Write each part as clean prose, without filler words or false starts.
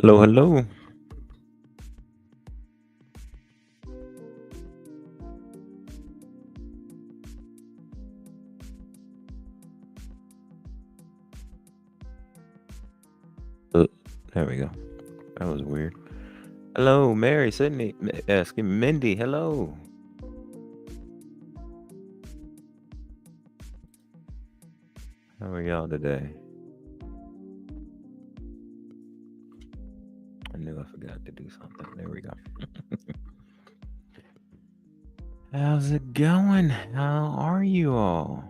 Hello, hello. Uh, There we go. That was weird. Hello, Mary, Sydney, excuse me, Mindy. Hello. How are y'all today? I knew I forgot to do something. There we go. How's it going? How are you all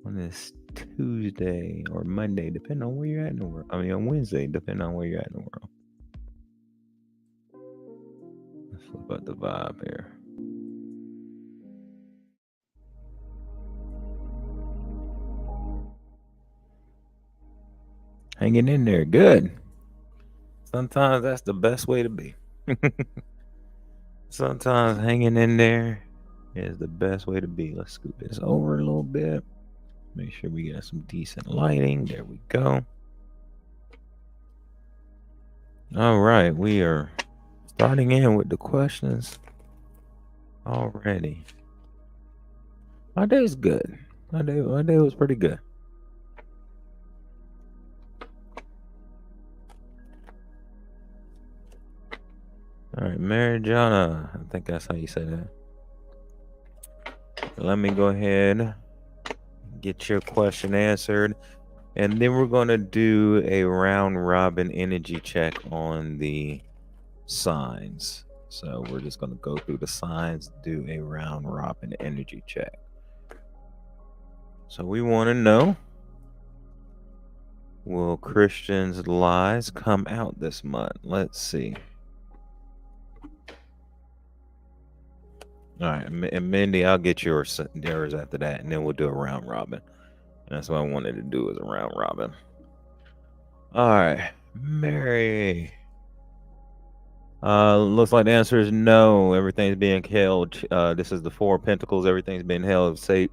on this Tuesday or Monday, depending on where you're at in the world? I mean, on Wednesday, depending on where you're at in the world. Let's flip up the vibe here. Hanging in there. Good. Sometimes that's the best way to be. Sometimes hanging in there is the best way to be. Let's scoot this over a little bit. Make sure we got some decent lighting. There we go. All right, we are starting in with the questions already. My day's good. My day was pretty good. All right, Marijuana. I think that's how you say that. Let me go ahead, get your question answered, and then we're going to do a round robin energy check on the signs. So we're just going to go through the signs, do a round robin energy check. So we want to know, will Christians' lies come out this month? Let's see. All right, and Mindy, I'll get yours after that, and then we'll do a round robin. And that's what I wanted to do, is a round robin. All right, Mary. Looks like the answer is no. Everything's being held. This is the Four of Pentacles. Everything's being held safe,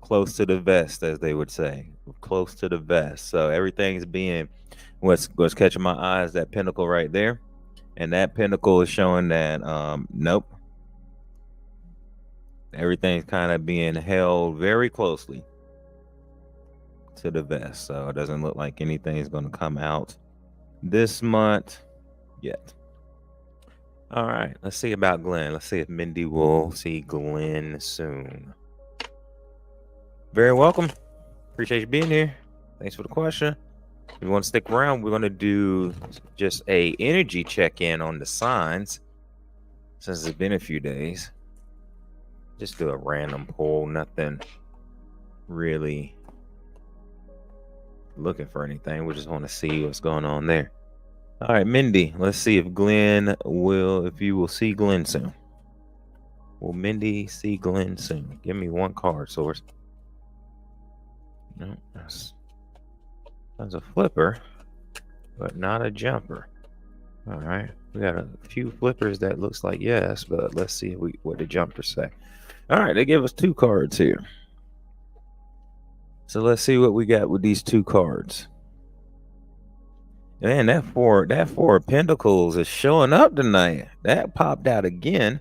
close to the vest, as they would say, close to the vest. So everything's being, what's catching my eye is that pentacle right there, and that pentacle is showing that nope, everything's kind of being held very closely to the vest. So it doesn't look like anything's going to come out this month yet. All right, let's see about Glenn. Let's see if Mindy will see Glenn soon. Very welcome. Appreciate you being here. Thanks for the question. If you want to stick around, we're going to do just a energy check-in on the signs, since it's been a few days. Just do a random poll, nothing really looking for anything. We just want to see what's going on there. All right, Mindy, let's see if you will see Glenn soon. Will Mindy see Glenn soon? Give me one card, source. No, that's a flipper, but not a jumper. All right, we got a few flippers that looks like yes, but let's see what the jumpers say. All right, they give us two cards here. So let's see what we got with these two cards. Man, that four of Pentacles is showing up tonight. That popped out again.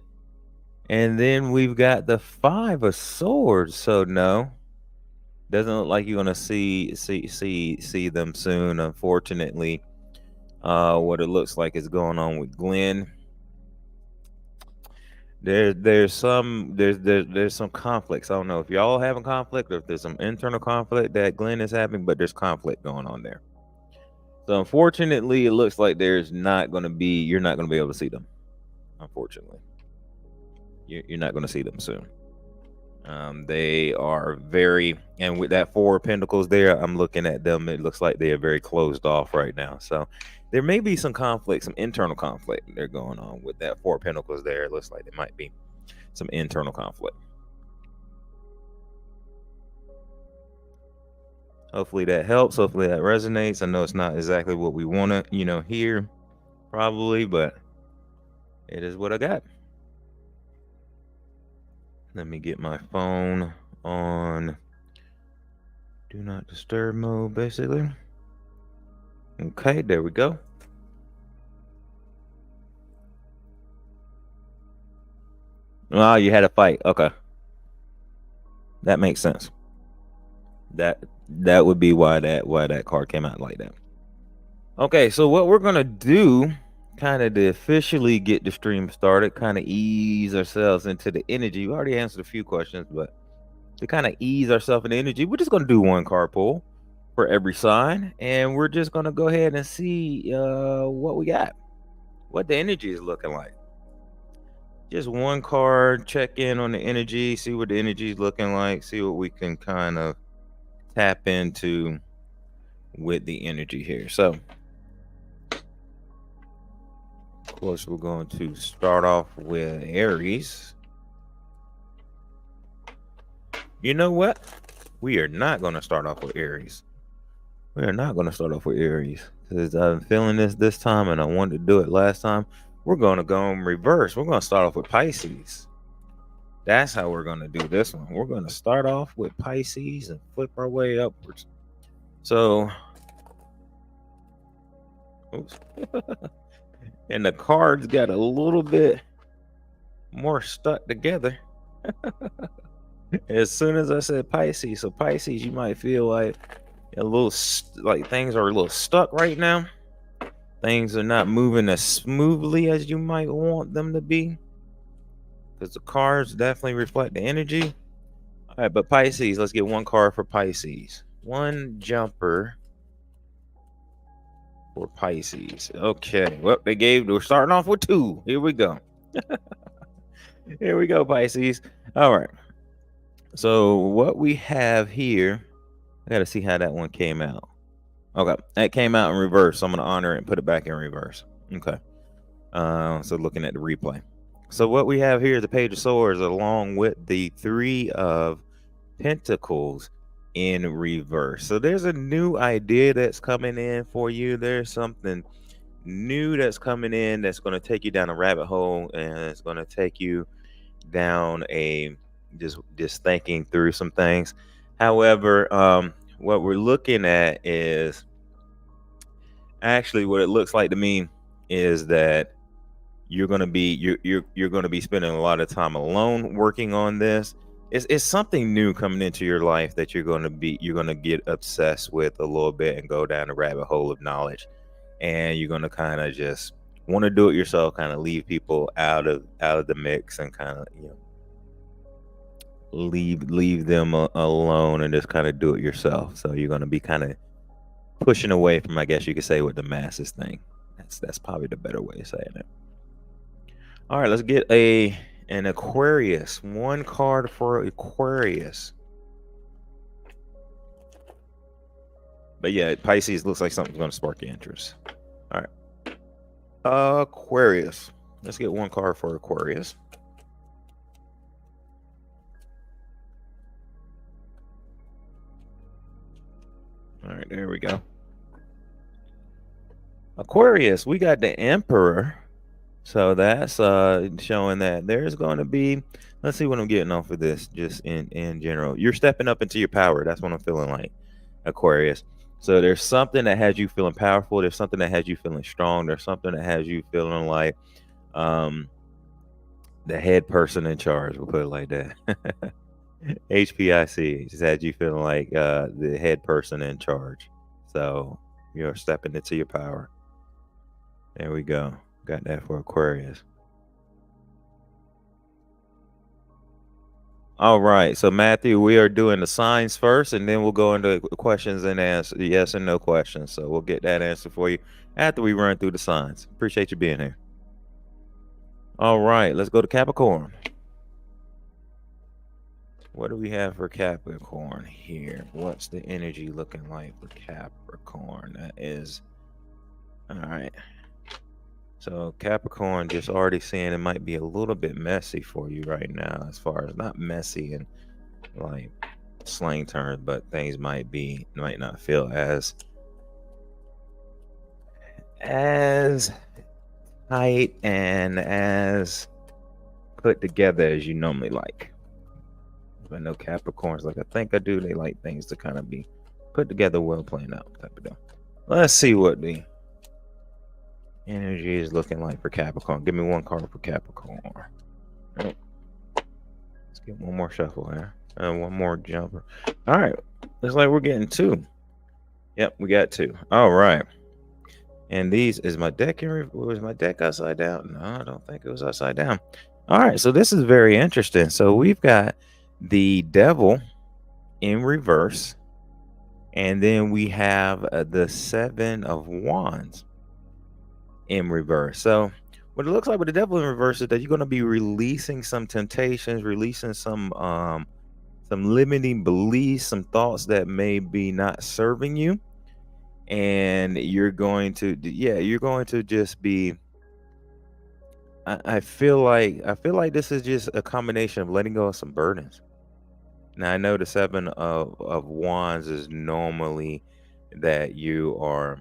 And then we've got the Five of Swords. So no, doesn't look like you're gonna see them soon. Unfortunately, what it looks like is going on with Glenn. There's some conflicts. I don't know if y'all having conflict or if there's some internal conflict that Glenn is having, but there's conflict going on there. So unfortunately, it looks like you're not going to be able to see them. Unfortunately, you're not going to see them soon. They are very, and with that Four of Pentacles there, I'm looking at them. It looks like they are very closed off right now. So there may be some conflict, some internal conflict they're going on with that Four of Pentacles there. It looks like there might be some internal conflict. Hopefully that helps. Hopefully that resonates. I know it's not exactly what we want to, hear, probably, but it is what I got. Let me get my phone on do not disturb mode, basically. Okay, there we go. Oh, you had a fight. Okay. That makes sense. That would be why that card came out like that. Okay, so what we're gonna do, kind of to officially get the stream started, kind of ease ourselves into the energy. We already answered a few questions, but to kind of ease ourselves in the energy, we're just gonna do one card pull for every sign, and we're just gonna go ahead and see what we got, what the energy is looking like. Just one card, check in on the energy, see what the energy is looking like, see what we can kind of tap into with the energy here. So, of course, we're going to start off with Aries. You know what? We are not going to start off with Aries. We are not going to start off with Aries because I'm feeling this time and I wanted to do it last time. We're going to go in reverse. We're going to start off with Pisces. That's how we're going to do this one. We're going to start off with Pisces and flip our way upwards. So, oops. And the cards got a little bit more stuck together. As soon as I said Pisces, so Pisces, you might feel like a little like things are a little stuck right now. Things are not moving as smoothly as you might want them to be, because the cards definitely reflect the energy. All right, but Pisces, let's get one card for Pisces. One jumper for Pisces. Okay, well, we're starting off with two. Here we go. Here we go, Pisces. All right. So what we have here, I got to see how that one came out. Okay, that came out in reverse. So I'm going to honor it and put it back in reverse. Okay. So looking at the replay. So what we have here is the Page of Swords along with the Three of Pentacles in reverse. So there's a new idea that's coming in for you. There's something new that's coming in that's going to take you down a rabbit hole, and it's going to take you down a just thinking through some things. However, what we're looking at is actually what it looks like to me is that you're going to be you're going to be spending a lot of time alone working on this. It's something new coming into your life that you're going to get obsessed with a little bit and go down the rabbit hole of knowledge, and you're going to kind of just want to do it yourself, kind of leave people out of the mix, and kind of leave them alone and just kind of do it yourself. So you're going to be kind of pushing away from, I guess you could say, with the masses thing. That's probably the better way of saying it. All right, let's get an Aquarius. One card for Aquarius. But yeah, Pisces looks like something's going to spark your interest. All right. Aquarius. Let's get one card for Aquarius. All right, there we go. Aquarius, we got the Emperor. So that's showing that there's going to be, let's see what I'm getting off of this, just in general. You're stepping up into your power. That's what I'm feeling like, Aquarius. So there's something that has you feeling powerful. There's something that has you feeling strong. There's something that has you feeling like the head person in charge. We'll put it like that. HPIC just had you feeling like the head person in charge. So you're stepping into your power. There we go. Got that for Aquarius. All right. So Matthew, we are doing the signs first, and then we'll go into questions and answer, yes and no questions. So we'll get that answer for you after we run through the signs. Appreciate you being here. All right. Let's go to Capricorn. What do we have for Capricorn here? What's the energy looking like for Capricorn? That is, all right. So Capricorn, just already seeing it might be a little bit messy for you right now, as far as not messy and like slang terms, but things might not feel as tight and as put together as you normally like. I know Capricorns, like I think I do, they like things to kind of be put together, well planned out type of deal. Let's see what the energy is looking like for Capricorn. Give me one card for Capricorn. Let's get one more shuffle here. And one more jumper. All right. Looks like we're getting two. Yep, we got two. All right. And these is my deck. Was my deck upside down? No, I don't think it was upside down. All right. So this is very interesting. So we've got the devil in reverse. And then we have the 7 of Wands in reverse. So what it looks like with the devil in reverse is that you're going to be releasing some temptations, releasing some limiting beliefs, some thoughts that may be not serving you. And you're going to just be, I feel like this is just a combination of letting go of some burdens. Now I know the 7 of Wands is normally that you are,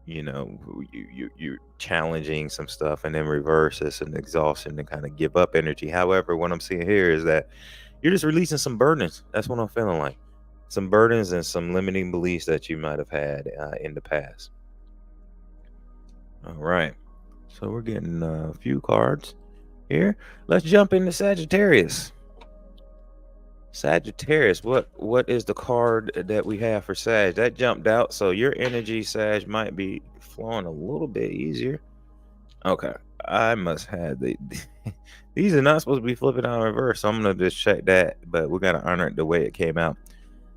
you're challenging some stuff, and then reverse is an exhaustion and kind of give up energy. However, what I'm seeing here is that you're just releasing some burdens. That's what I'm feeling like. Some burdens and some limiting beliefs that you might have had in the past. All right. So we're getting a few cards here. Let's jump into Sagittarius. Sagittarius, what is the card that we have for Sag? That jumped out, so your energy, Sag, might be flowing a little bit easier. Okay, I must have these are not supposed to be flipping out in reverse, so I'm gonna just check that, but we're gonna honor it the way it came out.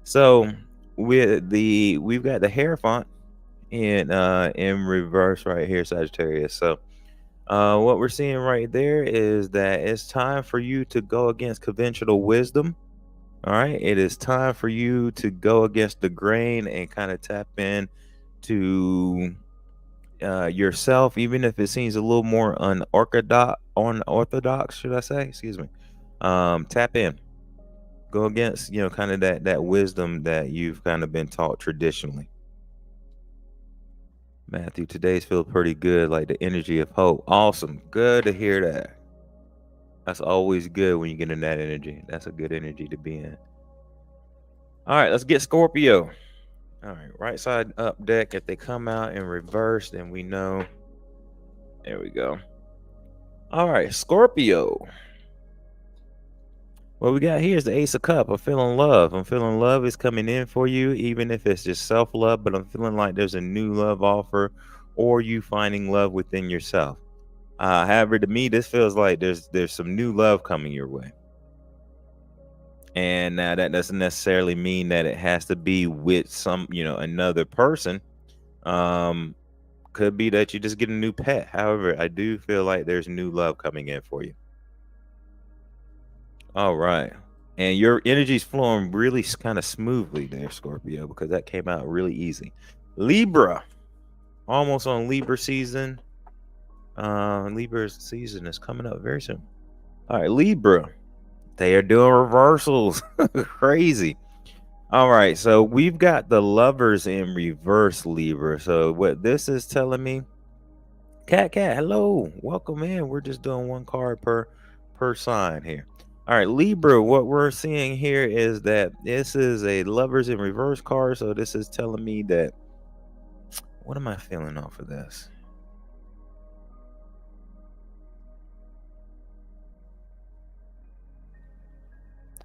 So we've got the Hierophant in reverse right here, Sagittarius. So what we're seeing right there is that it's time for you to go against conventional wisdom. All right, it is time for you to go against the grain and kind of tap in to yourself, even if it seems a little more unorthodox, should I say? Excuse me. Tap in, go against, kind of that wisdom that you've kind of been taught traditionally. Matthew, today's feel pretty good, like the energy of hope. Awesome, good to hear that. That's always good when you get in that energy. That's a good energy to be in. All right, let's get Scorpio. All right, right side up deck. If they come out in reverse, then we know. There we go. All right, Scorpio. What we got here is the Ace of Cups. I'm feeling love. I'm feeling love is coming in for you, even if it's just self-love, but I'm feeling like there's a new love offer or you finding love within yourself. However, to me, this feels like there's some new love coming your way. And now that doesn't necessarily mean that it has to be with some, another person. Could be that you just get a new pet. However, I do feel like there's new love coming in for you. All right. And your energy's flowing really kind of smoothly there, Scorpio, because that came out really easy. Libra. Almost on Libra season. Libra's season is coming up very soon. All right, Libra. They are doing reversals. Crazy. All right, so we've got the Lovers in reverse, Libra. So what this is telling me, Cat, hello, welcome in. We're just doing one card per sign here. All right, Libra, what we're seeing here is that this is a Lovers in reverse card. So this is telling me that, what am I feeling off of this?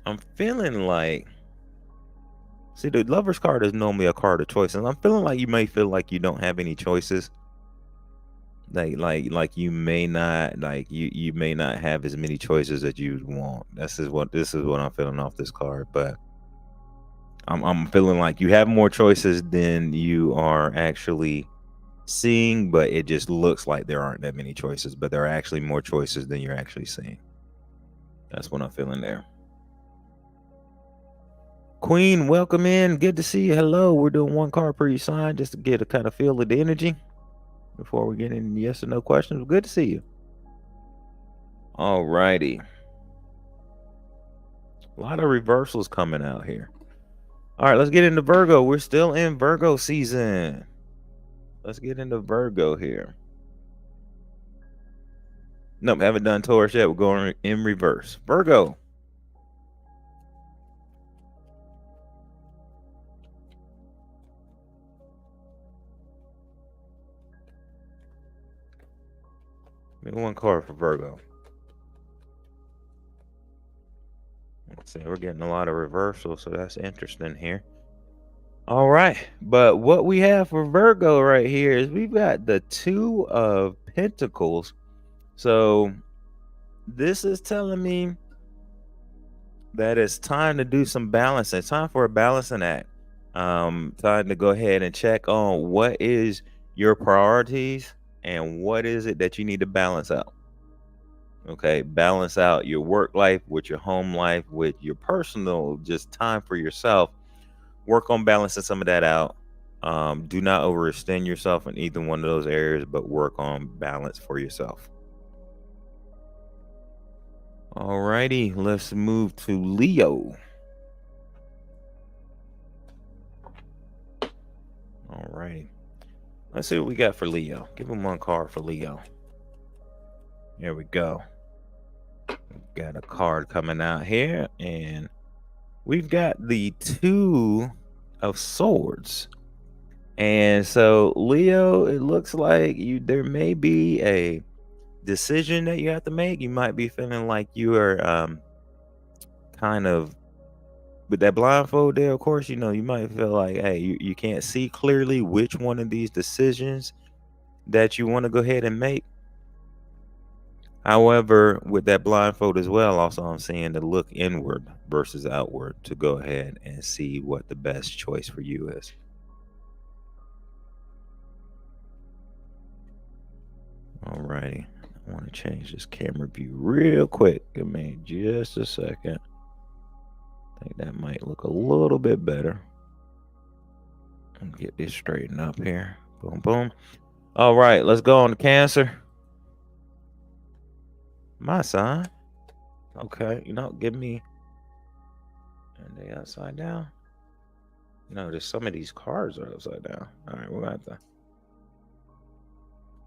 I'm feeling like, see, the Lover's card is normally a card of choice, and I'm feeling like you may feel like you don't have any choices. Like you may not, you may not have as many choices that you want. This is what I'm feeling off this card, but I'm feeling like you have more choices than you are actually seeing, but it just looks like there aren't that many choices, but there are actually more choices than you're actually seeing. That's what I'm feeling there. Queen, welcome in. Good to see you. Hello. We're doing one card per sign just to get a kind of feel of the energy before we get in yes or no questions. Good to see you. All righty. A lot of reversals coming out here. All right, let's get into Virgo. We're still in Virgo season. Let's get into Virgo here. Nope, haven't done Taurus yet. We're going in reverse. Virgo. Give me one card for Virgo. Let's see, we're getting a lot of reversals, so that's interesting here. All right, but what we have for Virgo right here is we've got the Two of Pentacles. So this is telling me that it's time to do some balancing. It's time for a balancing act. Time to go ahead and check on what is your priorities and what is it that you need to balance out. Okay, balance out your work life with your home life, with your personal, just time for yourself. Work on balancing some of that out. Do not overextend yourself in either one of those areas, but work on balance for yourself. Alrighty, let's move to Leo. All right. Let's see what we got for Leo. Give him one card for Leo. There we go. Got a card coming out here, and we've got the Two of Swords. And so, Leo, it looks like there may be a decision that you have to make. You might be feeling like you are kind of with that blindfold there. Of course, you might feel like, hey, you can't see clearly which one of these decisions that you want to go ahead and make. However, with that blindfold as well, also I'm seeing to look inward versus outward to go ahead and see what the best choice for you is. Alrighty, I want to change this camera view real quick. Give me just a second. I think that might look a little bit better. Get this straightened up here. Boom, boom. All right, let's go on to Cancer. My sign. Okay, give me. And they upside down. There's some of these cards are upside down. All right, we're got the.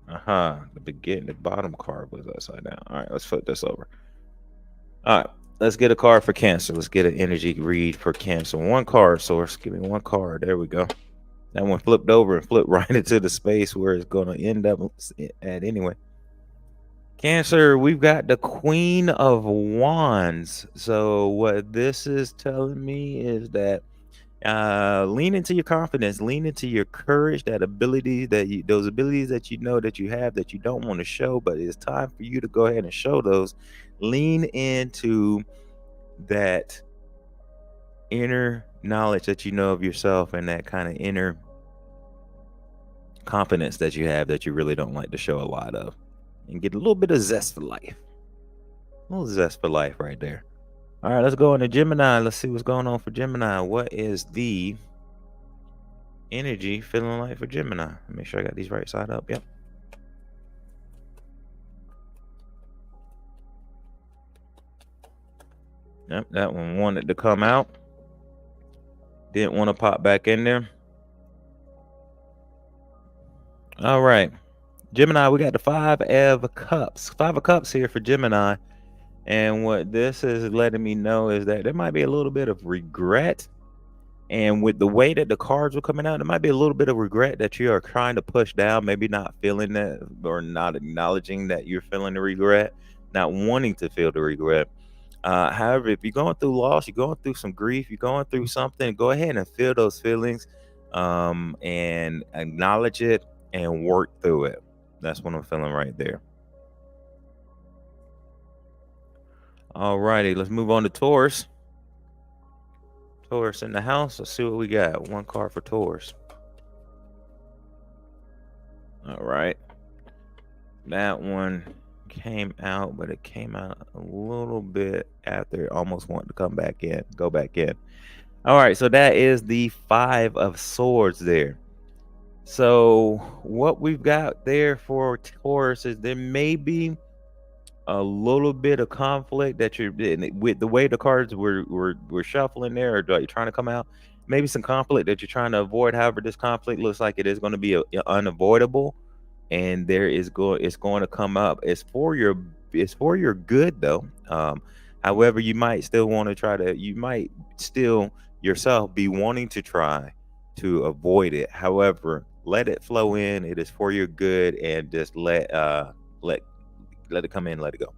The bottom card was upside down. All right, let's flip this over. All right, let's get a card for Cancer. Let's get an energy read for Cancer. One card source. Give me one card. There we go. That one flipped over and flipped right into the space where it's going to end up at anyway. Cancer, we've got the Queen of Wands. So what this is telling me is that lean into your confidence, lean into your courage, those abilities that you know that you have that you don't want to show, but it's time for you to go ahead and show those. Lean into that inner knowledge that you know of yourself and that kind of inner confidence that you have that you really don't like to show a lot of, and get a little bit of zest for life. A little zest for life right there. All right, let's go into Gemini. Let's see what's going on for Gemini. What is the energy feeling like for Gemini? Make sure I got these right side up. Yep. Yep, that one wanted to come out. Didn't want to pop back in there. All right. Gemini, we got the Five of Cups. Five of Cups here for Gemini. And what this is letting me know is that there might be a little bit of regret. And with the way that the cards were coming out, there might be a little bit of regret that you are trying to push down, maybe not feeling that or not acknowledging that you're feeling the regret, not wanting to feel the regret. However, if you're going through loss, you're going through some grief, you're going through something, go ahead and feel those feelings and acknowledge it and work through it. That's what I'm feeling right there. All righty, let's move on to Taurus. Taurus in the house. Let's see what we got. One card for Taurus. All right. That one came out, but it came out a little bit after it almost wanted to go back in. All right, so that is the Five of Swords there. So what we've got there for Taurus is there may be a little bit of conflict that you're with the way the cards were shuffling there, or you're trying to come out. Maybe some conflict that you're trying to avoid. However, this conflict looks like it is going to be unavoidable, and it's going to come up. It's for your good though. However, you might still want to you might still yourself be wanting to try to avoid it. However, let it flow in. It is for your good, and just let let it come in, let it go.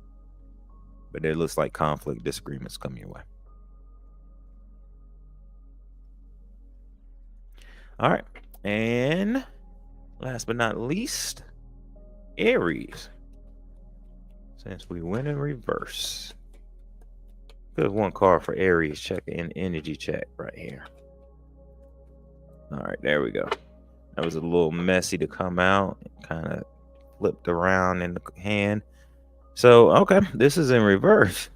But it looks like conflict, disagreements come your way. All right. And last but not least, Aries. Since we went in reverse. Good one card for Aries. Check in energy check right here. All right, there we go. That was a little messy to come out. Kind of flipped around in the hand. So, okay, this is in reverse.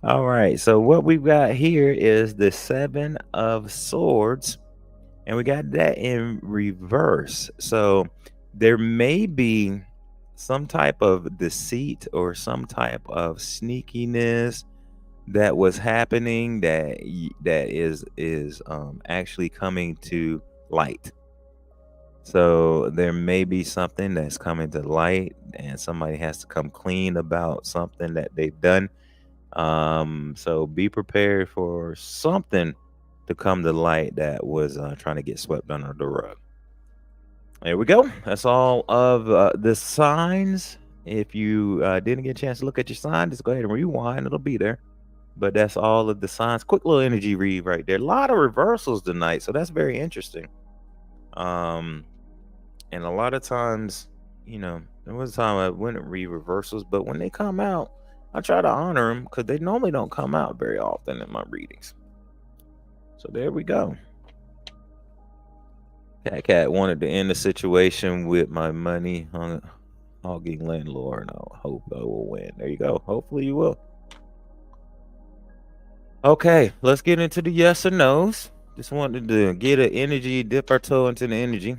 All right, so what we've got here is the 7 of Swords, and we got that in reverse. So there may be some type of deceit or some type of sneakiness that was happening that is actually coming to light. So there may be something that's coming to light, and somebody has to come clean about something that they've done. So be prepared for something to come to light that was trying to get swept under the rug. There we go. That's all of the signs. If you didn't get a chance to look at your sign, just go ahead and rewind. It'll be there. But that's all of the signs. Quick little energy read right there. A lot of reversals tonight, so that's very interesting. And a lot of times, there was a time I wouldn't read reversals, but when they come out, I try to honor them because they normally don't come out very often in my readings. So there we go. Cat wanted to end the situation with my money hogging landlord. I hope I will win. There you go. Hopefully you will. Okay, let's get into the yes or no's. Just wanted to get an energy, dip our toe into the energy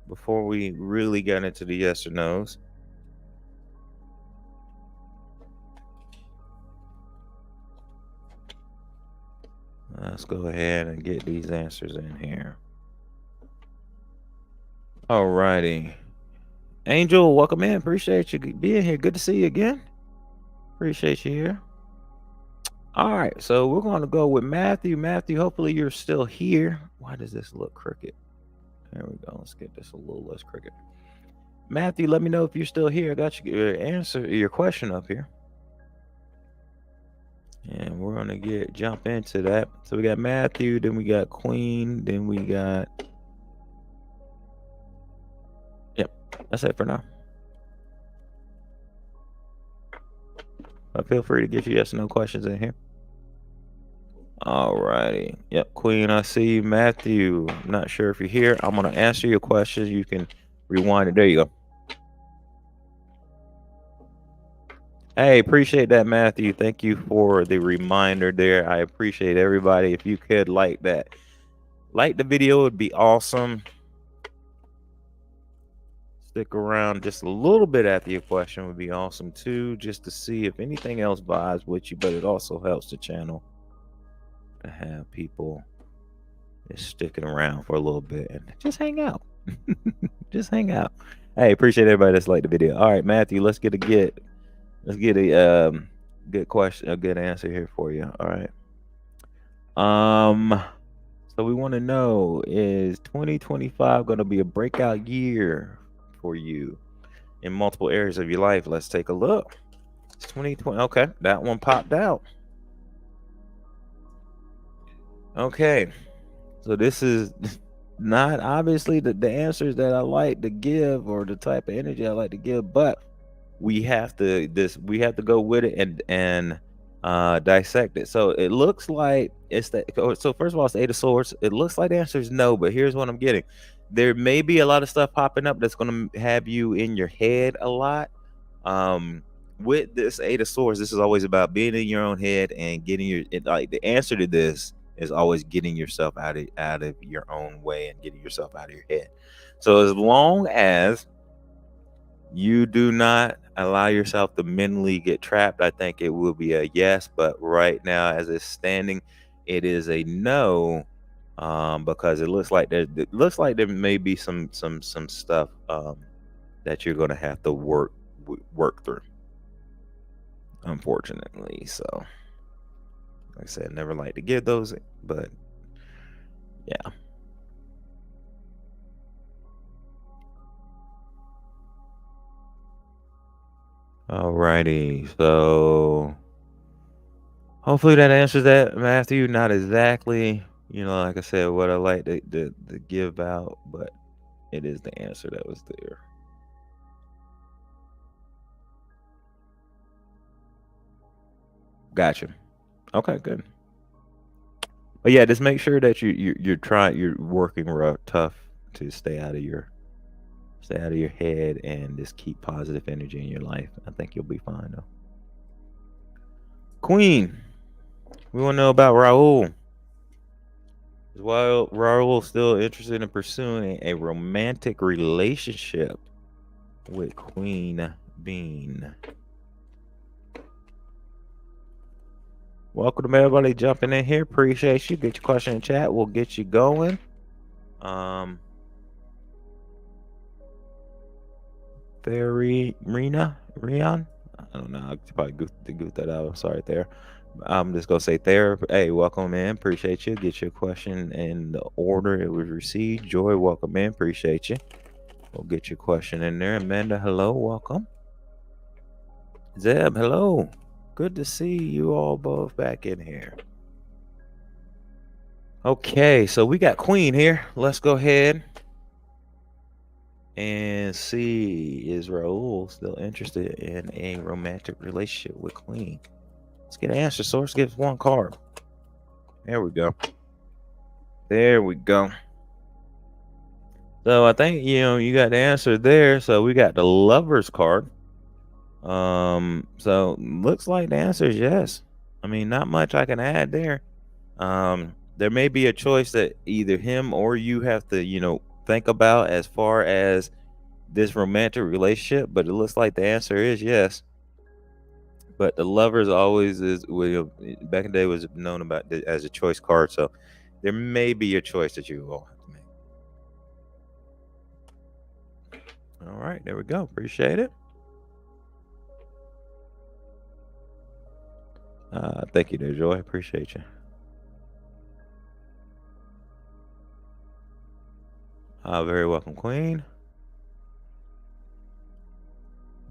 before we really got into the yes or no's. Let's go ahead and get these answers in here. All righty. Angel, welcome in. Appreciate you being here. Good to see you again. Appreciate you here. All right, so we're going to go with Matthew. Matthew, hopefully you're still here. Why does this look crooked? There we go. Let's get this a little less crooked. Matthew, let me know if you're still here. I got your your question up here. And we're going to jump into that. So we got Matthew, then we got Queen, then we got... Yep, that's it for now. But feel free to get your yes or no questions in here. All righty. Yep, Queen, I see you. Matthew, I'm not sure if you're here. I'm going to answer your questions. You can rewind it. There you go. Hey, appreciate that, Matthew. Thank you for the reminder there. I appreciate everybody. If you could like that, like the video, would be awesome. Stick around just a little bit after your question would be awesome too, just to see if anything else vibes with you, but it also helps the channel to have people just sticking around for a little bit and just hang out. Just hang out. Hey, appreciate everybody that's liked the video. All right, Matthew, let's get a good question, a good answer here for you. All right. So we want to know, is 2025 going to be a breakout year for you in multiple areas of your life? Let's take a look. It's 2020. Okay, that one popped out. Okay, so this is not obviously the answers that I like to give or the type of energy I like to give, but we have to go with it and dissect it. So it looks like it's that. So first of all, it's 8 of Swords. It looks like the answer is no, but here's what I'm getting. There may be a lot of stuff popping up that's going to have you in your head a lot. With this 8 of Swords, this is always about being in your own head and getting like the answer to this is always getting yourself out of your own way and getting yourself out of your head. So as long as you do not allow yourself to mentally get trapped, I think it will be a yes. But right now, as it's standing, it is a no, because it looks like there may be some stuff that you're gonna have to work through, unfortunately. So, like I said, I never like to give those, but yeah. Alrighty, so hopefully that answers that, Matthew. Not exactly, like I said, what I like to give out, but it is the answer that was there. Gotcha. Okay, good. But yeah, just make sure that you're working rough, tough to stay out of your head and just keep positive energy in your life. I think you'll be fine though. Queen, we want to know about Raul. Is while Raul still interested in pursuing a romantic relationship with Queen Bean? Welcome to everybody jumping in here. Appreciate you. Get your question in chat. We'll get you going. Rion. I don't know. I probably goofed that out. I'm sorry there. I'm just gonna say there. Hey, welcome in. Appreciate you. Get your question in the order it was received. Joy, welcome in. Appreciate you. We'll get your question in there. Amanda, hello, welcome. Zeb, hello. Good to see you all both back in here. Okay, so we got Queen here. Let's go ahead and see, is Raul still interested in a romantic relationship with Queen? Let's get an answer. Source gives one card. There we go. There we go. So I think you got the answer there. So we got the Lovers card. So looks like the answer is yes. I mean, not much I can add there. There may be a choice that either him or you have to, think about as far as this romantic relationship, but it looks like the answer is yes. But the Lovers always is, back in the day, was known about as a choice card. So there may be a choice that you will have to make. All right, there we go. Appreciate it. Thank you there, Joy. Appreciate you. Very welcome, Queen.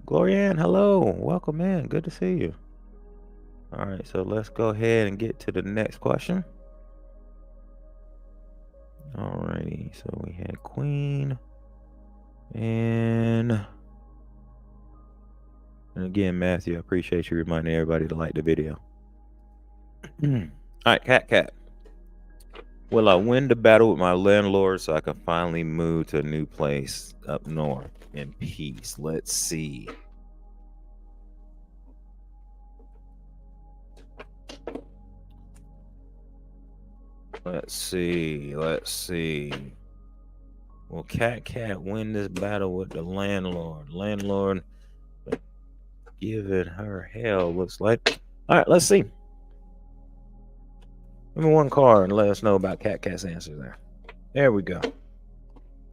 Glorianne, hello. Welcome in. Good to see you. All right, so let's go ahead and get to the next question. All righty, so we had Queen. And again, Matthew, I appreciate you reminding everybody to like the video. All right, Cat. Will I win the battle with my landlord so I can finally move to a new place up north in peace? Let's see. Let's see. Will Cat win this battle with the landlord? Landlord giving her hell, looks like. All right, let's see. Give me one card and let us know about Cat's answer there. There we go.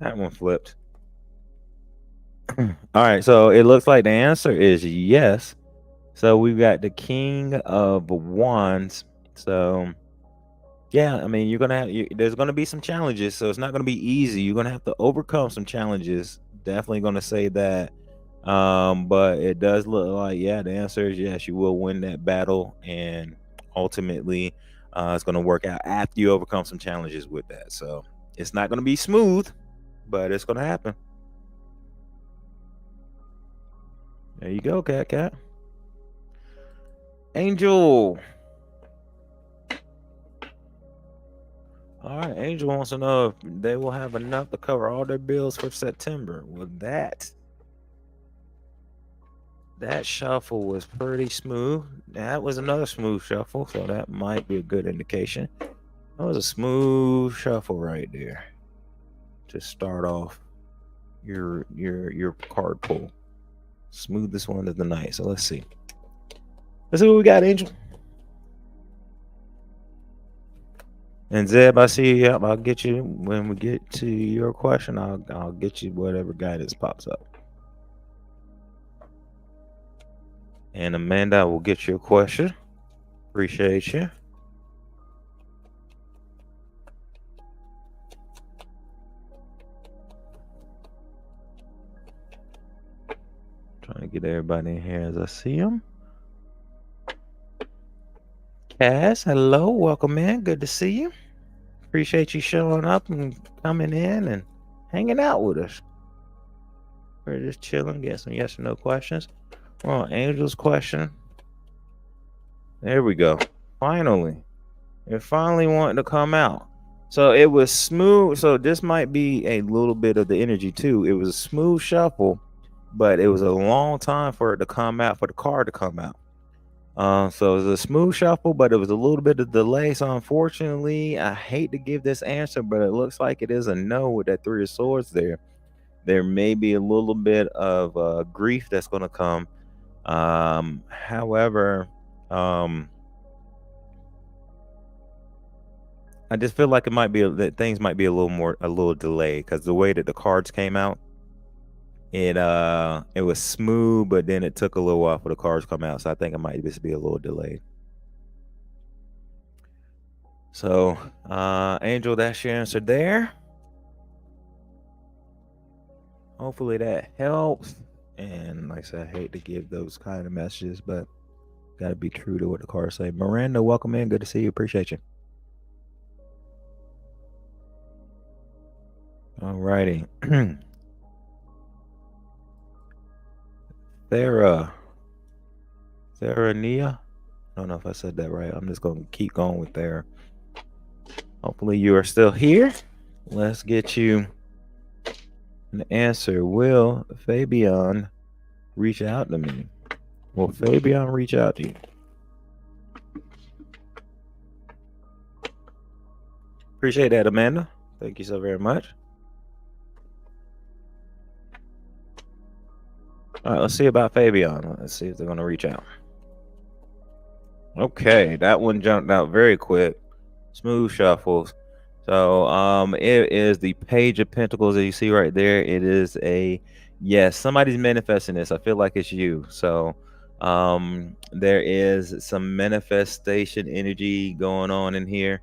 That one flipped. All right, so it looks like the answer is yes. So we've got the King of Wands. So yeah, I mean, there's gonna be some challenges, so it's not gonna be easy. You're gonna have to overcome some challenges. Definitely gonna say that. But it does look like, yeah, the answer is yes. You will win that battle, and ultimately, it's gonna work out after you overcome some challenges with that. So it's not gonna be smooth, but it's gonna happen. There you go, Cat. Angel. All right, Angel wants to know if they will have enough to cover all their bills for September. Well, that shuffle was pretty smooth. That was another smooth shuffle, so that might be a good indication. That was a smooth shuffle right there to start off your card pull. Smoothest one of the night. So let's see. Let's see what we got, Angel. And Zeb, I see you. I'll get you when we get to your question. I'll get you whatever guidance pops up. And Amanda, I will get your question. Appreciate you. Trying to get everybody in here as I see them. Cass, hello, welcome in. Good to see you. Appreciate you showing up and coming in and hanging out with us. We're just chilling, getting some yes or no questions. Well, Angel's question. There we go. Finally. It finally wanted to come out. So it was smooth. So this might be a little bit of the energy too. It was a smooth shuffle, but it was a long time for it to come out, for the card to come out. So it was a smooth shuffle, but it was a little bit of delay. So unfortunately, I hate to give this answer, but it looks like it is a no with that Three of Swords there. There may be a little bit of grief that's going to come. However, I just feel like it might be that things might be a little delayed because the way that the cards came out, it was smooth, but then it took a little while for the cards to come out. So I think it might just be a little delayed. So, Angel, that's your answer there. Hopefully that helps. And like I said, I hate to give those kind of messages, but got to be true to what the cards say. Miranda, welcome in. Good to see you. Appreciate you. All righty. Thera Nia. I don't know if I said that right. I'm just going to keep going with Thera. Hopefully you are still here. Let's get you an answer. Will Fabian reach out to me? Will Fabian reach out to you? Appreciate that, Amanda. Thank you so very much. All right, let's see about Fabian. Let's see if they're going to reach out. Okay, that one jumped out very quick. Smooth shuffles. So it is the Page of Pentacles that you see right there. It is a yes, somebody's manifesting this. I feel like it's you. So there is some manifestation energy going on in here.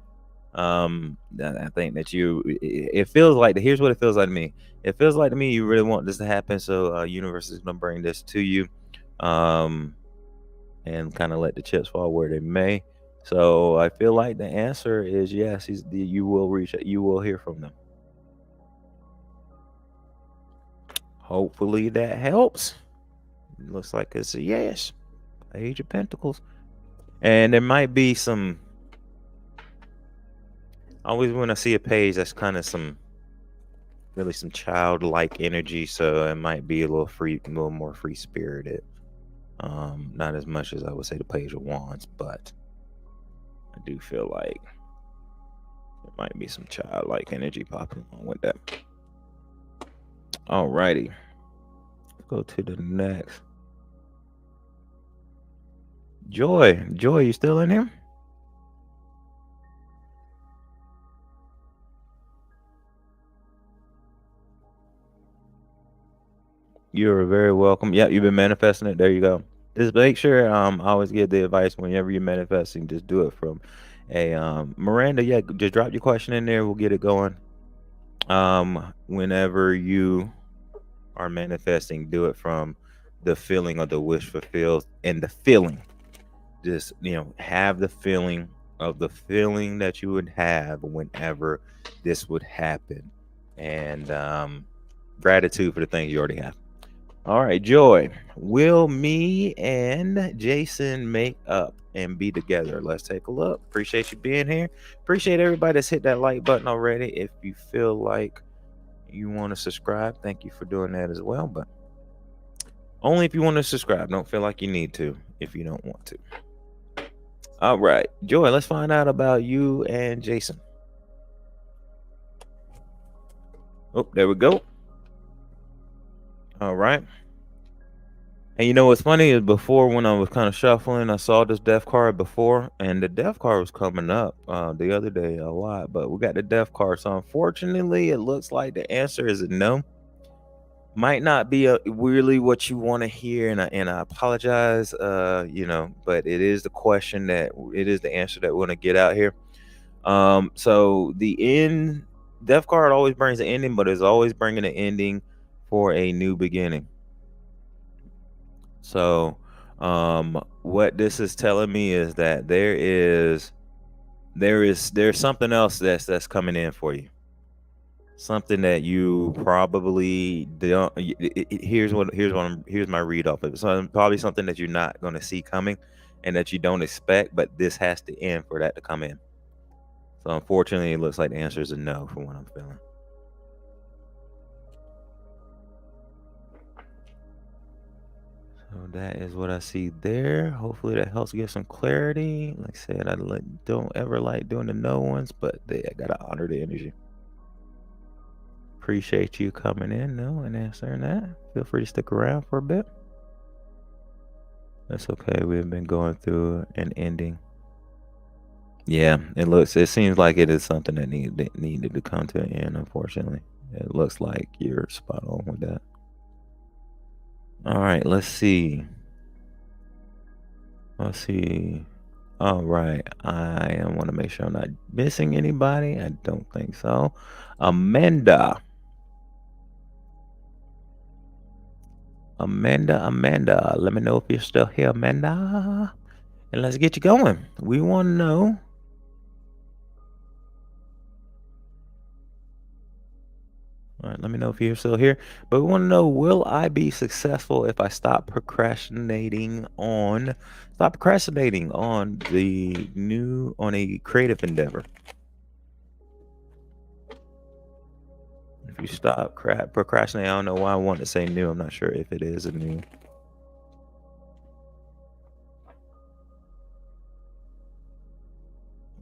I think that it feels like, here's what it feels like to me. It feels like to me you really want this to happen. So universe is gonna bring this to you. And kind of let the chips fall where they may. So I feel like the answer is yes. You will hear from them. Hopefully that helps. It looks like it's a yes. Page of Pentacles. And there might be some. Always when I see a page, that's kind of really some childlike energy. So it might be a little more free spirited. Not as much as I would say the Page of Wands, but I do feel like there might be some childlike energy popping on with that. Alrighty, let's go to the next. Joy, you still in here? You're very welcome. Yeah, you've been manifesting it. There you go. Just make sure I always give the advice whenever you're manifesting, just do it from a Miranda, yeah, just drop your question in there, we'll get it going. Whenever you are manifesting, do it from the feeling of the wish fulfilled and the feeling. Just have the feeling of the feeling that you would have whenever this would happen, and gratitude for the things you already have. All right, Joy, will me and Jason make up and be together? Let's take a look. Appreciate you being here. Appreciate everybody that's hit that like button already. If you feel like you want to subscribe, thank you for doing that as well, but only if you want to subscribe. Don't feel like you need to if you don't want to. All right, Joy, let's find out about you and Jason. Oh, there we go. All right. And you know what's funny is before, when I was kind of shuffling, I saw this death card before, and the death card was coming up the other day a lot, but we got the death card. So unfortunately, it looks like the answer is a no. Might not be really what you want to hear, and I apologize, but it is the answer that we want to get out here. So the death card always brings an ending, but it's always bringing an ending for a new beginning. So, what this is telling me is that there's something else that's coming in for you. Something that you probably don't. Here's my read off of it. So probably something that you're not going to see coming, and that you don't expect. But this has to end for that to come in. So unfortunately, it looks like the answer is a no from what I'm feeling. So that is what I see there. Hopefully that helps get some clarity. Like I said, don't ever like doing the no ones, but I gotta honor the energy. Appreciate you coming in, though, and answering that. Feel free to stick around for a bit. That's okay. We've been going through an ending. Yeah, it seems like it is something that needed to come to an end, unfortunately. It looks like you're spot on with that. All right, let's see. Let's see. All right. I want to make sure I'm not missing anybody. I don't think so. Amanda. Amanda. Let me know if you're still here, Amanda. And let's get you going. We want to know. All right, let me know if you're still here. But we want to know, will I be successful if I stop procrastinating on on a creative endeavor? If you stop procrastinating, I don't know why I want to say new. I'm not sure if it is a new.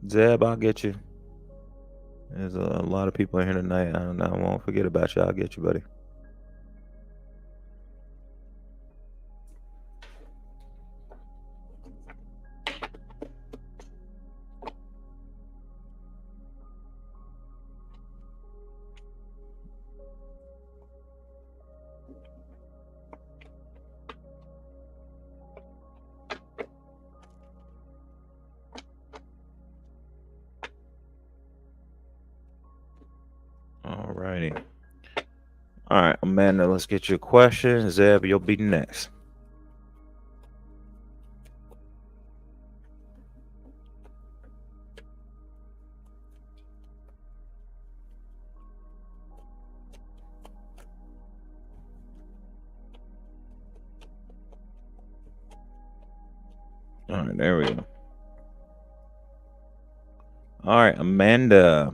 Zeb, I'll get you. There's a lot of people in here tonight. I won't forget about you. I'll get you, buddy. All righty. All right, Amanda, let's get your question. Zeb, you'll be next. All right, there we go. All right, Amanda.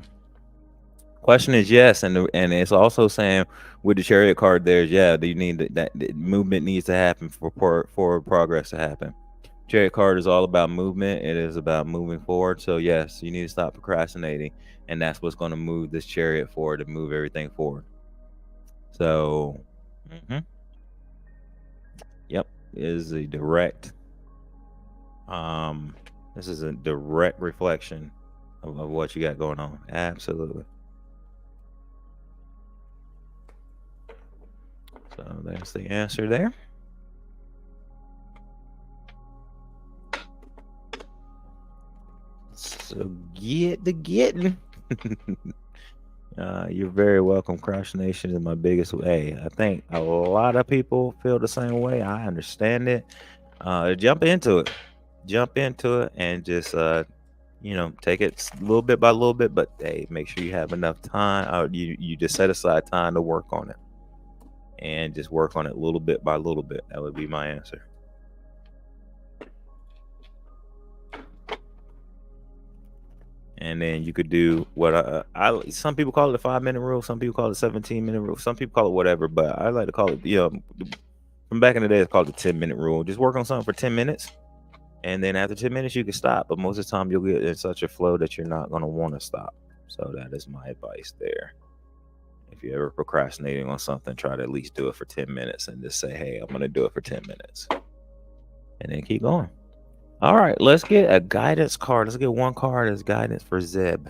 Question is yes, and it's also saying with the chariot card, there's do you need that movement needs to happen for progress to happen. Chariot card is all about movement. It is about moving forward. So yes, you need to stop procrastinating, and that's what's going to move this chariot forward, to move everything forward. So, yep, is a direct. This is a direct reflection of what you got going on. Absolutely. So that's the answer there. So get the getting. You're very welcome. Crash Nation is my biggest way. I think a lot of people feel the same way. I understand it. Jump into it. And just take it little bit by little bit. But hey, make sure you have enough time. You just set aside time to work on it, and just work on it little bit by little bit. That would be my answer. And then you could do what some people call it a 5-minute rule. Some people call it 17-minute rule. Some people call it whatever, but I like to call it, from back in the day, it's called the 10-minute rule. Just work on something for 10 minutes. And then after 10 minutes, you can stop. But most of the time, you'll get in such a flow that you're not going to want to stop. So that is my advice there. If you're ever procrastinating on something, try to at least do it for 10 minutes and just say, hey, I'm going to do it for 10 minutes. And then keep going. All right, let's get a guidance card. Let's get one card as guidance for Zeb.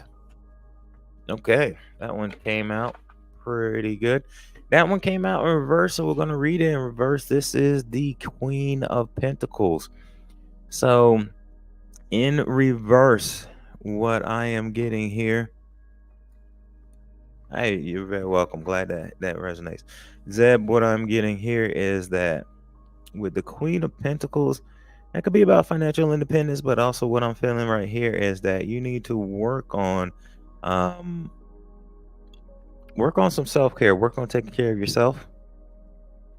Okay, that one came out pretty good. That one came out in reverse, so we're going to read it in reverse. This is the Queen of Pentacles. So, in reverse, what I am getting here. Hey, you're very welcome. Glad that resonates. Zeb, what I'm getting here is that with the Queen of Pentacles, that could be about financial independence, but also what I'm feeling right here is that you need to work on some self-care, work on taking care of yourself.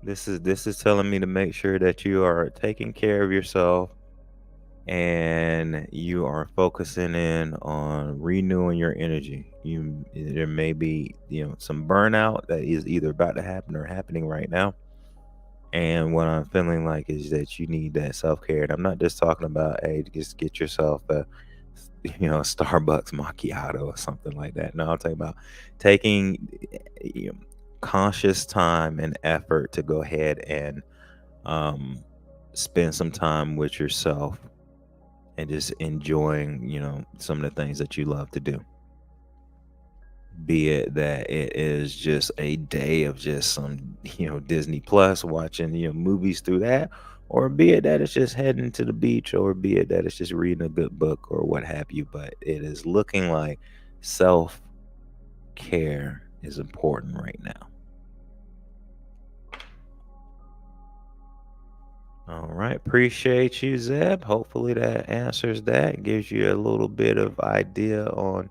This is telling me to make sure that you are taking care of yourself and you are focusing in on renewing your energy. There may be, some burnout that is either about to happen or happening right now. And what I'm feeling like is that you need that self-care. And I'm not just talking about, hey, just get yourself a, Starbucks macchiato or something like that. No, I'm talking about taking conscious time and effort to go ahead and um, spend some time with yourself and just enjoying, some of the things that you love to do. Be it that it is just a day of just some, Disney Plus watching, movies through that, or be it that it's just heading to the beach, or be it that it's just reading a good book or what have you. But it is looking like self care is important right now. All right. Appreciate you, Zeb. Hopefully that answers that, gives you a little bit of idea on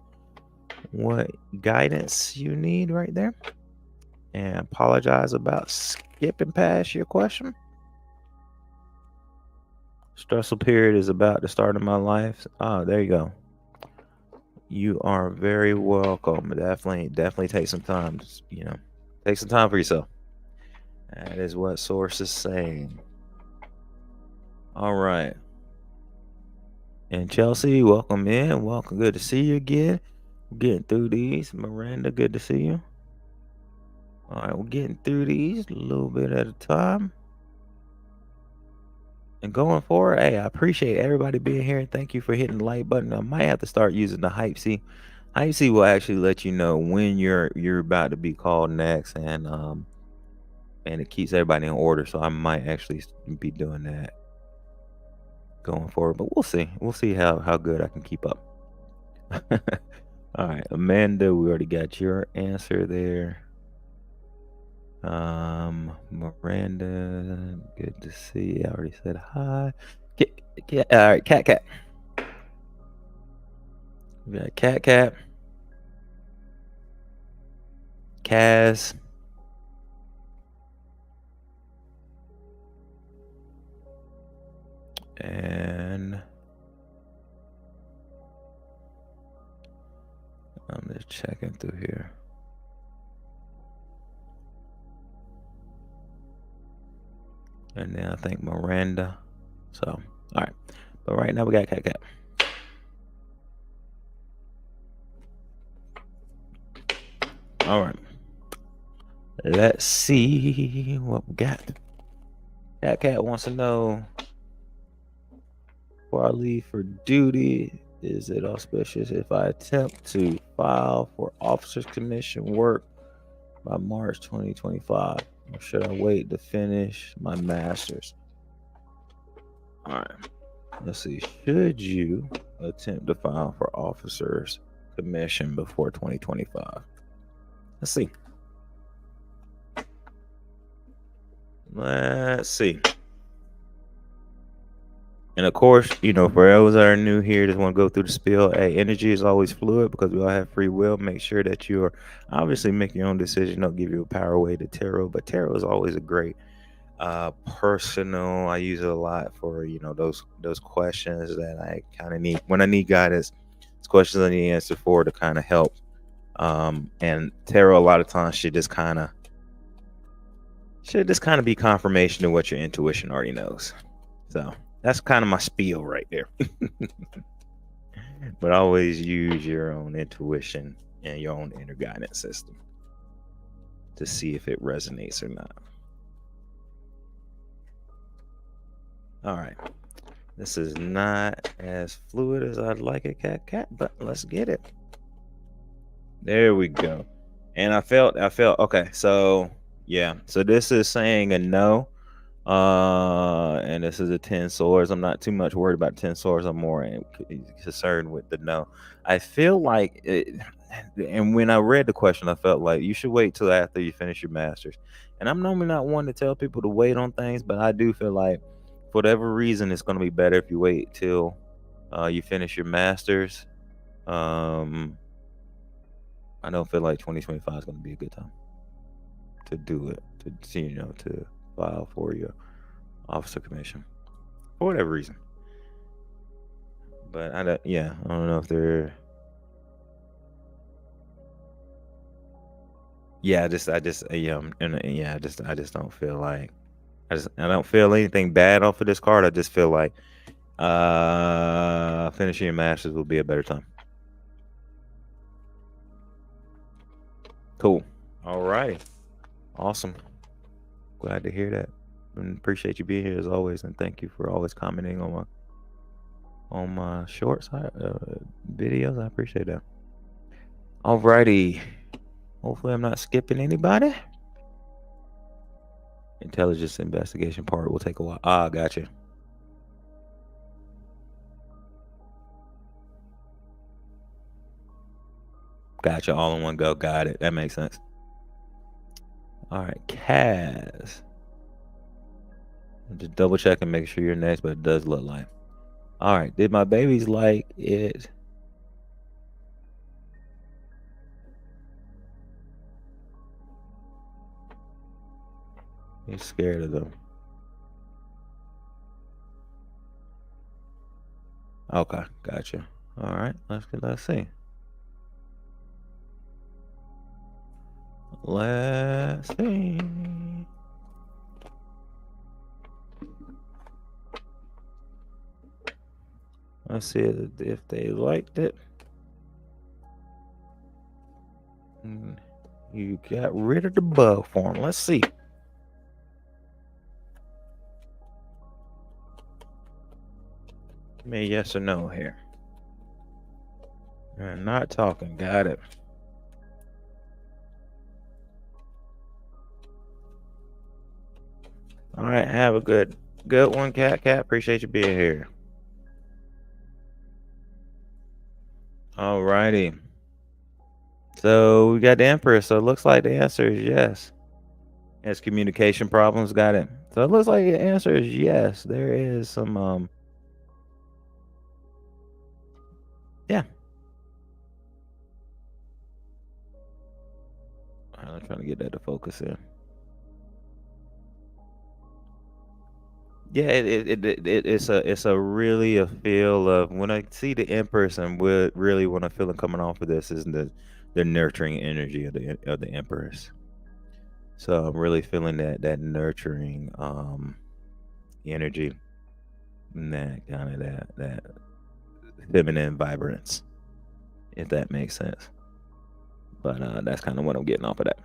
what guidance you need right there. And apologize about skipping past your question. Stressful period is about to start in my life. Oh, there you go. You are very welcome. Definitely take some time. Take some time for yourself. That is what source is saying. All right. And Chelsea, welcome in. Welcome. Good to see you again. We're getting through these. Miranda, good to see you. All right, we're getting through these a little bit at a time. And going forward, hey, I appreciate everybody being here. Thank you for hitting the like button. I might have to start using the Hype C. Hype C will actually let you know when you're about to be called next, and it keeps everybody in order. So I might actually be doing that going forward, but we'll see. We'll see how good I can keep up. All right, Amanda, we already got your answer there. Miranda, good to see you. I already said hi. All right, cat. We got cat, Kaz, and I'm just checking through here. And then I think Miranda. So, all right. But right now we got cat. All right. Let's see what we got. Cat wants to know, before I leave for duty, is it auspicious if I attempt to file for officer's commission work by March 2025? Or should I wait to finish my master's? All right. Let's see. Should you attempt to file for officer's commission before 2025? Let's see. And of course, for those that are new here, just want to go through the spiel. Hey, energy is always fluid because we all have free will. Make sure that you're obviously making your own decision. Don't give you a power way to tarot, but tarot is always a great personal. I use it a lot for those questions that I kind of need when I need guidance. It's questions I need answer for to kind of help. And tarot a lot of times should just kind of be confirmation of what your intuition already knows. So that's kind of my spiel right there. But always use your own intuition and your own inner guidance system to see if it resonates or not. All right. This is not as fluid as I'd like it, cat, but let's get it. There we go. And I felt okay. So yeah. So this is saying a no. And this is a 10 swords. I'm not too much worried about 10 swords. I'm more concerned with the no. I feel like and when I read the question, I felt like you should wait till after you finish your master's. And I'm normally not one to tell people to wait on things, but I do feel like for whatever reason, it's going to be better if you wait till you finish your master's. I don't feel like 2025 is going to be a good time to do it, to file for your officer commission for whatever reason. But I don't know if they're. I just don't feel like I don't feel anything bad off of this card. I just feel like finishing your masters will be a better time. Cool. All right. Awesome. Glad to hear that. And appreciate you being here as always, and thank you for always commenting on my shorts videos. I appreciate that. Alrighty. Hopefully I'm not skipping anybody. Intelligence investigation part will take a while. Gotcha. Gotcha. All in one go. Got it. That makes sense. All right, Kaz. Just double check and make sure you're next, but it does look like. All right. Did my babies like it? He's scared of them. Okay, gotcha. All right, let's see. Let's see. Let's see if they liked it. You got rid of the bug form. Let's see. Give me a yes or no here. Not talking. Got it. All right. Have a good one, Cat. Appreciate you being here. All righty. So we got the Emperor. So it looks like the answer is yes. Has communication problems. Got it. So it looks like the answer is yes. There is some yeah. All right, I'm trying to get that to focus in. Yeah, it's a really a feel of when I see the Empress, and what really when I feel it coming off of this is the nurturing energy of the Empress. So I'm really feeling that nurturing energy, and that kind of that feminine vibrance, if that makes sense. But that's kind of what I'm getting off of that.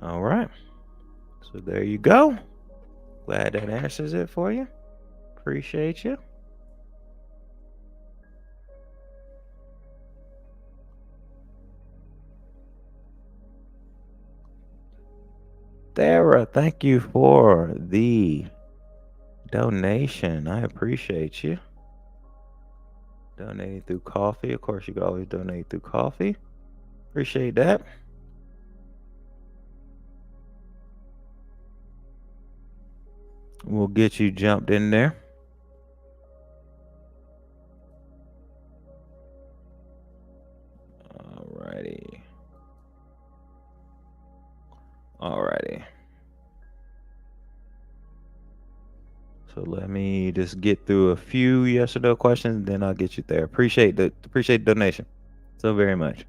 All right. So there you go. Glad that answers it for you. Appreciate you. Sarah, thank you for the donation. I appreciate you. Donating through coffee. Of course, you can always donate through coffee. Appreciate that. We'll get you jumped in there. Alrighty. Alrighty. So let me just get through a few yes or no questions, then I'll get you there. Appreciate the donation so very much.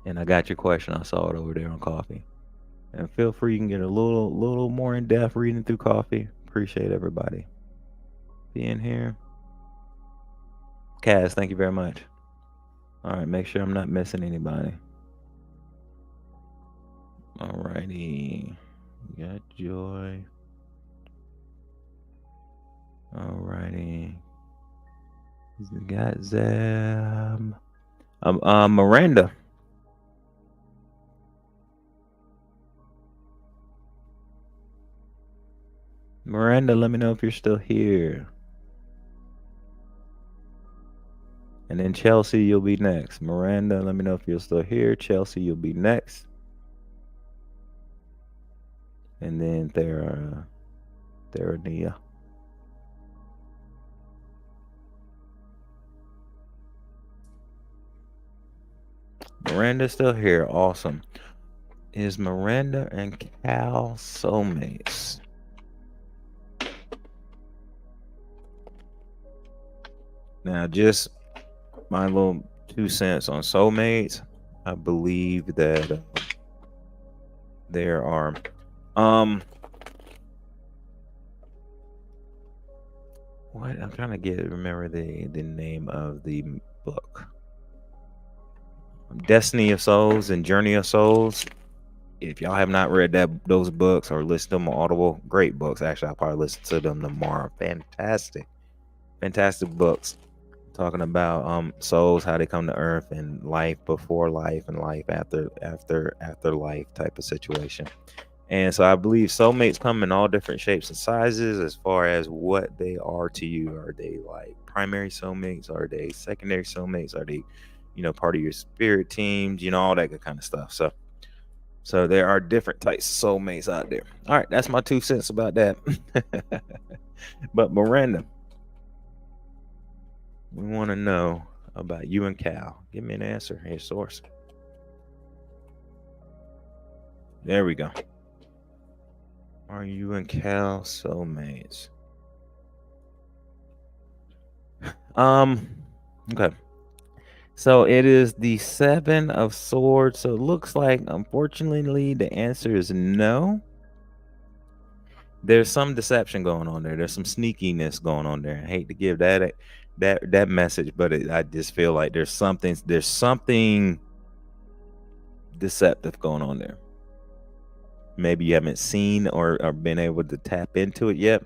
And I got your question. I saw it over there on coffee. And feel free, you can get a little more in depth reading through coffee. Appreciate everybody being here. Kaz, thank you very much. All right, make sure I'm not missing anybody. Alrighty. We got Joy. Alrighty. We got Zeb. Miranda. Miranda, let me know if you're still here. And then Chelsea, you'll be next. Miranda, let me know if you're still here. Chelsea, you'll be next. And then Therania. Miranda's still here. Awesome. Is Miranda and Cal soulmates? Now, just my little 2 cents on soulmates. I believe that there are what I'm trying to remember the name of the book. Destiny of Souls and Journey of Souls. If y'all have not read those books or listened to them on Audible, great books. Actually, I'll probably listen to them tomorrow. Fantastic books talking about souls, how they come to earth, and life before life and life after life type of situation. And so I believe soulmates come in all different shapes and sizes as far as what they are to you. Are they like primary soulmates? Are they secondary soulmates? Are they, part of your spirit teams? All that good kind of stuff. So there are different types of soulmates out there. All right, that's my 2 cents about that. But Miranda, we want to know about you and Cal. Give me an answer. Hey, source. There we go. Are you and Cal soulmates? Okay. So it is the 7 of Swords. So it looks like, unfortunately, the answer is no. There's some deception going on there. There's some sneakiness going on there. I hate to give that message, but I just feel like there's something deceptive going on there. Maybe you haven't seen or been able to tap into it yet,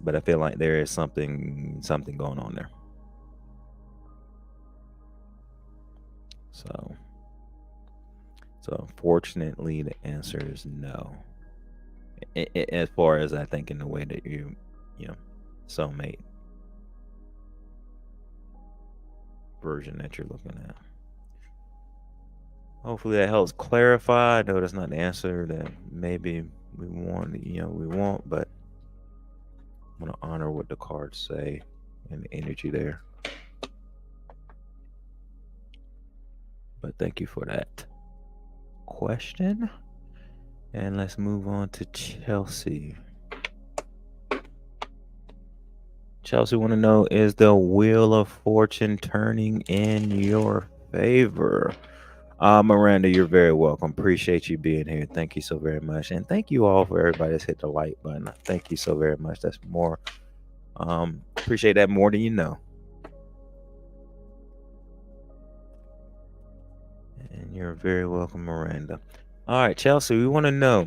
but I feel like there is something going on there. So unfortunately, the answer is no. As far as I think in the way that you soulmate version that you're looking at. Hopefully that helps clarify. I know that's not the answer that maybe we want, but I'm gonna honor what the cards say and the energy there. But thank you for that question. And let's move on to Chelsea. Chelsea want to know, is the Wheel of Fortune turning in your favor? Miranda, you're very welcome. Appreciate you being here. Thank you so very much. And thank you all for everybody that's hit the like button. Thank you so very much. That's more. Appreciate that more than you know. And you're very welcome, Miranda. All right, Chelsea, we want to know,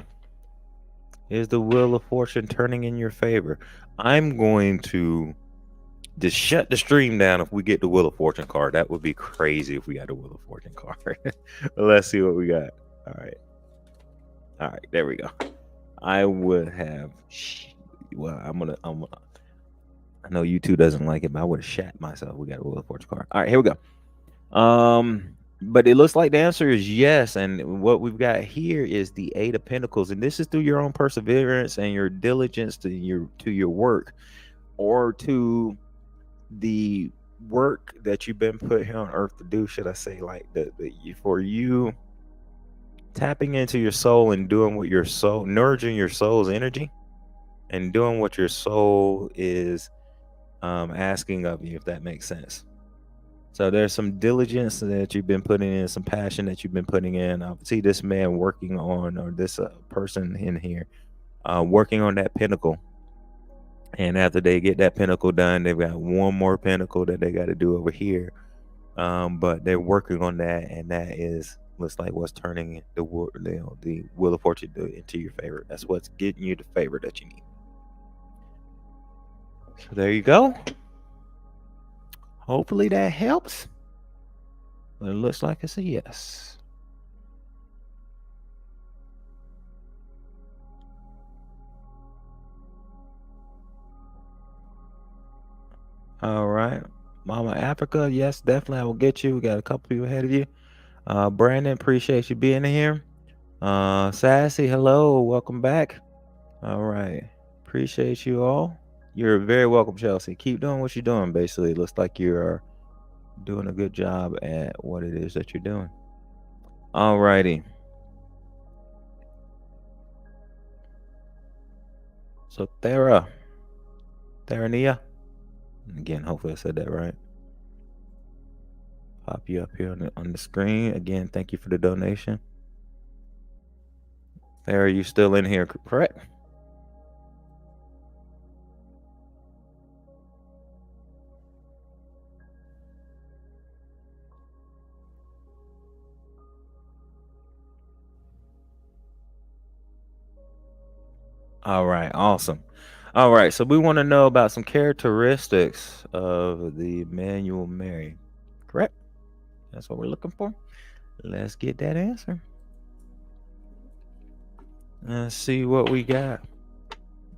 is the Wheel of Fortune turning in your favor? I'm going to just shut the stream down if we get the Wheel of Fortune card. That would be crazy if we got the Wheel of Fortune card. Let's see what we got. All right, there we go. I would have. Well, I know YouTube doesn't like it, but I would have shat myself. We got a Wheel of Fortune card. All right, here we go. But it looks like the answer is yes. And what we've got here is the 8 of Pentacles, and this is through your own perseverance and your diligence to your work, or to the work that you've been put here on earth to do, should I say, like for you tapping into your soul and doing what your soul, nurturing your soul's energy and doing what your soul is asking of you, if that makes sense. So there's some diligence that you've been putting in, some passion that you've been putting in. I see this man working on, or this person in here working on that pinnacle. And after they get that pinnacle done, they've got one more pinnacle that they got to do over here. But they're working on that, and that looks like what's turning the Wheel of Fortune into your favor. That's what's getting you the favor that you need. So there you go. Hopefully that helps. But it looks like it's a yes. All right. Mama Africa, yes, definitely. I will get you. We got a couple people ahead of you. Brandon, appreciate you being here. Sassy, hello, welcome back. All right, appreciate you all. You're very welcome, Chelsea. Keep doing what you're doing. Basically, it looks like you are doing a good job at what it is that you're doing. All righty. So Therania. Again, hopefully I said that right. Pop you up here on the screen. Again, thank you for the donation. Thera, you still in here, correct? All right, awesome. All right, so we want to know about some characteristics of the Emmanuel Mary, correct? That's what we're looking for. Let's get that answer. Let's see what we got.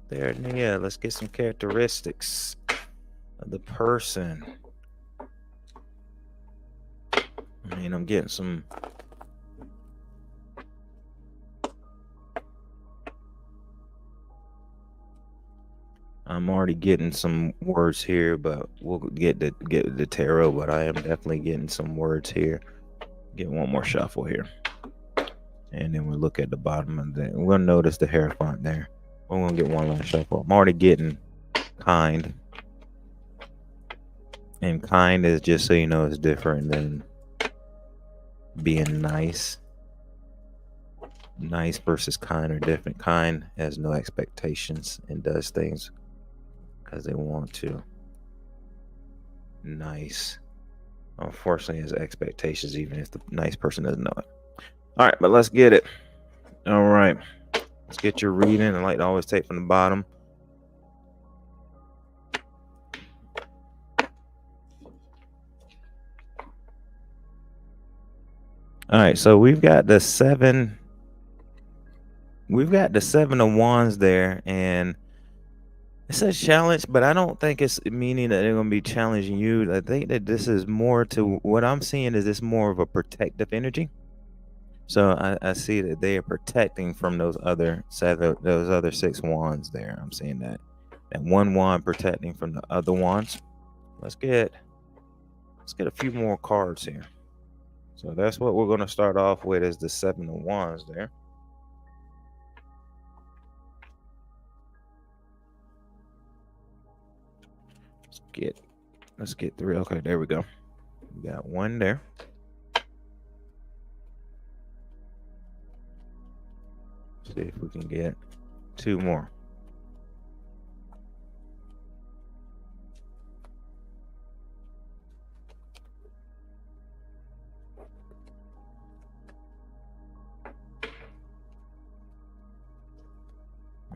There, yeah, let's get some characteristics of the person. I mean, I'm getting some. I'm already getting some words here, but we'll get the tarot. But I am definitely getting some words here. Get one more shuffle here, and then we'll look at the bottom of that. We'll notice the hair font there. We're gonna get one last shuffle. I'm already getting kind, and kind is, just so you know, is different than being nice. Nice versus kind are different. Kind has no expectations and does things because they want to. Nice, unfortunately, has expectations, even if the nice person doesn't know it. All right, but let's get it. All right, let's get your reading. I like to always take from the bottom. All right, so we've got the seven. We've got the 7 of Wands there, and it says challenge, but I don't think it's meaning that they're going to be challenging you. I think that this is more to what I'm seeing is this more of a protective energy. So I see that they are protecting from those other 6 wands there. I'm seeing that one wand protecting from the other wands. Let's get a few more cards here. So that's what we're going to start off with, is the 7 of wands there. Let's get 3. Okay, there we go. We got 1 there. See if we can get 2 more.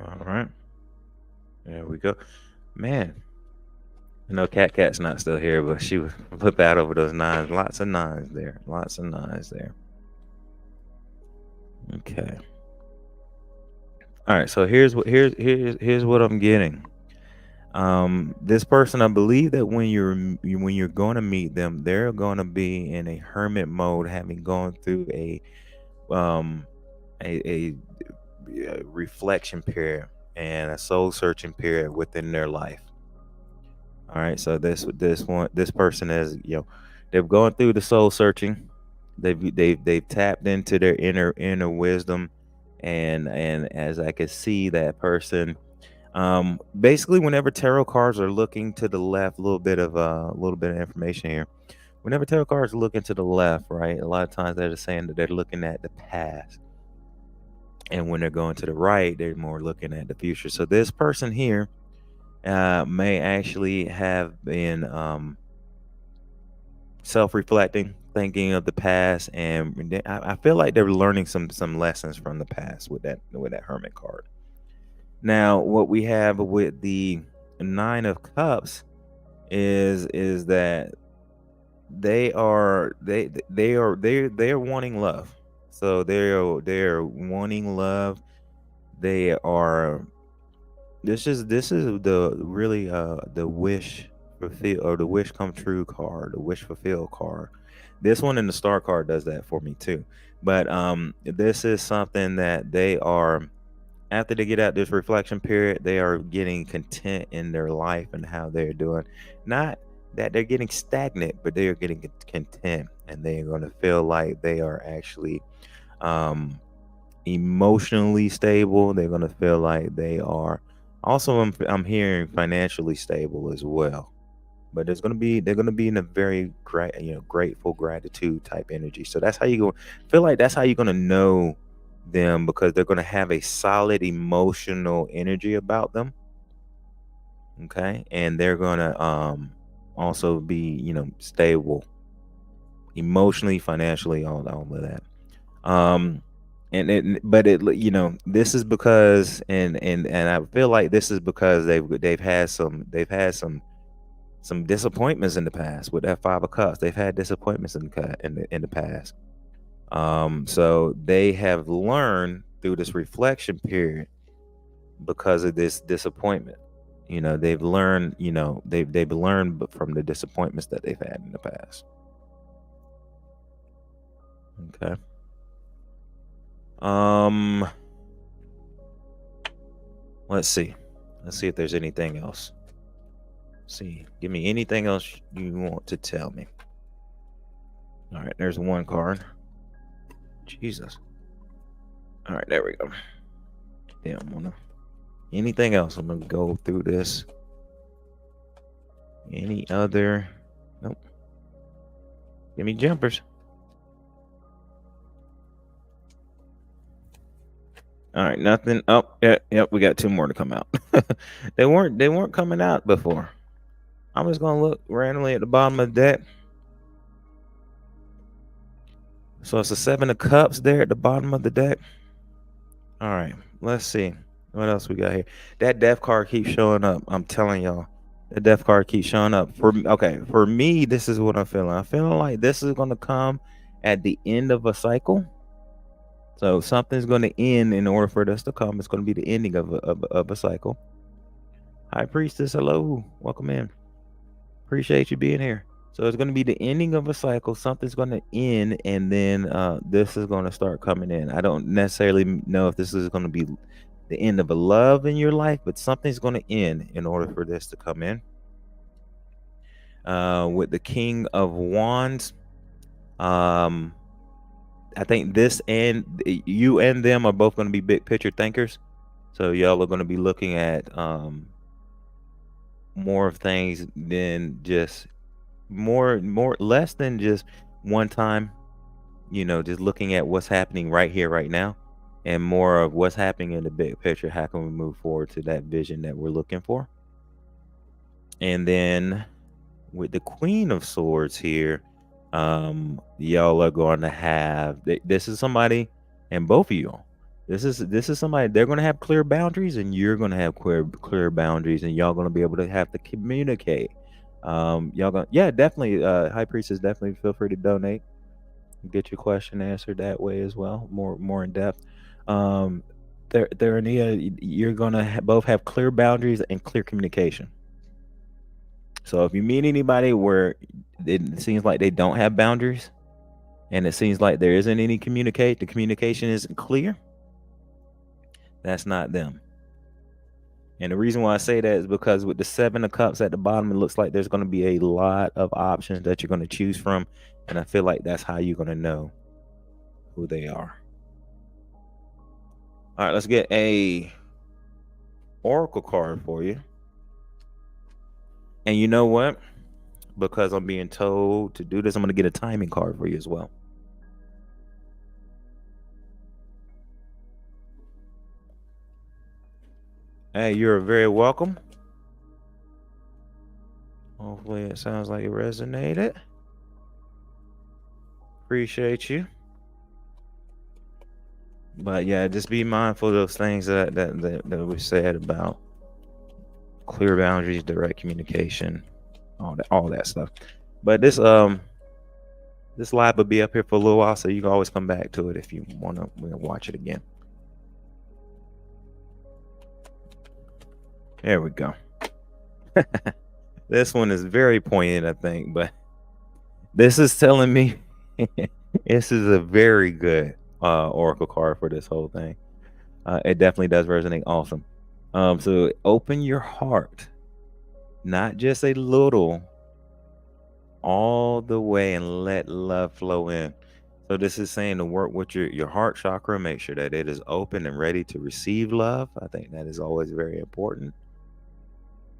All right. There we go. Man, I know Cat's not still here, but she would flip out over those 9s. Lots of 9s there. Lots of 9s there. Okay. All right. So here's what I'm getting. This person, I believe that when you're going to meet them, they're going to be in a hermit mode, having gone through a reflection period and a soul searching period within their life. All right, so this person is, they've gone through the soul searching. They've tapped into their inner wisdom, and as I can see, that person, basically, whenever tarot cards are looking to the left, a little bit of information here. Whenever tarot cards are looking to the left, right, a lot of times they're saying that they're looking at the past, and when they're going to the right, they're more looking at the future. So this person here may actually have been self-reflecting, thinking of the past, and I feel like they're learning some lessons from the past with that Hermit card. Now, what we have with the 9 of Cups is that they are wanting love. So they're wanting love. They are. This is the really the wish fulfill, or the wish come true card, the wish fulfill card. This one and the star card does that for me too. But this is something that they are, after they get out this reflection period, they are getting content in their life and how they're doing. Not that they're getting stagnant, but they are getting content, and they are going to feel like they are actually emotionally stable. They're going to feel like they are also, I'm hearing, financially stable as well. But they're going to be in a very grateful gratitude type energy. So that's how you go feel like that's how you're going to know them, because they're going to have a solid emotional energy about them. Okay. And they're going to also be, stable emotionally, financially, all of that. This is because, and I feel like this is because they've had some disappointments in the past with that 5 of Cups. They've had disappointments in the past. So they have learned through this reflection period, because of this disappointment. They've learned, they've learned from the disappointments that they've had in the past. Okay. Let's see if there's anything else. See, give me anything else you want to tell me. All right, there's one card. Jesus. All right, there we go. Damn, anything else? I'm gonna go through this. Any other? Nope. Give me jumpers. All right, nothing. Oh, yeah, we got 2 more to come out. They weren't coming out before. I'm just gonna look randomly at the bottom of the deck. So it's a 7 of Cups there at the bottom of the deck. All right, let's see what else we got here. That death card keeps showing up. I'm telling y'all, the death card keeps showing up. For me, this is what I'm feeling. I'm feeling like this is gonna come at the end of a cycle. So something's going to end in order for this to come. It's going to be the ending of a cycle. High Priestess, hello. Welcome in. Appreciate you being here. So it's going to be the ending of a cycle. Something's going to end, and then this is going to start coming in. I don't necessarily know if this is going to be the end of a love in your life, but something's going to end in order for this to come in. With the King of Wands, I think this and you and them are both going to be big picture thinkers. So y'all are going to be looking at more of things than just less than just one time, just looking at what's happening right here, right now, and more of what's happening in the big picture. How can we move forward to that vision that we're looking for? And then with the Queen of Swords here, y'all are going to have, this is somebody, and both of y'all, this is somebody, they're going to have clear boundaries, and you're going to have clear boundaries, and y'all going to be able to have to communicate. Y'all going, yeah, definitely, High Priestess, definitely feel free to donate, get your question answered that way as well, more in depth. You're going to both have clear boundaries and clear communication. So if you meet anybody where it seems like they don't have boundaries, and it seems like there isn't any the communication isn't clear, that's not them. And the reason why I say that is because with the 7 of Cups at the bottom, it looks like there's going to be a lot of options that you're going to choose from. And I feel like that's how you're going to know who they are. All right, let's get a oracle card for you. And you know what? Because I'm being told to do this, I'm going to get a timing card for you as well. Hey, you're very welcome. Hopefully it sounds like it resonated. Appreciate you. But yeah, just be mindful of those things that we said about clear boundaries, direct communication, all that stuff. But this live will be up here for a little while, so you can always come back to it if you want to watch it again. There we go. This one is very poignant, I think, but this is telling me this is a very good oracle card for this whole thing. It definitely does resonate. Awesome. So open your heart, not just a little, all the way, and let love flow in. So this is saying to work with your heart chakra, make sure that it is open and ready to receive love. I think that is always very important.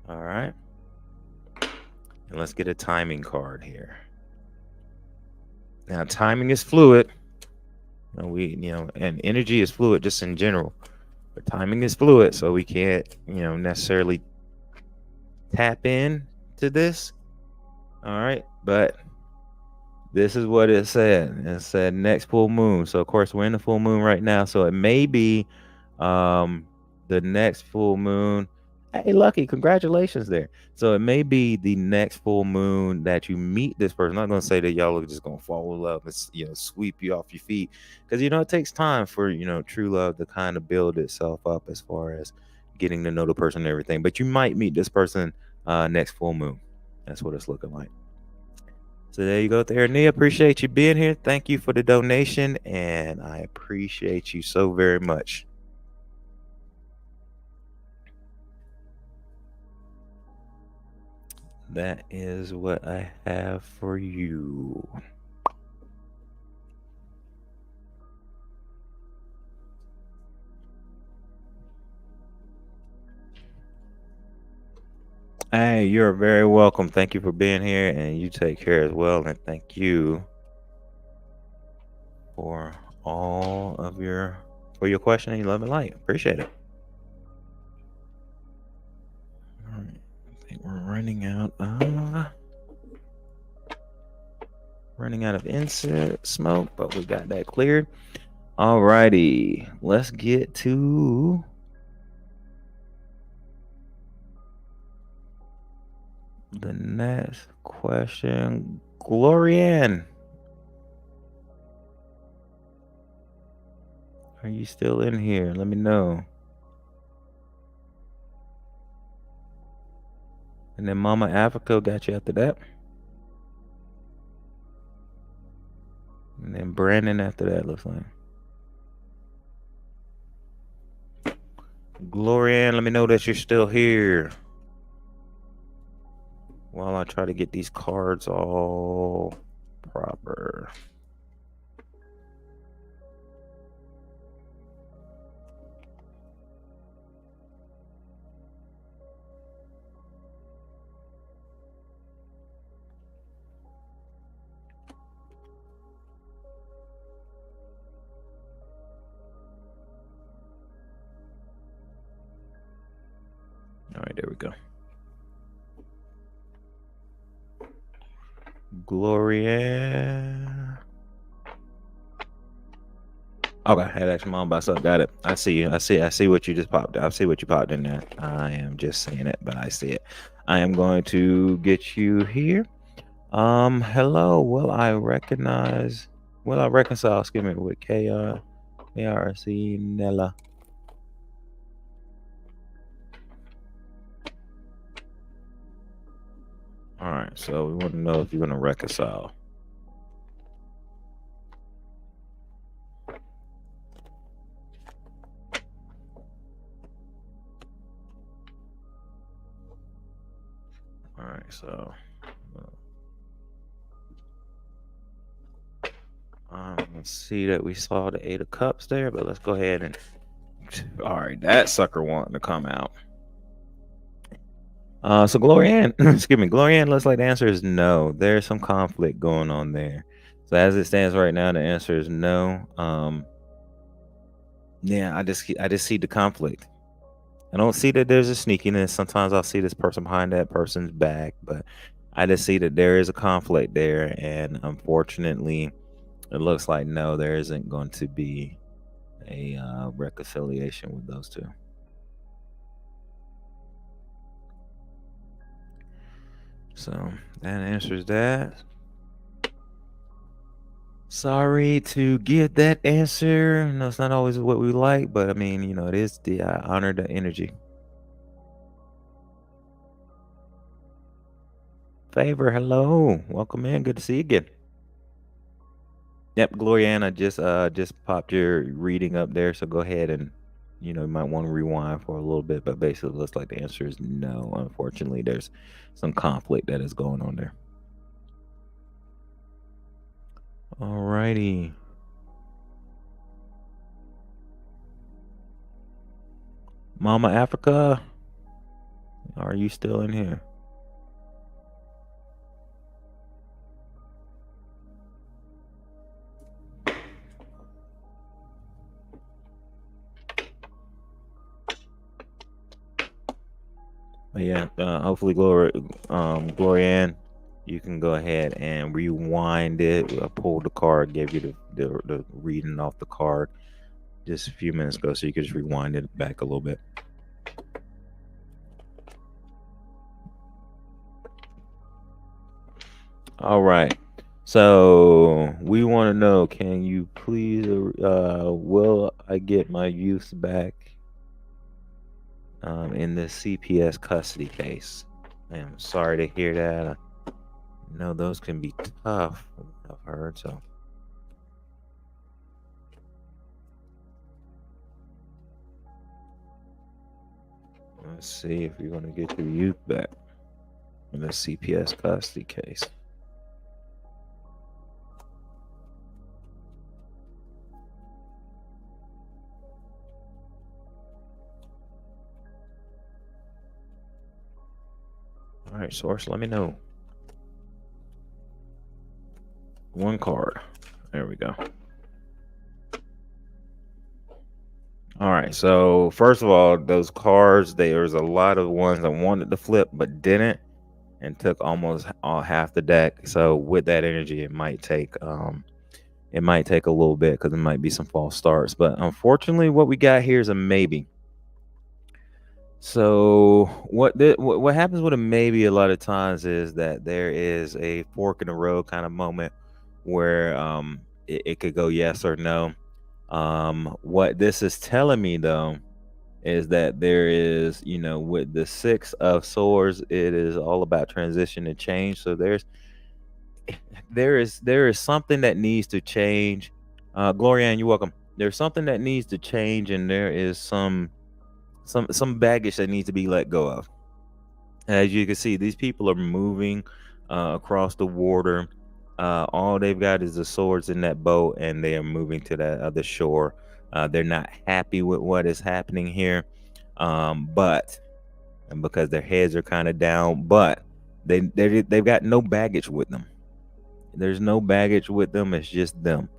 All right. And let's get a timing card here. Now, timing is fluid. And energy is fluid just in general. But timing is fluid, so we can't, necessarily tap in to this. All right. But this is what it said. It said next full moon. So of course we're in the full moon right now. So it may be the next full moon. Hey, Lucky, congratulations there. So it may be the next full moon that you meet this person. I'm not gonna say that y'all are just gonna fall in love and sweep you off your feet. Because it takes time for true love to kind of build itself up as far as getting to know the person and everything. But you might meet this person next full moon. That's what it's looking like. So there you go there, Nia. Appreciate you being here. Thank you for the donation, and I appreciate you so very much. That is what I have for you. Hey, you're very welcome. Thank you for being here, and you take care as well. And thank you for all of your question and your love and light. Appreciate it. All right. I think we're running out of incense smoke, but we got that cleared. All righty. Let's get to the next question. Glorianne, are you still in here? Let me know. And then Mama Africa got you after that. And then Brandon after that, looks like. Glorianne, let me know that you're still here while I try to get these cards all proper. All right, there we go. Gloria. Okay, had actually mom by up. Got it. I see you. I see what you just popped. I see what you popped in there. I am just saying it, but I see it. I am going to get you here. Hello. Will I reconcile, excuse me, with KRC Nella? All right, so we want to know if you're going to reconcile. All right, so let's see that we saw the 8 of Cups there, but let's go ahead and all right, that sucker wanting to come out. So Glorianne, excuse me, Glorianne looks like the answer is no. There's some conflict going on there. So as it stands right now, the answer is no. Yeah, I just see the conflict. I don't see that there's a sneakiness. Sometimes I'll see this person behind that person's back, but I just see that there is a conflict there, and unfortunately, it looks like no, there isn't going to be a reconciliation with those two. So that answers that. Sorry to give that answer. No, it's not always what we like, but I mean, it is I honor the energy. Favor, hello. Welcome in. Good to see you again. Yep, Gloriana just popped your reading up there, so go ahead and you might want to rewind for a little bit, but basically it looks like the answer is no. Unfortunately, there's some conflict that is going on there. Alrighty. Mama Africa, are you still in here? But yeah, hopefully, Glorianne, you can go ahead and rewind it. I pulled the card, gave you the reading off the card just a few minutes ago, so you can just rewind it back a little bit. All right. So we want to know, can you please, will I get my youth back in this CPS custody case? I am sorry to hear that. I know those can be tough, I've heard, so. Let's see if you're going to get your youth back in the CPS custody case. All right, source, let me know. One card. There we go. All right. So first of all, those cards, there's a lot of ones that wanted to flip but didn't, and took almost all half the deck. So with that energy, it might take a little bit because it might be some false starts. But unfortunately, what we got here is a maybe. So what happens with a maybe a lot of times is that there is a fork in the road kind of moment where it could go yes or no. What this is telling me though is that there is, with the Six of Swords, it is all about transition and change. So there is something that needs to change. Glorianne, you're welcome. There's something that needs to change, and there is some baggage that needs to be let go of. As you can see, these people are moving across the water. All they've got is the swords in that boat, and they are moving to that other shore. They're not happy with what is happening here, but and because their heads are kind of down, but they've got no baggage with them. There's no baggage with them. It's just them.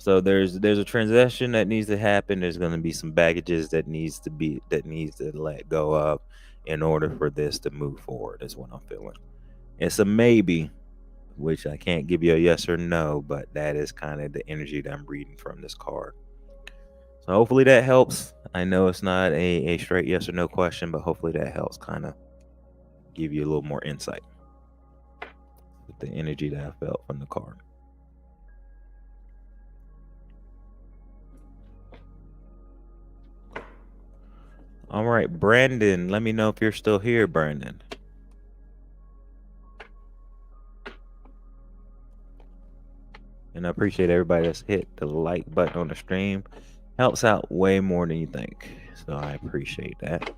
So there's a transition that needs to happen. There's going to be some baggages that needs to let go of in order for this to move forward. Is what I'm feeling. It's a maybe, which I can't give you a yes or no, but that is kind of the energy that I'm reading from this card. So hopefully that helps. I know it's not a straight yes or no question, but hopefully that helps kind of give you a little more insight with the energy that I felt from the card. All right, Brandon, let me know if you're still here, Brandon. And I appreciate everybody that's hit the like button on the stream. Helps out way more than you think. So I appreciate that.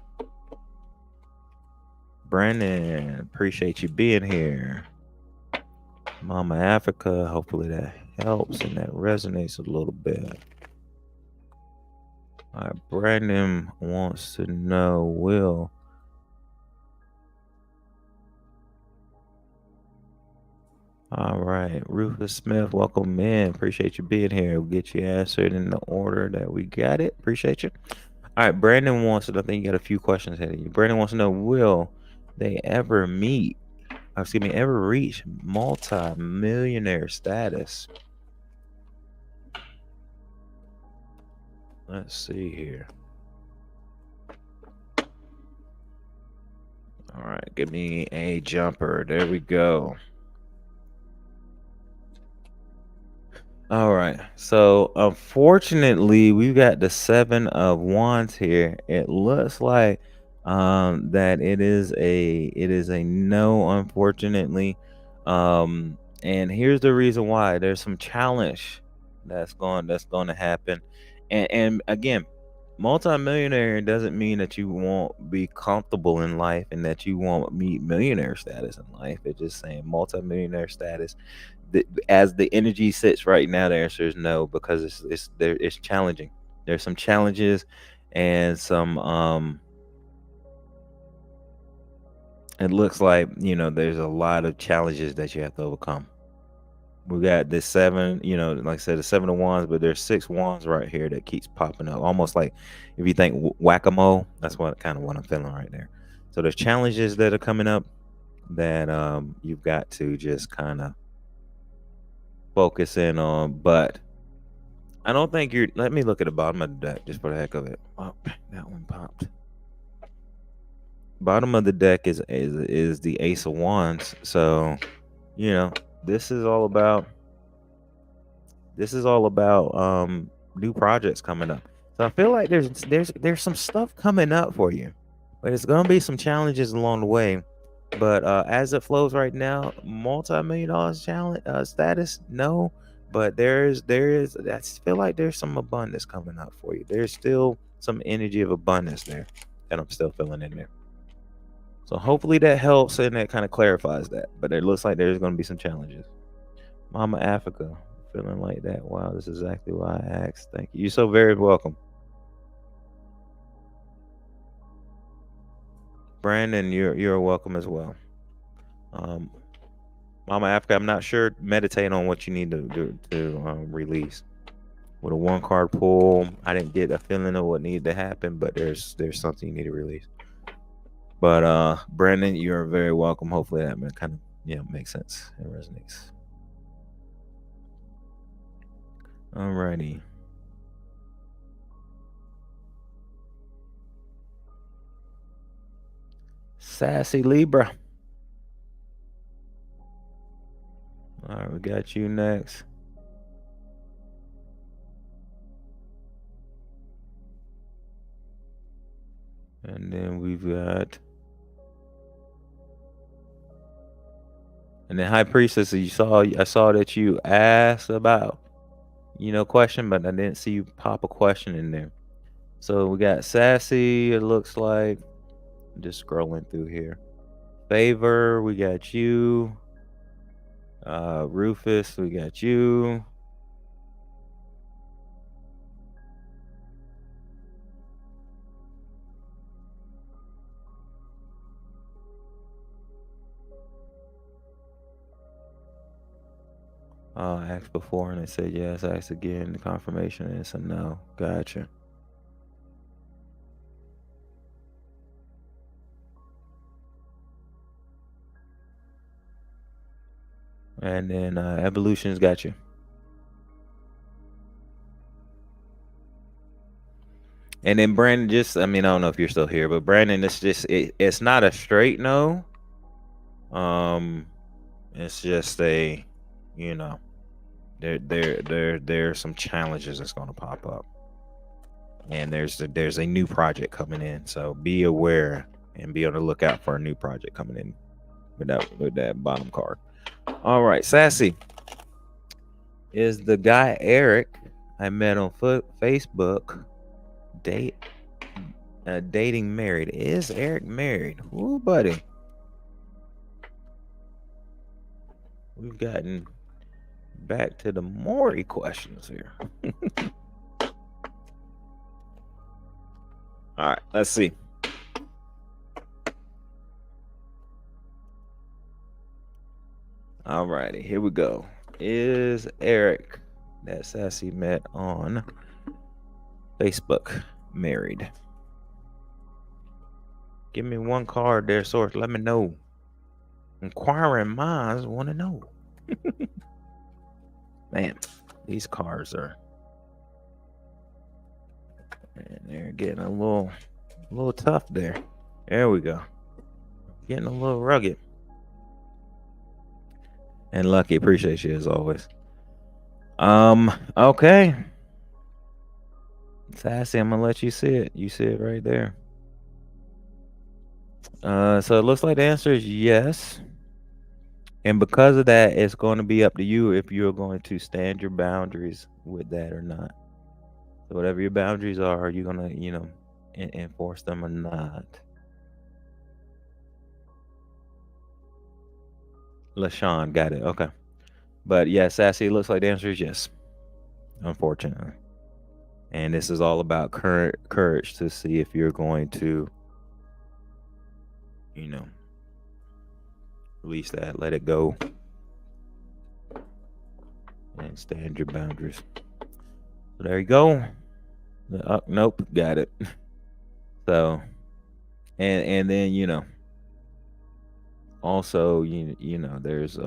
Brandon, appreciate you being here. Mama Africa, hopefully that helps and that resonates a little bit. All right, Brandon wants to know, Will. All right, Rufus Smith, welcome in. Appreciate you being here. We'll get you answered in the order that we got it. Appreciate you. All right, Brandon wants to, I think you got a few questions ahead of you. Brandon wants to know, will they ever ever reach multi-millionaire status? Let's see here. All right, give me a jumper. There we go. All right. So unfortunately, we've got the Seven of Wands here. It looks like That it is a no, unfortunately. And here's the reason why. There's some challenge that's going to happen. And again, multimillionaire doesn't mean that you won't be comfortable in life and that you won't meet millionaire status in life. It's just saying multimillionaire status. As the energy sits right now, the answer is no, because it's challenging. There's some challenges and some it looks like, there's a lot of challenges that you have to overcome. We got this seven, like I said, the 7 of wands, but there's 6 wands right here that keeps popping up, almost like if you think whack-a-mole. That's what I'm feeling right there. So there's challenges that are coming up that you've got to just kind of focus in on. But I don't think you're. Let me look at the bottom of the deck just for the heck of it. Oh, that one popped. Bottom of the deck is the Ace of Wands. So, you know, this is all about new projects coming up. So I feel like there's some stuff coming up for you. But it's gonna be some challenges along the way. But as it flows right now, multi-million dollars challenge status, no. But there is I feel like there's some abundance coming up for you. There's still some energy of abundance there that I'm still feeling in there. So hopefully that helps and that kind of clarifies that. But it looks like there's going to be some challenges. Mama Africa, feeling like that. Wow, this is exactly why I asked. Thank you. You're so very welcome. Brandon, you're welcome as well. Mama Africa, I'm not sure. Meditate on what you need to do to release. With a 1 card pull, I didn't get a feeling of what needed to happen, but there's something you need to release. But Brandon, you're very welcome. Hopefully that kind of makes sense and resonates. Alrighty. Sassy Libra. All right, we got you next. And then we've got. And then High Priestess, I saw that you asked about, question, but I didn't see you pop a question in there. So we got Sassy, it looks like. I'm just scrolling through here. Favor, we got you. Rufus, we got you. Asked before and it said yes. Asked again. The confirmation and it's a no. Gotcha. And then Evolution's got you. And then Brandon, I don't know if you're still here, but Brandon, it's not a straight no. It's just a, there's some challenges that's going to pop up, and there's a new project coming in. So be aware and be on the lookout for a new project coming in with that bottom card. All right, Sassy is the guy Eric I met on Facebook. Dating married. Is Eric married? Ooh, buddy. We've gotten back to the Maury questions here. All right, let's see. All righty, here we go. Is Eric that Sassy met on Facebook married? Give me 1 card there, Source. Let me know. Inquiring minds want to know. Man, these cards are, and they're getting a little tough there. There we go. Getting a little rugged. And Lucky, appreciate you as always. Okay. Sassy, I'm gonna let you see it. You see it right there. So it looks like the answer is yes. And because of that, it's going to be up to you if you're going to stand your boundaries with that or not. So whatever your boundaries are you going to, enforce them or not? LaShawn got it. Okay. But yeah, Sassy, it looks like the answer is yes, unfortunately. And this is all about courage to see if you're going to, release that, let it go, and stand your boundaries. So there you go. Nope, got it. So, and then also there's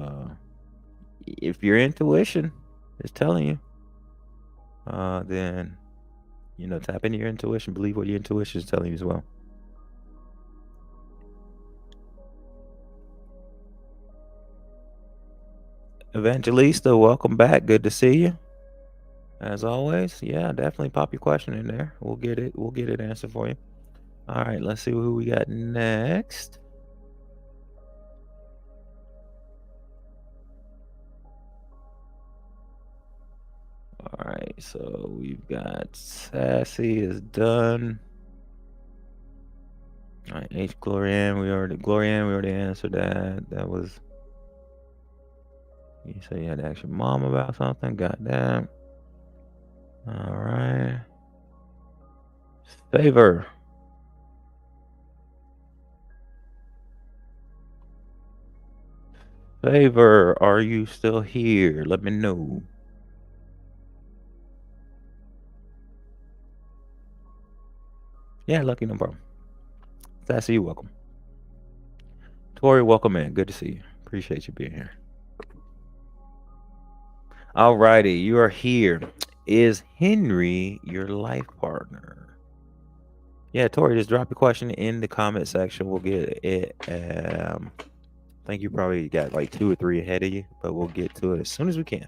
if your intuition is telling you, then tap into your intuition, believe what your intuition is telling you as well. Evangelista, welcome back. Good to see you. As always, yeah, definitely pop your question in there. We'll get it answered for you. All right, let's see who we got next. All right, so we've got Sassy is done. All right, Glorianne, we already answered that. That was, you said you had to ask your mom about something. Got that. All right. Favor. Favor, are you still here? Let me know. Yeah, Lucky, no problem. Sassy, you welcome. Tori, welcome in. Good to see you. Appreciate you being here. All righty, you are here. Is Henry your life partner? Yeah, Tori, just drop your question in the comment section. We'll get it. I think you probably got like 2 or 3 ahead of you, but we'll get to it as soon as we can.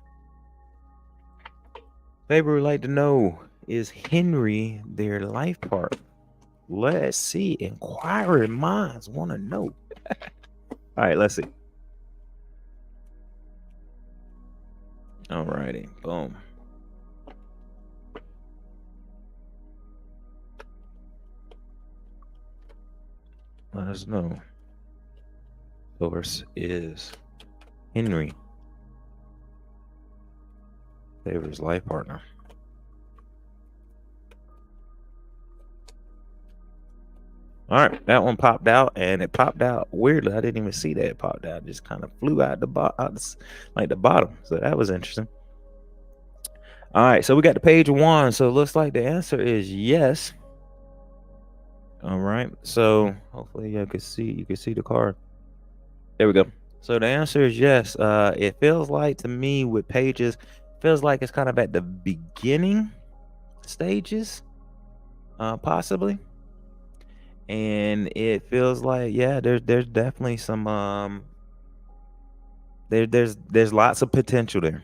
Favor would like to know, is Henry their life partner? Let's see. Inquiring minds want to know. All right, let's see. All righty. Boom. Let us know. Source is Henry. Favor's life partner. All right, that one popped out, and it popped out weirdly. I didn't even see that it popped out. It just kind of flew out the bottom. So that was interesting. All right, so we got the page 1. So it looks like the answer is yes. All right, so hopefully you can see the card. There we go. So the answer is yes. It feels like to me with pages, feels like it's kind of at the beginning stages, possibly. And it feels like, yeah, there's definitely some there's lots of potential there.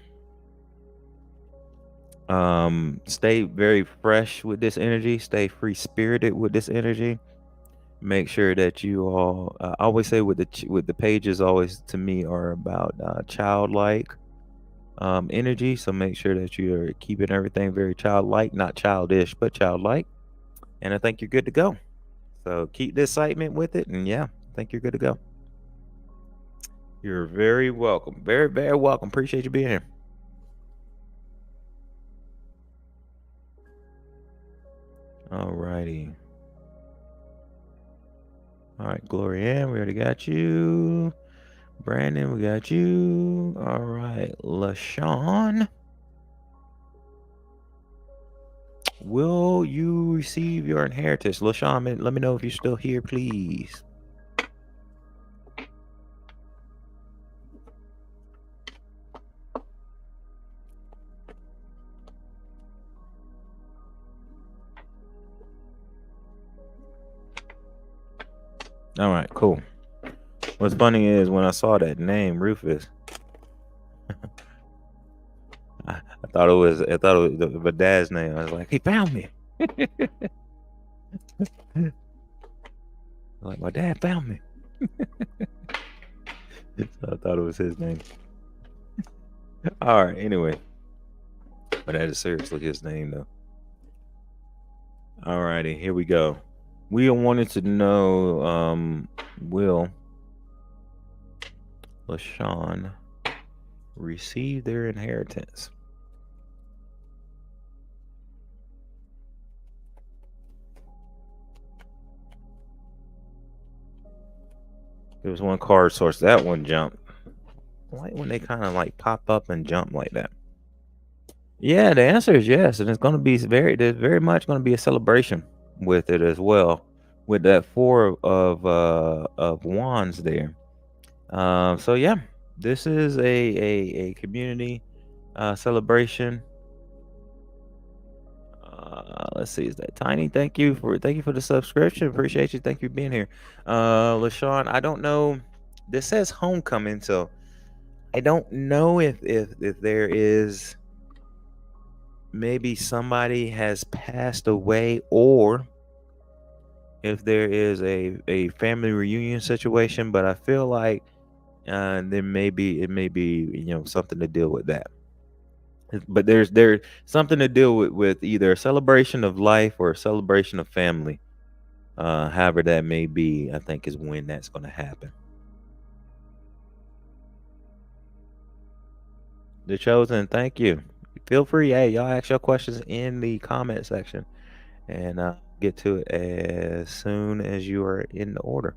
Stay very fresh with this energy, stay free spirited with this energy. Make sure that you all, I always say with the pages always to me are about childlike energy. So make sure that you're keeping everything very childlike, not childish, but childlike. And I think you're good to go. So keep the excitement with it, and yeah, I think you're good to go. You're very welcome. Very, very welcome. Appreciate you being here. All righty. All right, Glorianne, we already got you. Brandon, we got you. All right, LaShawn. Will you receive your inheritance? LaShawn, let me know if you're still here, please. All right, cool. What's funny is when I saw that name, Rufus, I thought it was the dad's name. I was like, he found me. Like, my dad found me. So I thought it was his name. All right, anyway. But that is seriously his name, though. All righty, here we go. We wanted to know, will LaShawn receive their inheritance? There was one card source. That one jumped. I like when they kind of like pop up and jump like that. Yeah, the answer is yes, and it's going to be there's very much going to be a celebration with it as well, with that four of wands there. So yeah, this is a community celebration. Let's see, is that Tiny? Thank you for the subscription. Appreciate you. Thank you for being here. LaShawn, I don't know. This says homecoming, so I don't know if there is maybe somebody has passed away, or if there is a family reunion situation, but I feel like there may be, it may be something to deal with that. But there's something to deal with either a celebration of life or a celebration of family. However that may be, I think is when that's going to happen. The Chosen, thank you. Feel free, hey, y'all ask your questions in the comment section, and get to it as soon as you are in the order.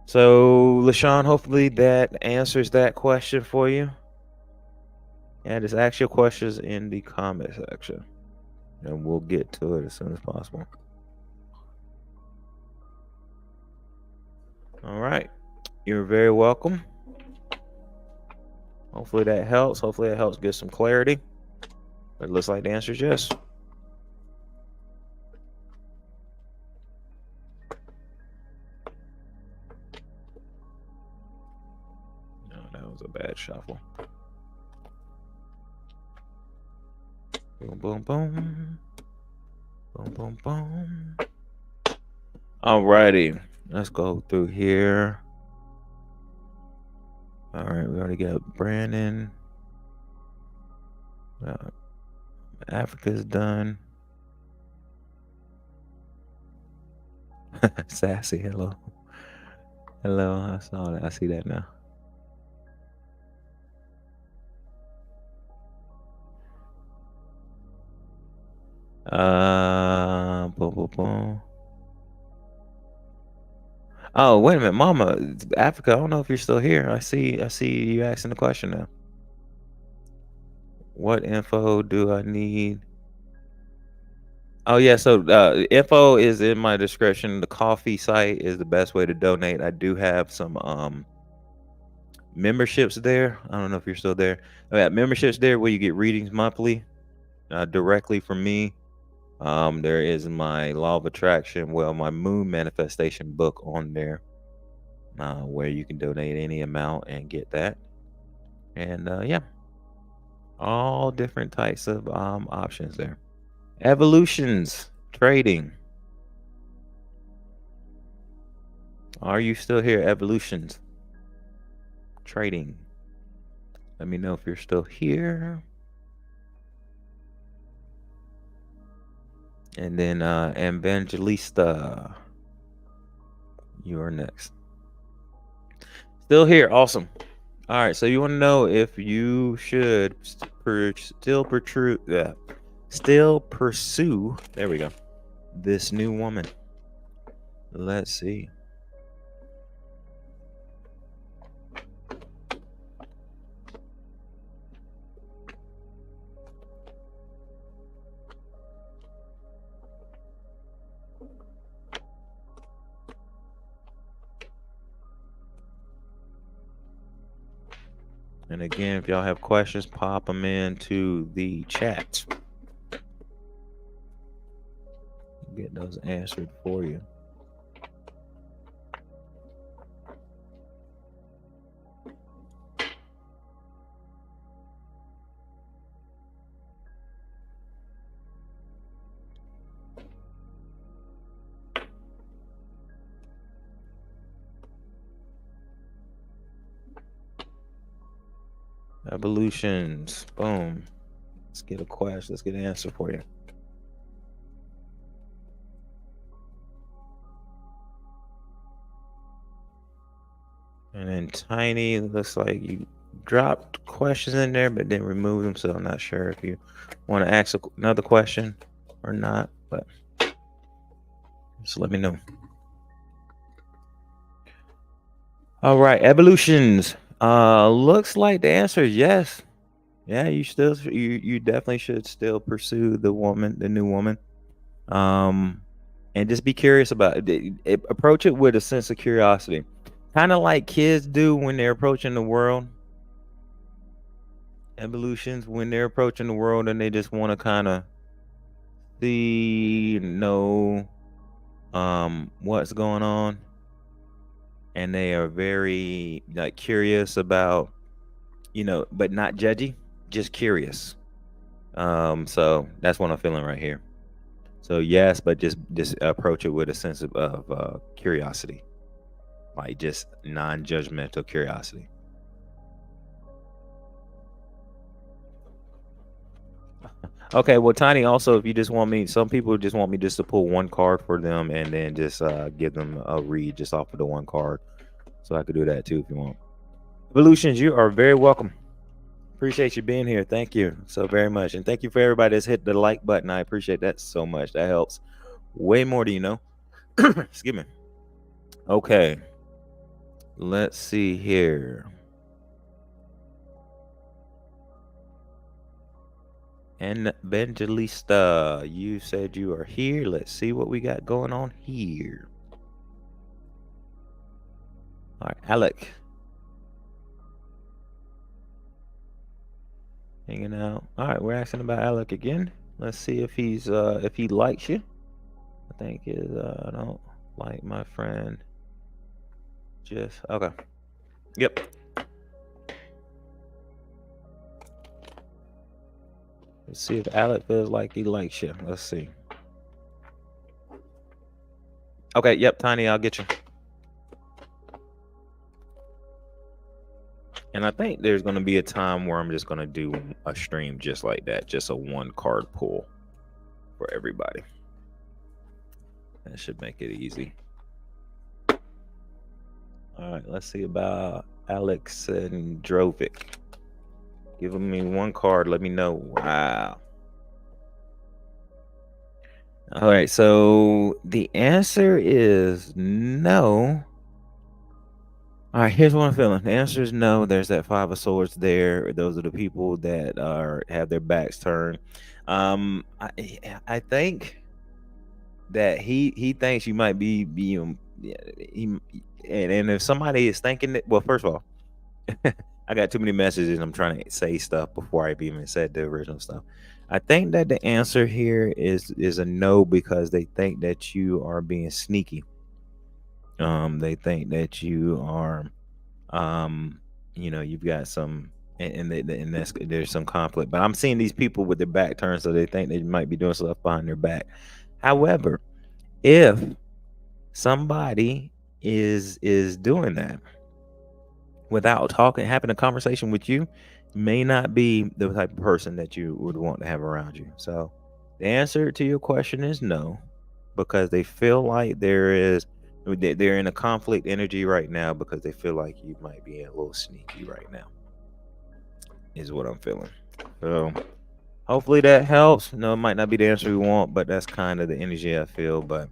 So, LaShawn, hopefully that answers that question for you. And just ask your questions in the comment section, and we'll get to it as soon as possible. All right. You're very welcome. Hopefully that helps. Hopefully it helps get some clarity. But it looks like the answer is yes. No, that was a bad shuffle. Boom, boom, boom. Boom, boom, boom. All righty. Let's go through here. All right, we already got Brandon. Africa's done. Sassy, hello. Hello, I saw that. I see that now. Boom, boom, boom. Oh, wait a minute, Mama, Africa. I don't know if you're still here. I see you asking the question now. What info do I need? Oh yeah, so info is in my description. The coffee site is the best way to donate. I do have some memberships there. I don't know if you're still there. I got memberships there where you get readings monthly directly from me. There is my law of attraction, my moon manifestation book on there, where you can donate any amount and get that. And yeah, all different types of options there. Evolutions trading. Are you still here? Evolutions trading. Let me know if you're still here. And then Evangelista, you are next. Still here. Awesome. All right. So you want to know if you should still pursue. There we go. This new woman. Let's see. And again, if y'all have questions, pop them into the chat. Get those answered for you. Evolutions. Boom. Let's get a question. Let's get an answer for you. And then Tiny, looks like you dropped questions in there, but didn't remove them. So I'm not sure if you want to ask another question or not, but just let me know. All right, evolutions. Looks like the answer is yes. Yeah, you definitely should still pursue the new woman. And just be curious about it. Approach it with a sense of curiosity, kind of like kids do when they're approaching the world. Evolutions when they're approaching the world and they just want to kind of see, know, what's going on, and they are very like curious about, but not judgy, just curious. So that's what I'm feeling right here. So yes, but just approach it with a sense of curiosity, like just non-judgmental curiosity. Okay, well, Tiny, also, if you just want me, some people just want me just to pull one card for them and then just give them a read just off of the one card. So I could do that too if you want. Evolutions, you are very welcome. Appreciate you being here. Thank you so very much. And thank you for everybody that's hit the like button. I appreciate that so much. That helps way more than you know. Excuse me. Okay. Let's see here. And Evangelista, you said you are here. Let's see what we got going on here. All right, Alec. Hanging out. All right, we're asking about Alec again. Let's see if if he likes you. I think I don't like my friend. Just okay. Yep. Let's see if Alec feels like he likes you. Let's see. Okay, yep, Tiny, I'll get you. And I think there's going to be a time where I'm just going to do a stream just like that, just a one card pull for everybody. That should make it easy. All right, let's see about Alex and Drovic. Give me one card. Let me know. Wow. All right, so the answer is no. All right, here's what I'm feeling. The answer is no. There's that Five of Swords there. Those are the people that have their backs turned. I think that he thinks you might be and if somebody is thinking that, well, first of all, I got too many messages. I'm trying to say stuff before I've even said the original stuff. I think that the answer here is a no because they think that you are being sneaky. They think that you are, you've got some, and that's there's some conflict. But I'm seeing these people with their back turned, so they think they might be doing stuff behind their back. However, if somebody is doing that without talking, having a conversation with you, may not be the type of person that you would want to have around you. So the answer to your question is no, because they feel like they're in a conflict energy right now because they feel like you might be a little sneaky right now, is what I'm feeling. So hopefully that helps. No, it might not be the answer we want, but that's kind of the energy I feel. But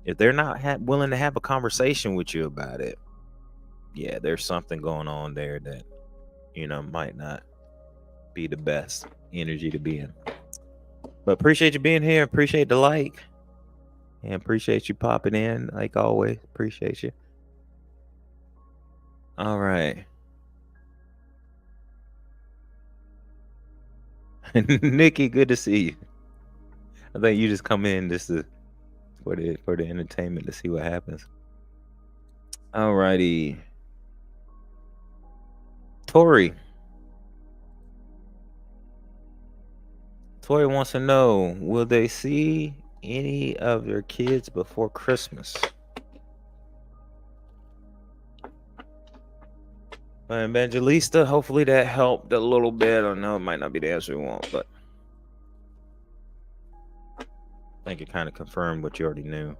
if they're not willing to have a conversation with you about it, yeah, there's something going on there that, might not be the best energy to be in. But appreciate you being here. Appreciate the like. And appreciate you popping in, like always. Appreciate you. All right. Nikki, good to see you. I think you just come in just for the entertainment to see what happens. All righty. Tori wants to know, will they see any of their kids before Christmas? Evangelista, hopefully that helped a little bit. I know it might not be the answer you want, but I think it kind of confirmed what you already knew,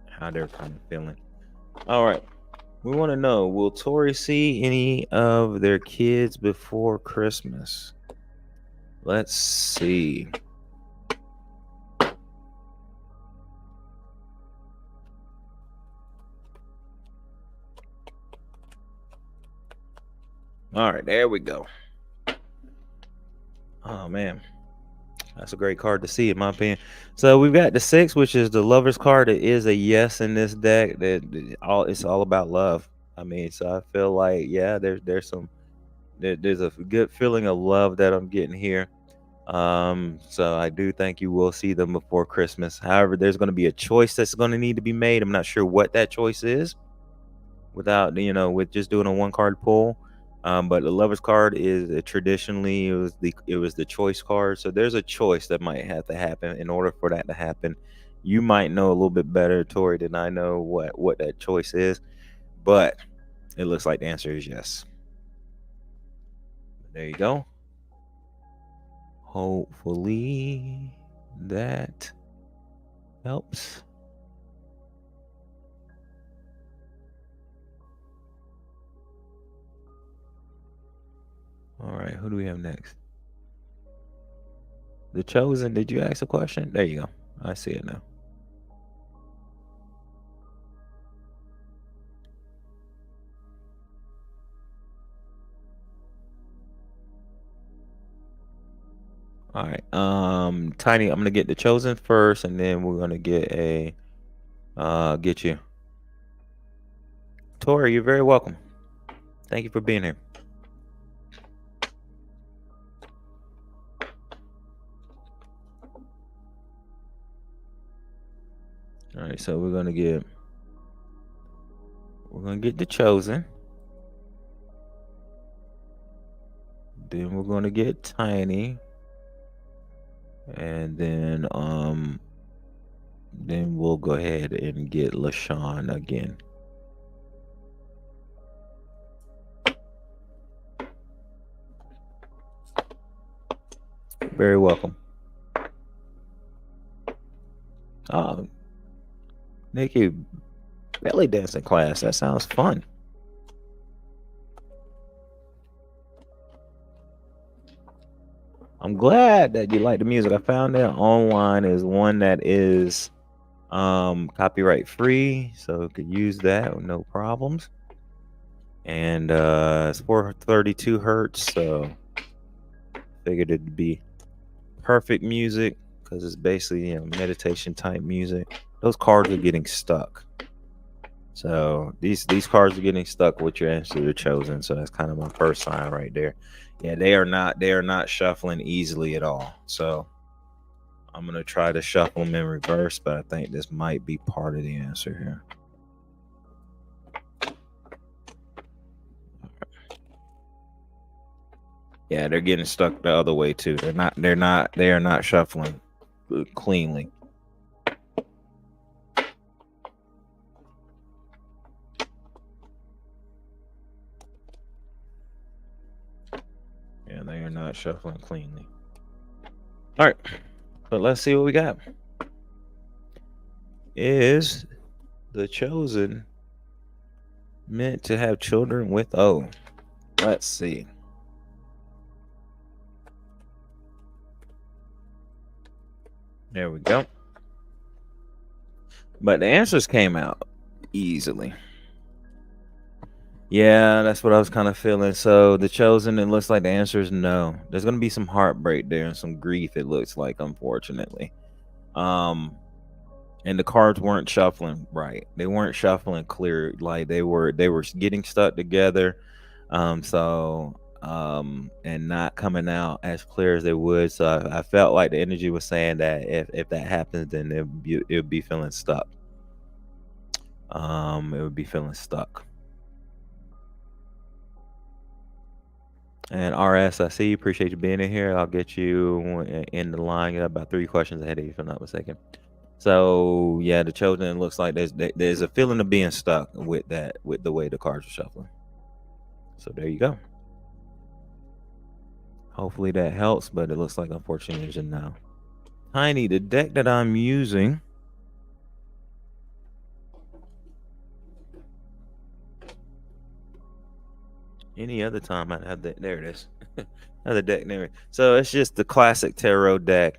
how they're kind of feeling. All right. We want to know, will Tori see any of their kids before Christmas? Let's see. All right, there we go. Oh, man. That's a great card to see, in my opinion. So we've got the 6, which is the Lover's card. It is a yes in this deck. It's all about love. I mean, so I feel like, yeah, there's a good feeling of love that I'm getting here. So I do think you will see them before Christmas. However, there's going to be a choice that's going to need to be made. I'm not sure what that choice is without, with just doing a 1 card pull. But the Lover's card is traditionally it was the choice card. So there's a choice that might have to happen. In order for that to happen, you might know a little bit better, Tori, than I know what that choice is. But it looks like the answer is yes. There you go. Hopefully that helps. All right, who do we have next? The Chosen. Did you ask a question? There you go. I see it now. All right. Tiny, I'm gonna get the Chosen first, and then we're gonna get you. Tori, you're very welcome. Thank you for being here. All right, so we're gonna get the Chosen. Then we're gonna get Tiny. And then we'll go ahead and get LaShawn again. Very welcome. Nikki, belly dancing class. That sounds fun. I'm glad that you like the music. I found that online is one that is copyright free, so you could use that with no problems. And it's 432 hertz, so figured it'd be perfect music because it's basically meditation type music. Those cards are getting stuck. So these cards are getting stuck with your answer to Chosen. So that's kind of my first sign right there. Yeah, they are not shuffling easily at all. So I'm gonna try to shuffle them in reverse, but I think this might be part of the answer here. Yeah, they're getting stuck the other way too. They are not shuffling cleanly. Yeah, they are not shuffling cleanly. All right, but let's see what we got. Is the Chosen meant to have children with O? Let's see. There we go. But the answers came out easily. Yeah, that's what I was kind of feeling. So the Chosen, it looks like the answer is no. There's gonna be some heartbreak there and some grief, it looks like, unfortunately. And the cards weren't shuffling right. They weren't shuffling clear. Like they were getting stuck together. And not coming out as clear as they would. So I felt like the energy was saying that if that happens, then it would be feeling stuck. It would be feeling stuck. And RS, I see you. Appreciate you being in here. I'll get you in the line. Got about 3 questions ahead of you, if I'm not mistaken. So yeah, the chosen looks like there's a feeling of being stuck with the way the cards are shuffling. So there you go. Hopefully that helps, but it looks like unfortunately there's a no. Tiny, the deck that I'm using. Any other time I'd have that. There it is. Another deck there. So it's just the classic tarot deck.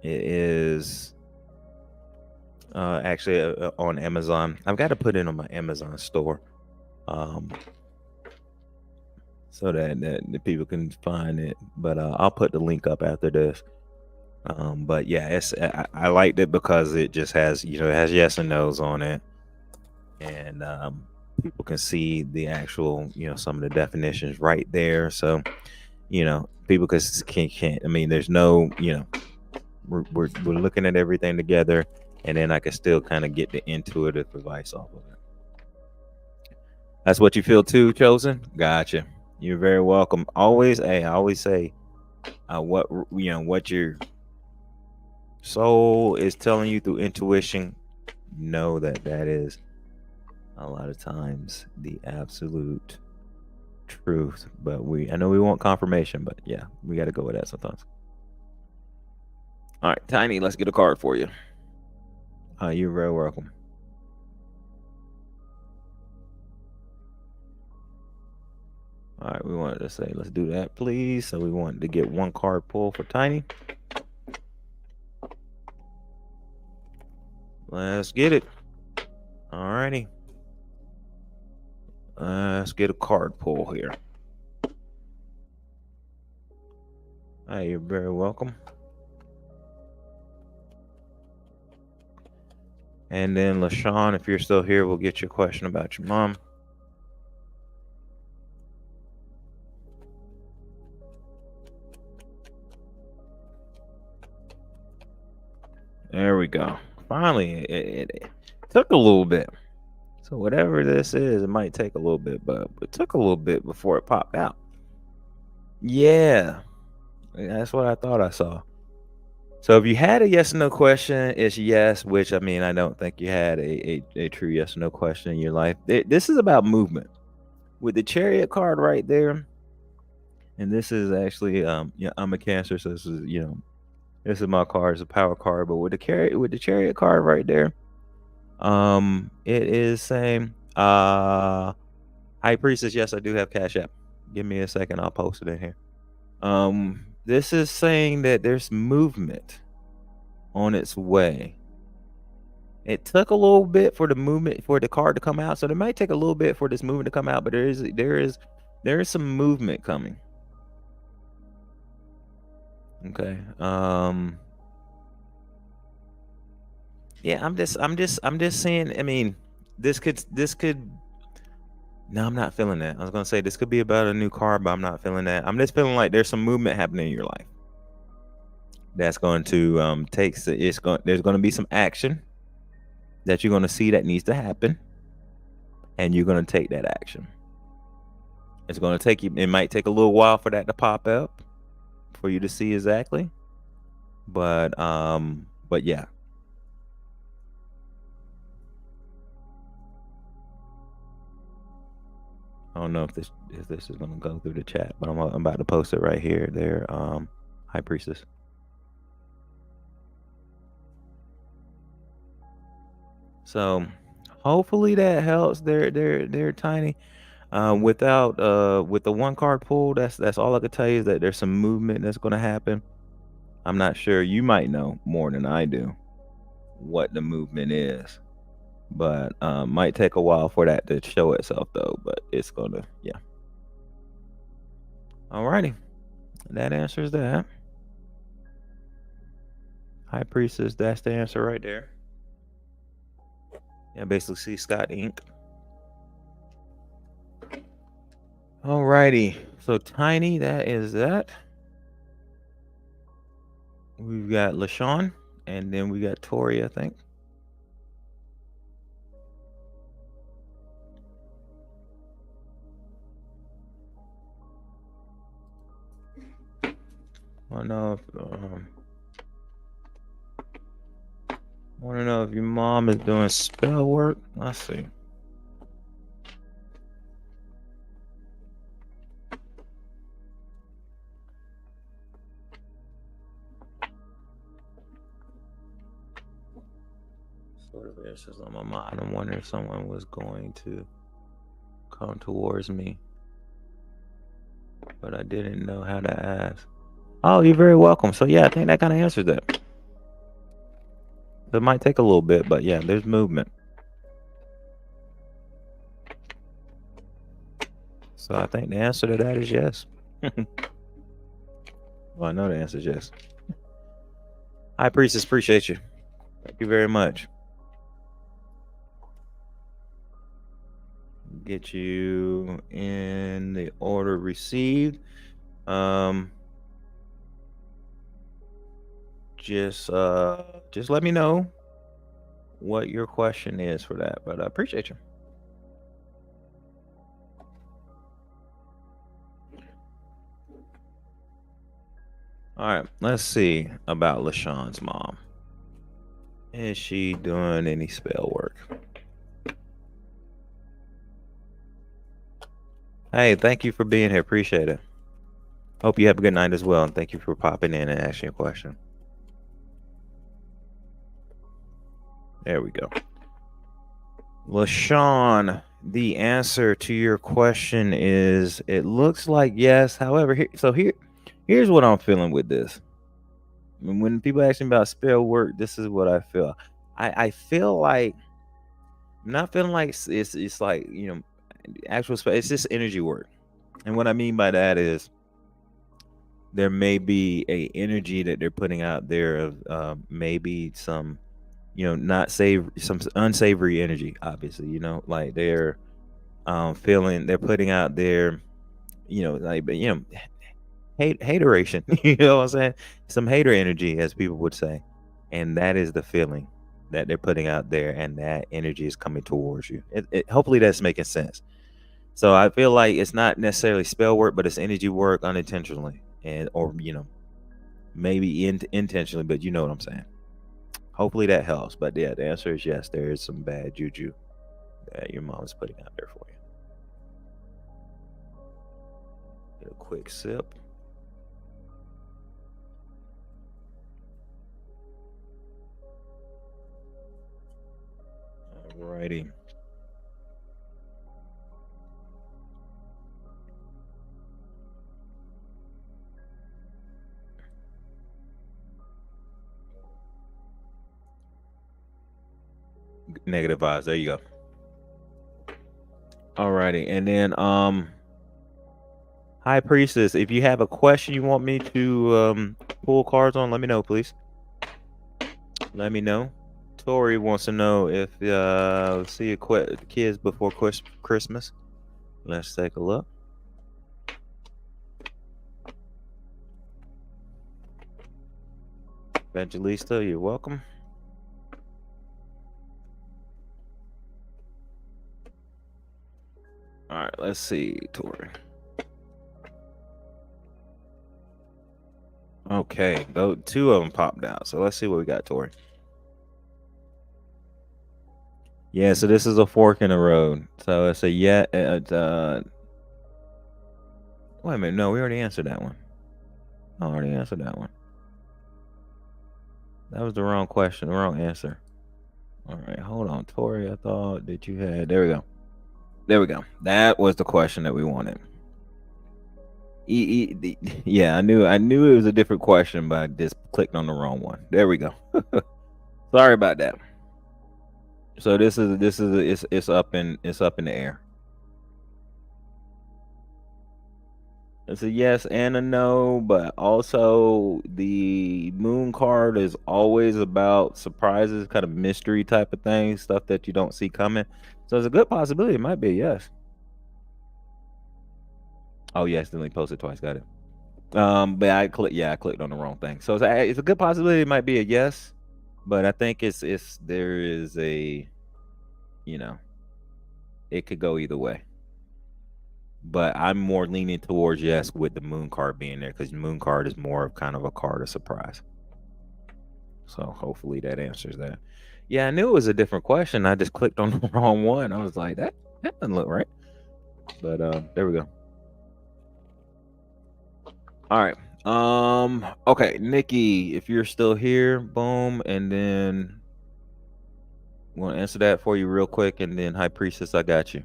It is actually on Amazon. I've got to put it on my Amazon store, so that the people can find it. But I'll put the link up after this. But yeah, I liked it because it just has it has yes and no's on it, and people can see the actual some of the definitions right there. So people can't. I mean, there's no we're looking at everything together, and then I can still kind of get the intuitive advice off of it. That's what you feel too, chosen. Gotcha. You're very welcome. Always, I always say, what your soul is telling you through intuition. Know that is a lot of times the absolute truth. But I know we want confirmation, but yeah, we got to go with that sometimes. All right, Tiny, let's get a card for you. You're very welcome. All right, we wanted to say, let's do that, please. So we wanted to get one card pull for Tiny. Let's get it. All righty. Let's get a card pull here. Hey, you're very welcome. And then LaShawn, if you're still here, we'll get you a question about your mom. There we go. Finally, it took a little bit. So whatever this is, it might take a little bit, but it took a little bit before it popped out. Yeah, that's what I thought I saw. So if you had a yes or no question, it's yes, which I mean, I don't think you had a true yes or no question in your life. This is about movement. With the chariot card right there, and this is actually I'm a Cancer, so this is my card, it's a power card. But with the chariot card right there, it is saying High Priestess, yes, I do have Cash App. Give me a second, I'll post it in here. This is saying that there's movement on its way. It took a little bit for the card to come out, so it might take a little bit for this movement to come out, but there is some movement coming. Okay. Yeah, I'm just saying, I mean, this could no, I'm not feeling that. I was gonna say this could be about a new car, but I'm not feeling that. I'm just feeling like there's some movement happening in your life. That's going to there's gonna be some action that you're gonna see that needs to happen, and you're gonna take that action. It's gonna take you. It might take a little while for that to pop up, for you to see exactly. But yeah. I don't know if this is gonna go through the chat, but I'm about to post it right here. There, High Priestess. So hopefully that helps. They're Tiny. With the one card pull, that's all I could tell you, is that there's some movement that's gonna happen. I'm not sure. You might know more than I do what the movement is, but might take a while for that to show itself though. But it's gonna, yeah. Alrighty, that answers that. High Priestess, that's the answer right there. Yeah, basically see Scott Inc. Alrighty, so Tiny, that is that. We've got LaShawn, and then we got Tori, I think. I don't know if Want to know if your mom is doing spell work? Let's see. Sort of answers on my mind. I'm wondering if someone was going to come towards me, but I didn't know how to ask. Oh, you're very welcome. So yeah, I think that kind of answers that. It might take a little bit, but yeah, there's movement. So I think the answer to that is yes. Well, I know the answer is yes. High Priestess, appreciate you. Thank you very much. Get you in the order received. Just let me know what your question is for that, but I appreciate you. All right, let's see about LaShawn's mom. Is she doing any spell work? Hey, thank you for being here. Appreciate it. Hope you have a good night as well, and thank you for popping in and asking a question. There we go. LaShawn, the answer to your question is it looks like yes. However, here's what I'm feeling with this. When people ask me about spell work, this is what I feel. I feel like I'm not feeling like it's like actual spell. It's just energy work, and what I mean by that is there may be a energy that they're putting out there of maybe some not some unsavory energy, obviously, like they're they're putting out their hateration, you know what I'm saying? Some hater energy, as people would say. And that is the feeling that they're putting out there, and that energy is coming towards you. Hopefully that's making sense. So I feel like it's not necessarily spell work, but it's energy work unintentionally, or maybe intentionally, but you know what I'm saying. Hopefully that helps. But yeah, the answer is yes. There is some bad juju that your mom is putting out there for you. Get a quick sip. Alrighty. Negative vibes. There you go. Alrighty. And then High Priestess, if you have a question you want me to pull cards on, let me know, please. Let me know. Tori wants to know if see your kids before Christmas. Let's take a look. Evangelista, you're welcome. All right, let's see, Tori. Okay, two of them popped out. So let's see what we got, Tori. Yeah, so this is a fork in the road. So it's a wait a minute, no, we already answered that one. I already answered that one. That was the wrong question, the wrong answer. All right, hold on, Tori. I thought that you had. There we go. There we go. That was the question that we wanted. Yeah, I knew it was a different question, but I just clicked on the wrong one. There we go. Sorry about that. So it's up in the air. It's a yes and a no, but also the moon card is always about surprises, kind of mystery type of things, stuff that you don't see coming. So it's a good possibility. It might be a yes. Oh, yes, then they posted twice. Got it. But I clicked on the wrong thing. So it's a good possibility. It might be a yes, but I think there is a, it could go either way. But I'm more leaning towards yes with the moon card being there, because the moon card is more of kind of a card of surprise. So hopefully that answers that. Yeah, I knew it was a different question. I just clicked on the wrong one. I was like, that doesn't look right. But there we go. All right. Okay, Nikki, if you're still here, boom, and then I'm gonna answer that for you real quick, and then High Priestess, I got you.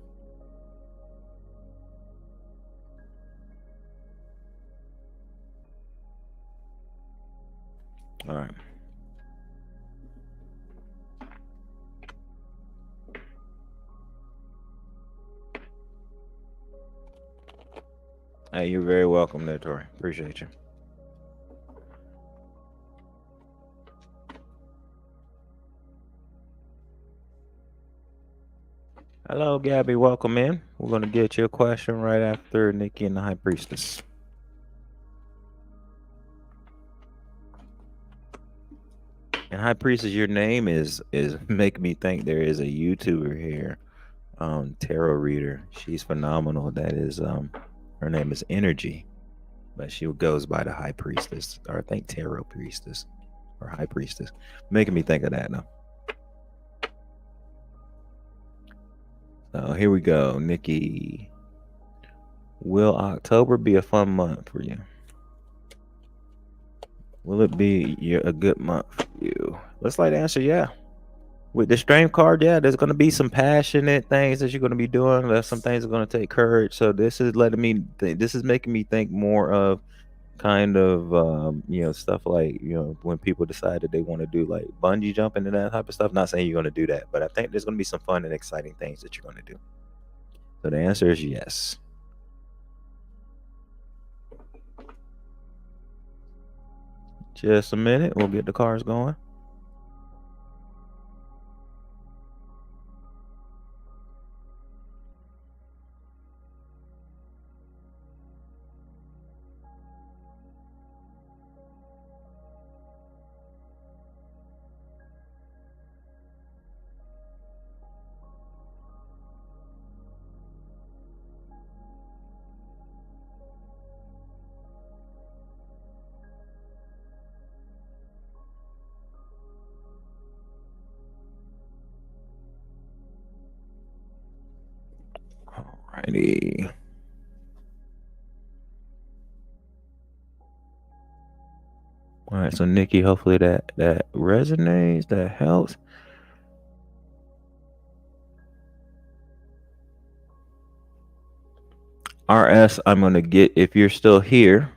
All right. Hey, you're very welcome there, Tori. Appreciate you. Hello, Gabby. Welcome in. We're gonna get you a question right after Nikki and the High Priestess. And High Priestess, your name is make me think there is a YouTuber here, tarot reader. She's phenomenal. That is her name is Energy, but she goes by the High Priestess, or I think Tarot Priestess or High Priestess. Making me think of that now. So here we go, Nikki. Will October be a fun month for you? Will it be a good month for you? Looks like the answer, yeah. With the strength card, yeah, there's going to be some passionate things that you're going to be doing. There's some things that are going to take courage. So this is letting me think, this is making me think more of kind of stuff like, when people decide that they want to do like bungee jumping and that type of stuff. Not saying you're going to do that, but I think there's going to be some fun and exciting things that you're going to do. So the answer is yes. Just a minute, we'll get the cards going. Alrighty. All right, so Nikki, hopefully that resonates, that helps. RS, I'm going to get, if you're still here,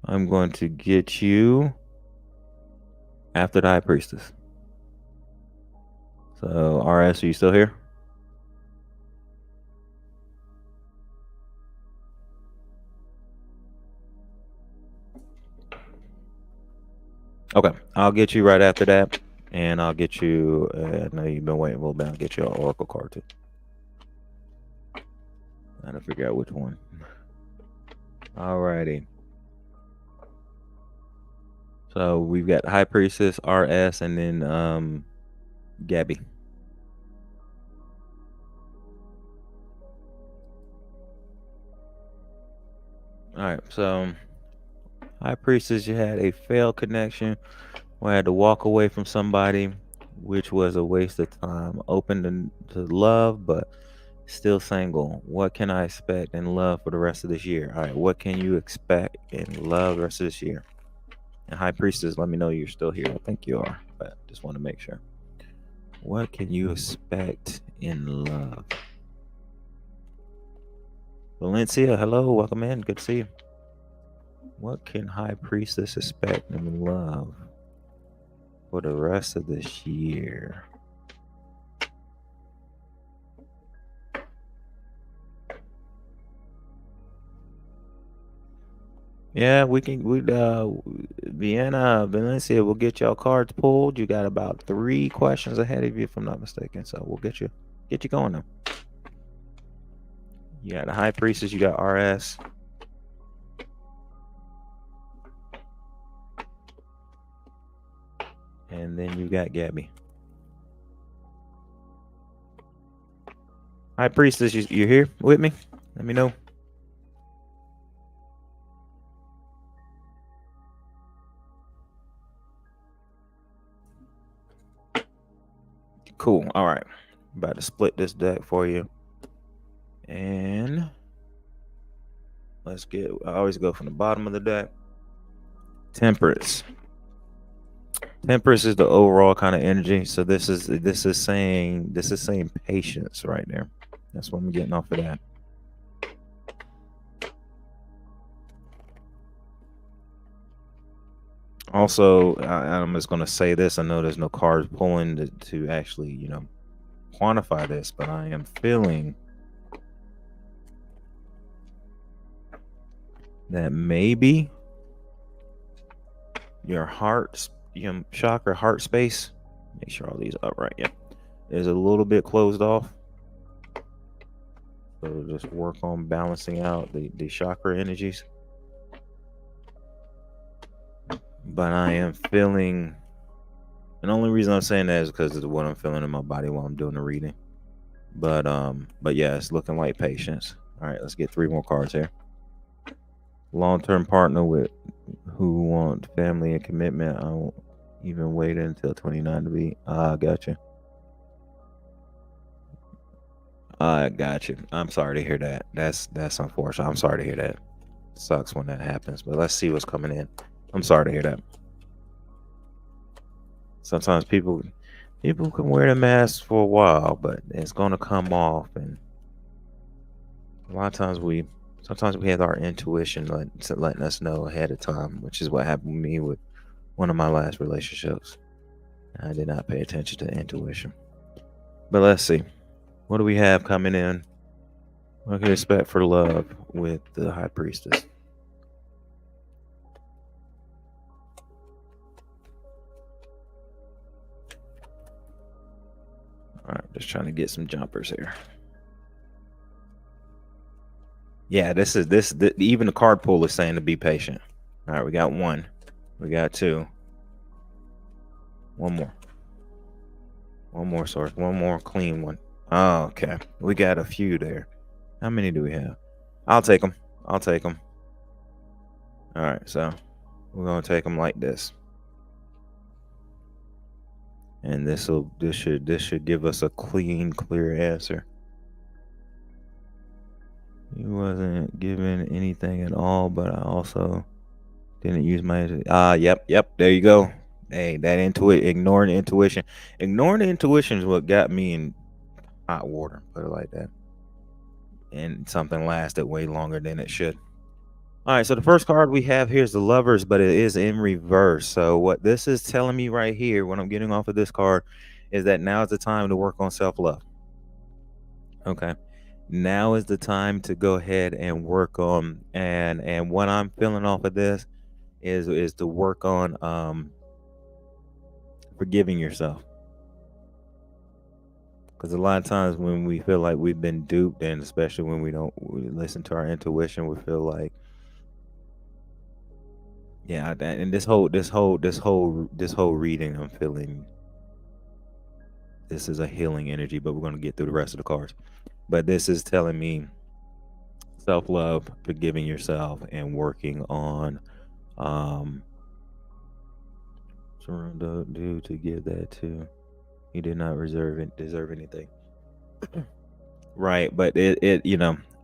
I'm going to get you after the High Priestess. So, RS, are you still here? Okay, I'll get you right after that. And I'll get you, I know you've been waiting a little bit, I'll get you an Oracle card too. I gotta figure out which one. Alrighty. So we've got High Priestess, RS, and then Gabby. All right, so High Priestess, you had a failed connection where I had to walk away from somebody, which was a waste of time. Open to love, but still single. What can I expect in love for the rest of this year? All right, what can you expect in love the rest of this year? And High Priestess, let me know you're still here. I think you are, but just want to make sure. What can you expect in love? Valencia, hello, welcome in. Good to see you. What can High Priestess expect in love for the rest of this year? Yeah, Vienna, Valencia, we'll get y'all cards pulled. You got about 3 questions ahead of you, if I'm not mistaken. So we'll get you going now. You got the High Priestess, you got RS. And then you got Gabby. High Priestess, you're here with me? Let me know. Cool. All right. About to split this deck for you. And I always go from the bottom of the deck. Temperance. Temperance is the overall kind of energy. So this is saying patience right there. That's what I'm getting off of that. Also, I'm just going to say this. I know there's no cards pulling to actually, quantify this, but I am feeling that maybe your heart, chakra, heart space, make sure all these are upright, is a little bit closed off. So just work on balancing out the chakra energies. But I am feeling, and the only reason I'm saying that is because of what I'm feeling in my body while I'm doing the reading. But yeah, it's looking like patience. All right, let's get 3 more cards here. Long-term partner who want family and commitment. I won't even wait until 29 to be. Gotcha. I got you. I'm sorry to hear that. That's unfortunate. I'm sorry to hear that. Sucks when that happens. But let's see what's coming in. I'm sorry to hear that. Sometimes people can wear the mask for a while, but it's gonna come off, and a lot of times we have our intuition letting us know ahead of time, which is what happened to me with one of my last relationships. I did not pay attention to intuition. But let's see. What do we have coming in? What can you expect for love with the High Priestess? All right, just trying to get some jumpers here. Yeah, even the card pool is saying to be patient. All right, we got 1. We got 2. 1 more. 1 more source. 1 more clean one. Oh, okay. We got a few there. How many do we have? I'll take them. All right, so we're gonna take them like this, and this should give us a clear answer. He wasn't given anything at all, but I also didn't use my yep, there you go. Hey, that ignoring intuition is what got me in hot water, put it like that, and something lasted way longer than it should. All right, so the first card we have here is the Lovers, but it is in reverse. So what this is telling me right here, what I'm getting off of this card, is that now is the time to work on self-love. Okay, now is the time to go ahead and work on, and what I'm feeling off of this is to work on forgiving yourself. Because a lot of times when we feel like we've been duped, and especially when we listen to our intuition, we feel like, yeah, and this whole reading, I'm feeling this is a healing energy, but we're going to get through the rest of the cards. But this is telling me self-love, forgiving yourself, and working on do to give that to. He did not deserve anything. Right, but it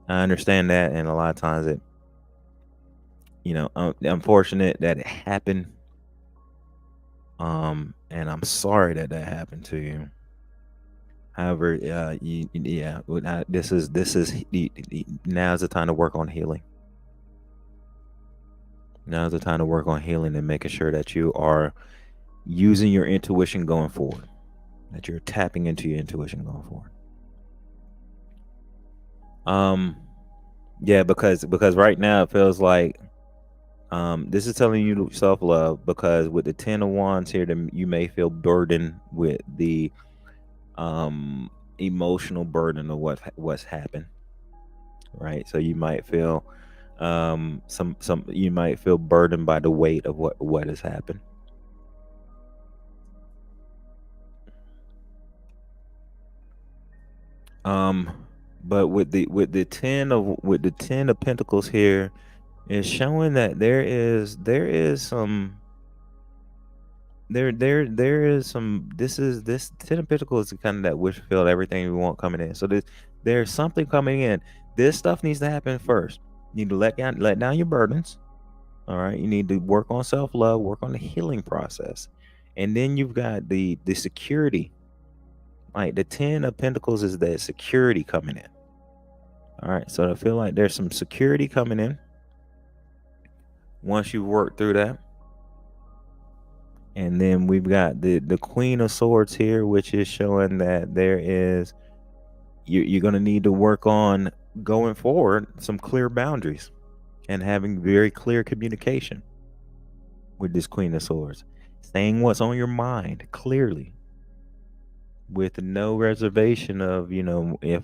I understand that, and a lot of times it unfortunate that it happened, and I'm sorry that happened to you. However, this is now's the time to work on healing. Now's the time to work on healing and making sure that you are using your intuition going forward, that you're tapping into your intuition going forward. Yeah, because right now it feels like this is telling you self-love, because with the 10 of Wands here, you may feel burdened with the emotional burden of what's happened, right? So you might feel you might feel burdened by the weight of what has happened. But with the 10 of Pentacles here, is showing that there is there is some. This Ten of Pentacles is kind of that wish fulfilled, everything we want coming in. So there's something coming in. This stuff needs to happen first. You need to let down your burdens. All right. You need to work on self-love, work on the healing process. And then you've got the security. Like the 10 of Pentacles is that security coming in. All right. So I feel like there's some security coming in once you work through that. And then we've got the Queen of Swords here, which is showing that there is you're going to need to work on going forward some clear boundaries and having very clear communication with this Queen of Swords, saying what's on your mind clearly with no reservation of, if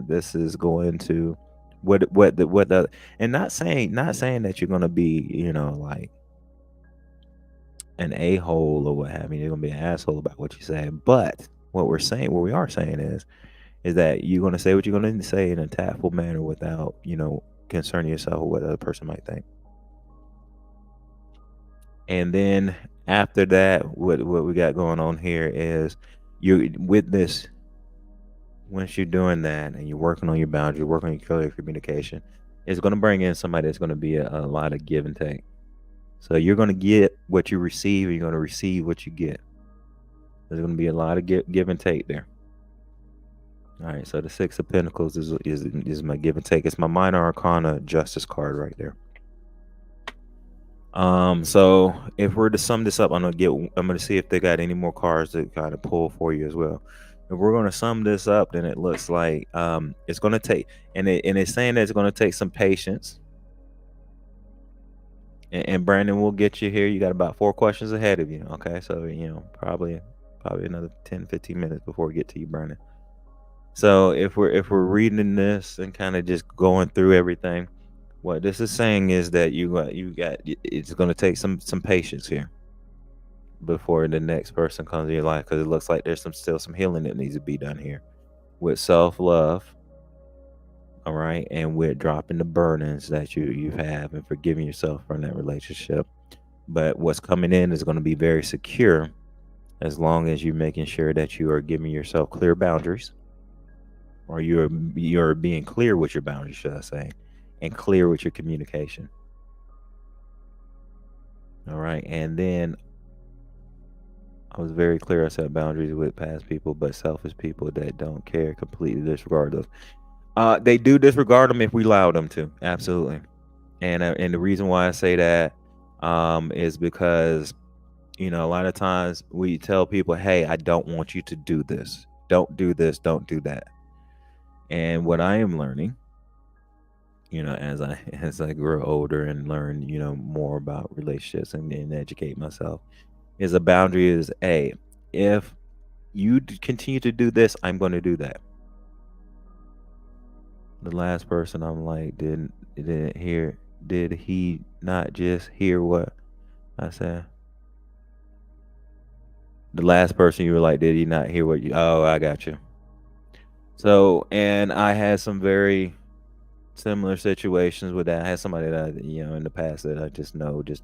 this is going to what the and not saying that you're going to be, like an a-hole or what have you. You're going to be an asshole about what you say. But what we are saying is that you're going to say what you're going to say in a tactful manner without, concerning yourself with what the other person might think. And then after that, what we got going on here is with this, once you're doing that and you're working on your boundary, working on your clear communication, it's going to bring in somebody that's going to be a lot of give and take. So you're going to get what you receive, and you're going to receive what you get. There's going to be a lot of give and take there. All right, so the Six of Pentacles is my give and take. It's my minor arcana justice card right there. So if we're to sum this up, I'm gonna see if they got any more cards to kind of pull for you as well. If we're gonna sum this up, then it looks like it's gonna take, and it's saying that it's gonna take some patience. And Brandon will get you here. You got about 4 questions ahead of you. Okay, so probably another 10-15 minutes before we get to you, Brandon. So if we're reading this and kind of just going through everything, what this is saying is that it's going to take some patience here before the next person comes in your life, because it looks like there's still some healing that needs to be done here with self-love. All right, and with dropping the burdens that you have and forgiving yourself from that relationship. But what's coming in is going to be very secure, as long as you're making sure that you are giving yourself clear boundaries, or you're being clear with your boundaries, should I say, and clear with your communication. All right, and then I was very clear. I set boundaries with past people, but selfish people that don't care, completely disregard those. They do disregard them if we allow them to. Absolutely. And the reason why I say that is because, a lot of times we tell people, hey, I don't want you to do this. Don't do this. Don't do that. And what I am learning, as I grow older and learn, more about relationships and educate myself, is a boundary is, hey, if you continue to do this, I'm going to do that. The last person, I'm like, did he not just hear what I said? The last person, you were like, did he not hear what you? Oh, I got you. So, and I had some very similar situations with that. I had somebody that in the past that I just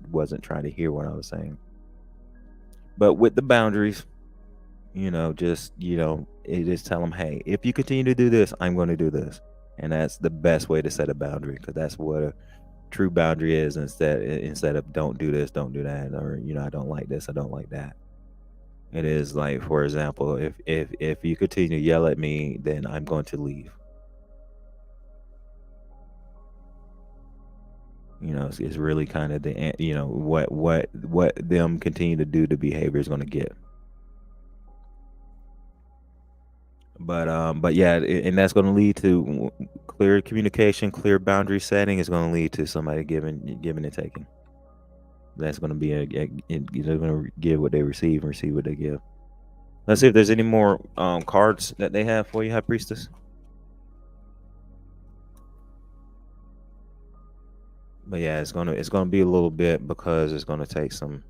wasn't trying to hear what I was saying. But with the boundaries, just tell them, hey, if you continue to do this, I'm going to do this. And that's the best way to set a boundary, because that's what a true boundary is. Instead of don't do this, don't do that, or I don't like this, I don't like that. It is like, for example, if you continue to yell at me, then I'm going to leave. It's really kind of the what them continue to do, the behavior is going to get. But yeah, and that's going to lead to clear communication, clear boundary setting is going to lead to somebody giving and taking. That's going to be they're going to give what they receive and receive what they give. Let's see if there's any more cards that they have for you, High Priestess. But yeah, it's gonna be a little bit, because it's gonna take some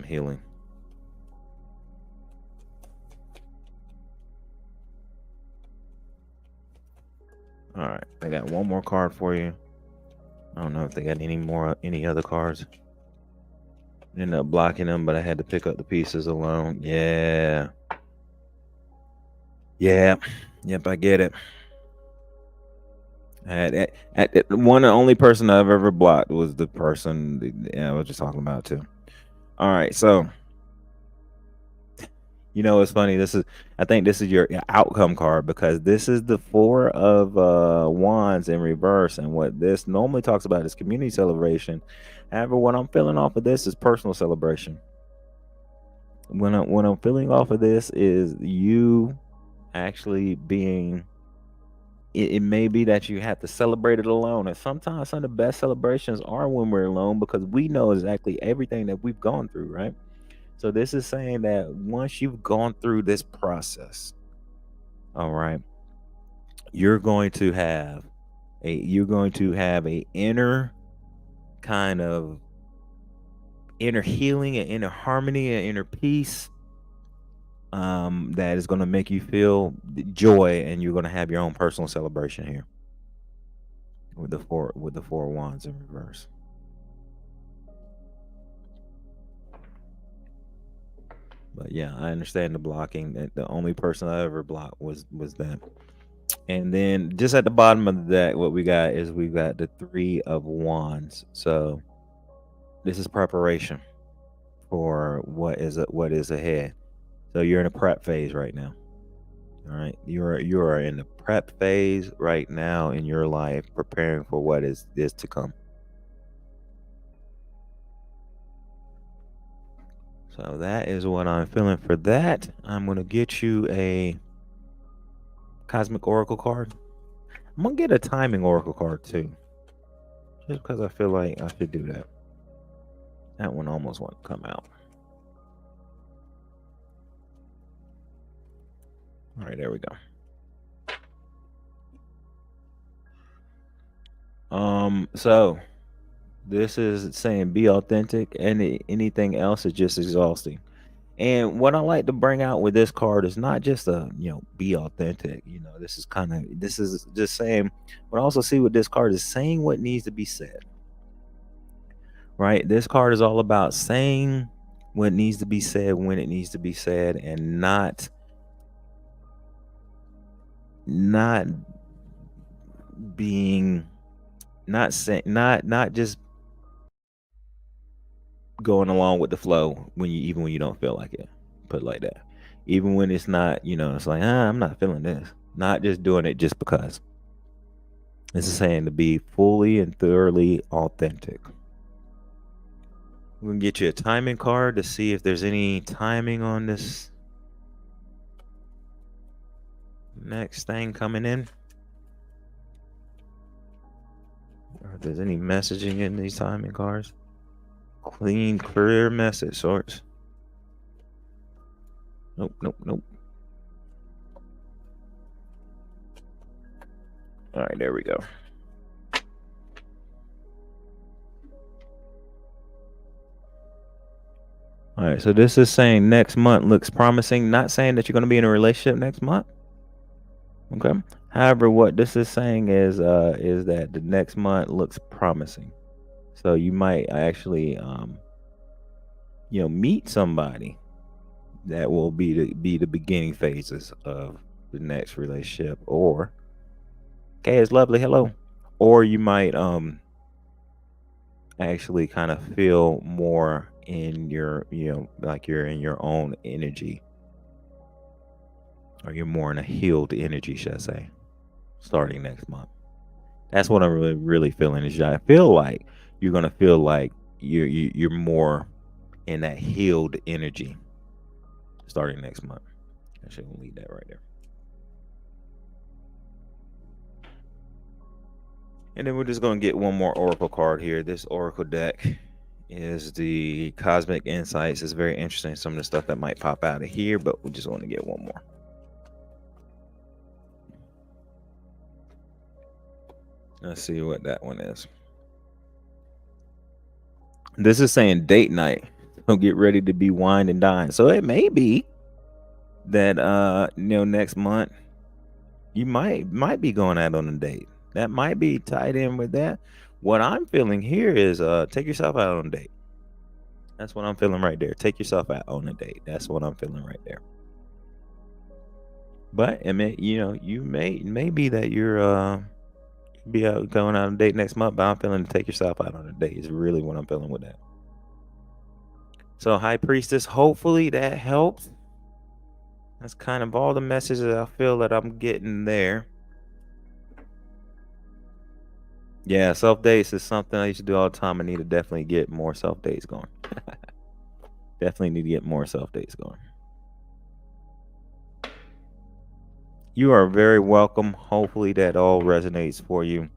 healing. All right, I got one more card for you. I don't know if they got any other cards. Ended up blocking them, but I had to pick up the pieces alone. Yeah. Yep, I get it. One, the only person I've ever blocked was the person I was just talking about too. All right, so it's funny. I think this is your outcome card, because this is the 4 of wands in reverse, and what this normally talks about is community celebration. However, what I'm feeling off of this is personal celebration. When I'm feeling off of this is you actually being. It may be that you have to celebrate it alone, and sometimes some of the best celebrations are when we're alone, because we know exactly everything that we've gone through, right? So this is saying that once you've gone through this process, all right, you're going to have a inner kind of inner healing and inner harmony and inner peace, that is going to make you feel joy, and you're going to have your own personal celebration here with the 4 wands in reverse. But yeah, I understand the blocking. The only person I ever blocked was that. And then just at the bottom of the deck, what we got the 3 of wands. So this is preparation for what is ahead. So you're in a prep phase right now. All right, you are in the prep phase right now in your life, preparing for what is to come. So that is what I'm feeling for that. I'm going to get you a cosmic oracle card. I'm going to get a timing oracle card too, just because I feel like I should do that. That one almost won't come out. All right, there we go. So this is saying be authentic, and anything else is just exhausting. And what I like to bring out with this card is not just be authentic. This is just saying, but I also see what this card is saying, what needs to be said. Right? This card is all about saying what needs to be said when it needs to be said, and not being not saying not just going along with the flow even when you don't feel like it. Put it like that. Even when it's not, it's like, I'm not feeling this. Not just doing it just because. This is saying to be fully and thoroughly authentic. We're gonna get you a timing card to see if there's any timing on this next thing coming in, or if there's any messaging in these timing cards. Clean, clear message, sorts. Nope. All right, there we go. All right, so this is saying next month looks promising. Not saying that you're going to be in a relationship next month. Okay. However, what this is saying is that the next month looks promising. So you might actually, meet somebody that will be the beginning phases of the next relationship. Or, okay, it's lovely. Hello. Or you might actually kind of feel more in your, like you're in your own energy, or you're more in a healed energy, should I say, starting next month. That's what I'm really, really feeling. Is I feel like you're gonna feel like you're more in that healed energy starting next month. I should leave that right there. And then we're just gonna get one more oracle card here. This oracle deck is the Cosmic Insights. It's very interesting, some of the stuff that might pop out of here, but we just want to get one more. Let's see what that one is. This is saying date night. Don't get ready to be wine and dine. So it may be that next month you might be going out on a date. That might be tied in with that. What I'm feeling here is take yourself out on a date. That's what I'm feeling right there. Take yourself out on a date. That's what I'm feeling right there. But it may, you may be that you're be out going on a date next month, but I'm feeling to take yourself out on a date is really what I'm feeling with that. So High Priestess, hopefully that helps. That's kind of all the messages I feel that I'm getting there. Yeah, self dates is something I used to do all the time. I need to definitely get more self dates going. Definitely need to get more self dates going. You are very welcome. Hopefully that all resonates for you.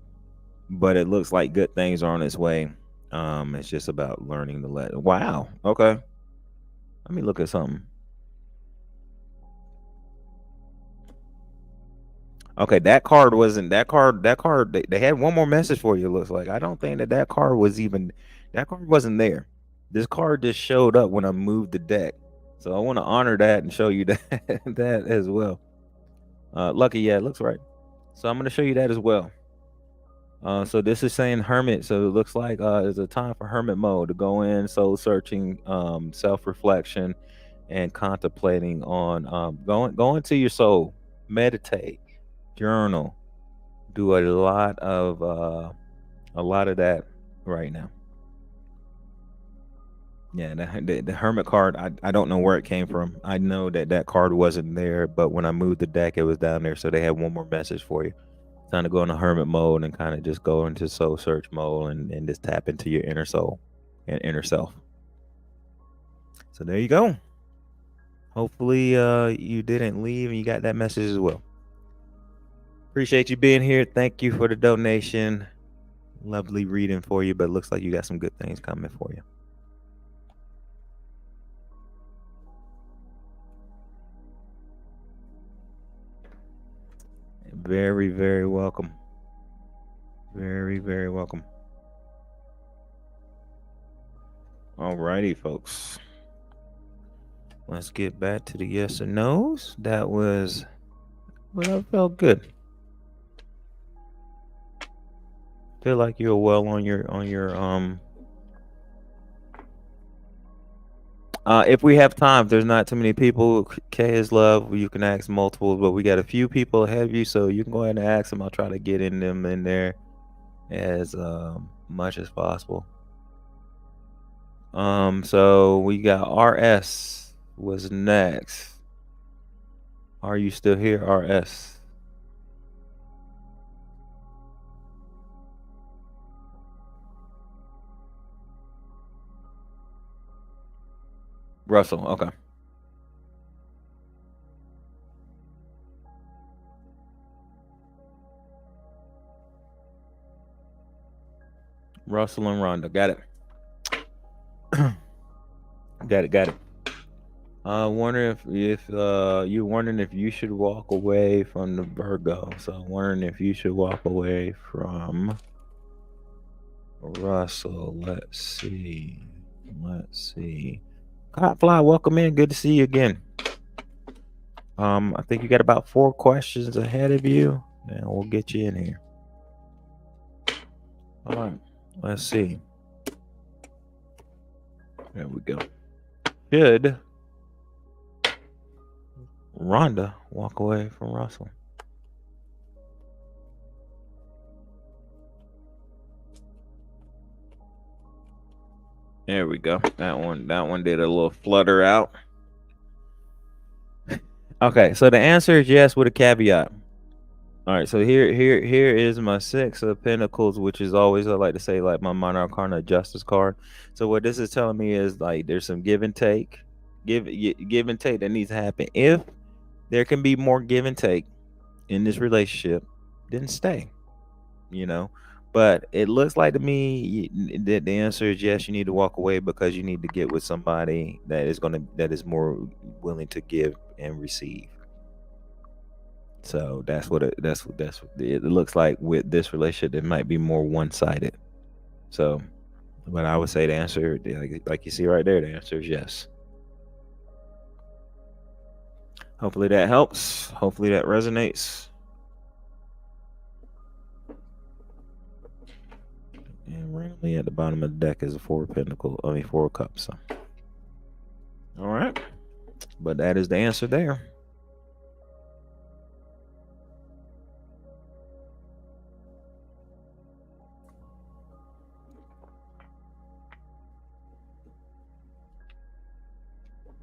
But it looks like good things are on its way. It's just about learning to let. Wow. Okay. Let me look at something. Okay, that card wasn't that card. That card they had one more message for you. It looks like I don't think that card was even that card wasn't there. This card just showed up when I moved the deck, so I want to honor that and show you that that as well. Lucky, yeah, it looks right. So I'm going to show you that as well. So this is saying hermit. So it looks like it's a time for hermit mode to go in, soul searching, self reflection, and contemplating on going to your soul, meditate, journal, do a lot of that right now. Yeah, the hermit card. I don't know where it came from. I know that card wasn't there, but when I moved the deck, it was down there. So they had one more message for you. Time to go into hermit mode and kind of just go into soul search mode and just tap into your inner soul and inner self. So there you go. Hopefully you didn't leave and you got that message as well. Appreciate you being here. Thank you for the donation. Lovely reading for you, but it looks like you got some good things coming for you. Very, very welcome. Very, very welcome. Alrighty, folks. Let's get back to the yes or no's. That was, well, that felt good. Feel like you're well on your if we have time, if there's not too many people, K is love, you can ask multiple, but we got a few people ahead of you, so you can go ahead and ask them. I'll try to get them in there as much as possible. So we got RS was next. Are you still here, RS? Russell, okay. Russell and Rhonda, got it. Got it. Wondering if you're wondering if you should walk away from the Virgo. So wondering if you should walk away from Russell. Let's see. Cotfly, welcome in. Good to see you again. I think you got about 4 questions ahead of you, and we'll get you in here. All right. Let's see. There we go. Should Rhonda walk away from Russell? There we go. That one did a little flutter out. Okay, so the answer is yes with a caveat. All right, so here is my 6 of Pentacles, which is always, I like to say, like my Minor Arcana Justice card. So what this is telling me is like there's some give and take, give and take that needs to happen. If there can be more give and take in this relationship, then stay. But it looks like to me that the answer is yes. You need to walk away because you need to get with somebody that is more willing to give and receive. So that's what it looks like with this relationship. It might be more one-sided. So, but I would say the answer, like you see right there, the answer is yes. Hopefully that helps. Hopefully that resonates. And randomly at the bottom of the deck is a four of cups. So. All right. But that is the answer there.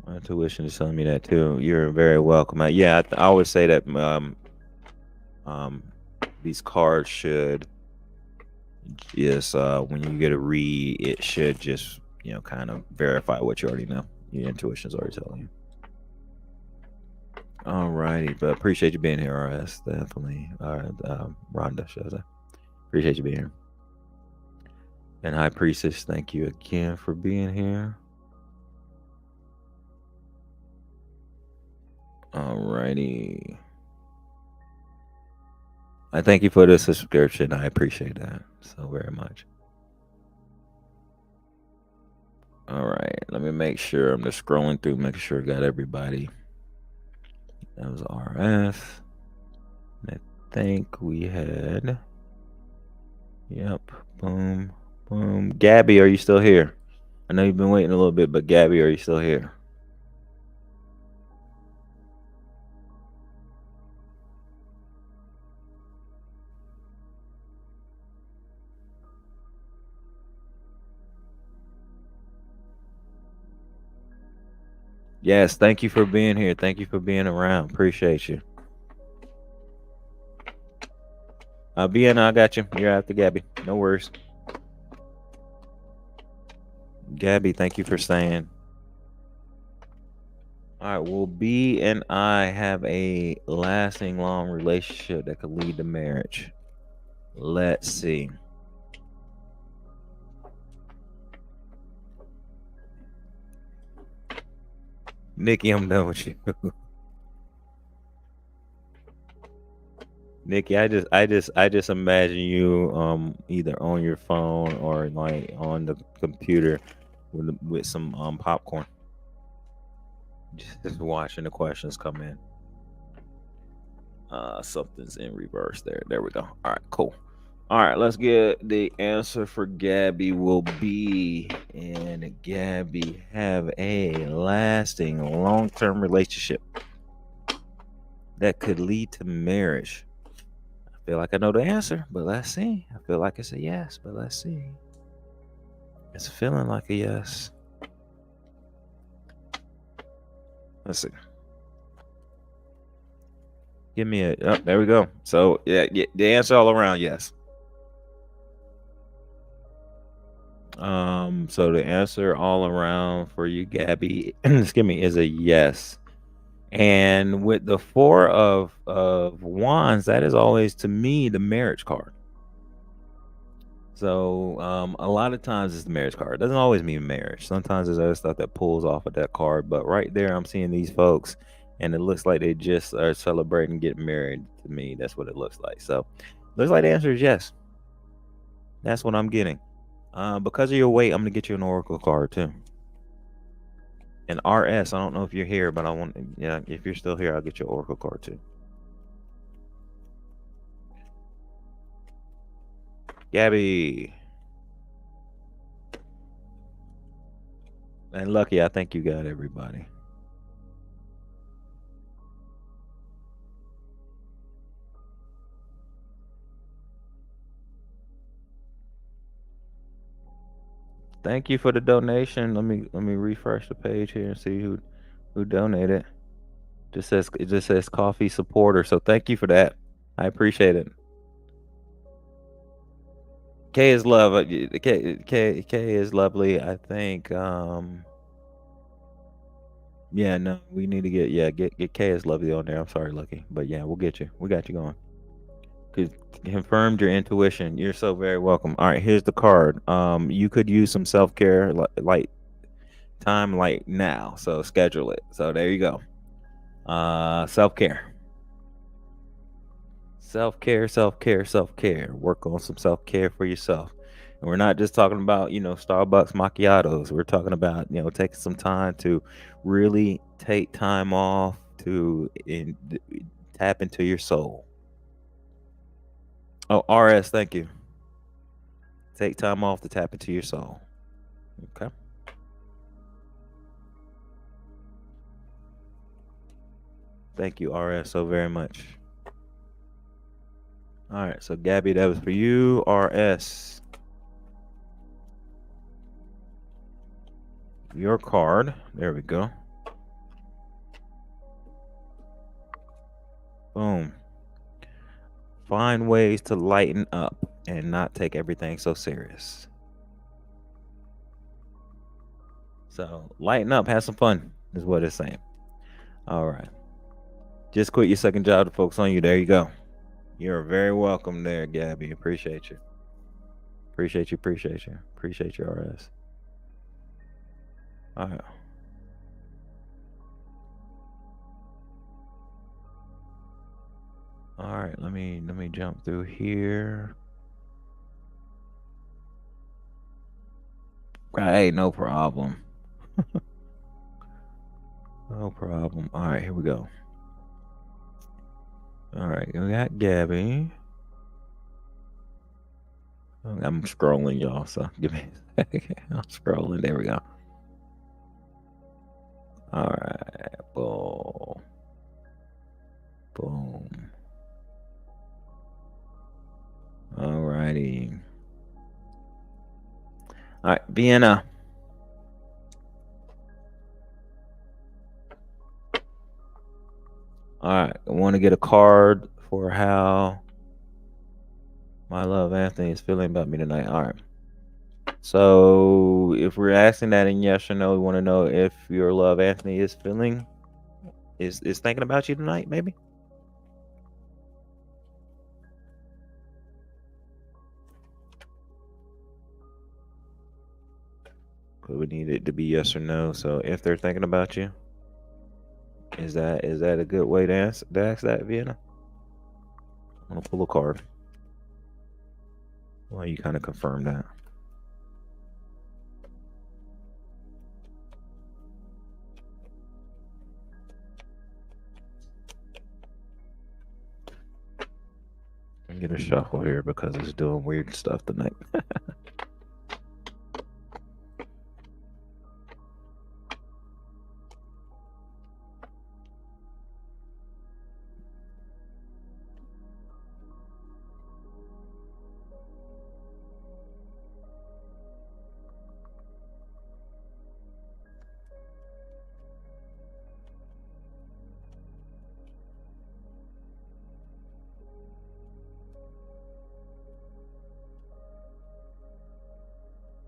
My intuition is telling me that too. You're very welcome. Yeah, I always say that these cards should just when you get a read, it should just kind of verify what you already know. Your intuition's already telling you. All righty, but appreciate you being here, RS. Definitely. All right, Rhonda, should I say? Appreciate you being here. And High Priestess, thank you again for being here. All righty. I thank you for the subscription. I appreciate that so very much. All right, let me make sure. I'm just scrolling through, making sure I got everybody. That was RS. I think we had. Yep. Boom. Boom. Gabby, are you still here? I know you've been waiting a little bit, but Gabby, are you still here? Yes, thank you for being here. Thank you for being around. Appreciate you. Vienna, I got you. You're after Gabby. No worries. Gabby, thank you for staying. All right, well, B and I have a lasting, long relationship that could lead to marriage. Let's see. Nikki, I'm done with you. Nikki, I just imagine you either on your phone or like on the computer with some popcorn. Just watching the questions come in. Something's in reverse there. There we go. All right, cool. All right, let's get the answer for Gabby will be, and Gabby have a lasting, long-term relationship that could lead to marriage. I feel like I know the answer, but let's see. I feel like it's a yes, but let's see. It's feeling like a yes. Let's see. Give me a. Oh, there we go. So yeah, the answer all around yes. So the answer all around for you, Gabby, excuse me, is a yes. And with the four of wands, that is always to me the marriage card. So a lot of times it's the marriage card. It doesn't always mean marriage. Sometimes there's other stuff that pulls off of that card. But right there, I'm seeing these folks, and it looks like they just are celebrating getting married. To me, that's what it looks like. So looks like the answer is yes. That's what I'm getting. Because of your weight, I'm gonna get you an oracle card too. And RS, I don't know if you're here, but I want, yeah, if you're still here, I'll get you an oracle card too. Gabby. And Lucky, I think you got everybody. Thank you for the donation. Let me refresh the page here and see who donated. It just says coffee supporter. So thank you for that. I appreciate it. K is love. K is lovely. I think yeah, no, we need to get K is lovely on there. I'm sorry, Lucky. But yeah, we'll get you. We got you going. Confirmed your intuition. You're so very welcome. All right, here's the card. You could use some self-care like time like now. So schedule it. So there you go. Self-care. Self-care, self-care, self-care. Work on some self-care for yourself. And we're not just talking about, Starbucks macchiatos. We're talking about, taking some time to really take time off to tap into your soul. Oh, RS, thank you. Take time off to tap into your soul. Okay. Thank you, RS, so very much. All right, so Gabby, that was for you. RS, your card. There we go. Boom. Find ways to lighten up and not take everything so serious. So lighten up, have some fun, is what it's saying. All right. Just quit your second job to focus on you. There you go. You're very welcome there, Gabby. Appreciate you. Appreciate you. Appreciate you, RS. All right. All right, let me jump through here. Hey, no problem. No problem. All right, here we go. All right, we got Gabby. I'm scrolling, y'all, so give me a second. I'm scrolling. There we go. All right, boom. Boom. All righty. All right, Vienna. All right, I want to get a card for how my love Anthony is feeling about me tonight. All right. So if we're asking that in yes or no, we want to know if your love Anthony is feeling, is thinking about you tonight, maybe? We need it to be yes or no. So if they're thinking about you, is that a good way to ask that, Vienna? I'm gonna pull a card. Well, you kind of confirm that. Get a shuffle here because it's doing weird stuff tonight.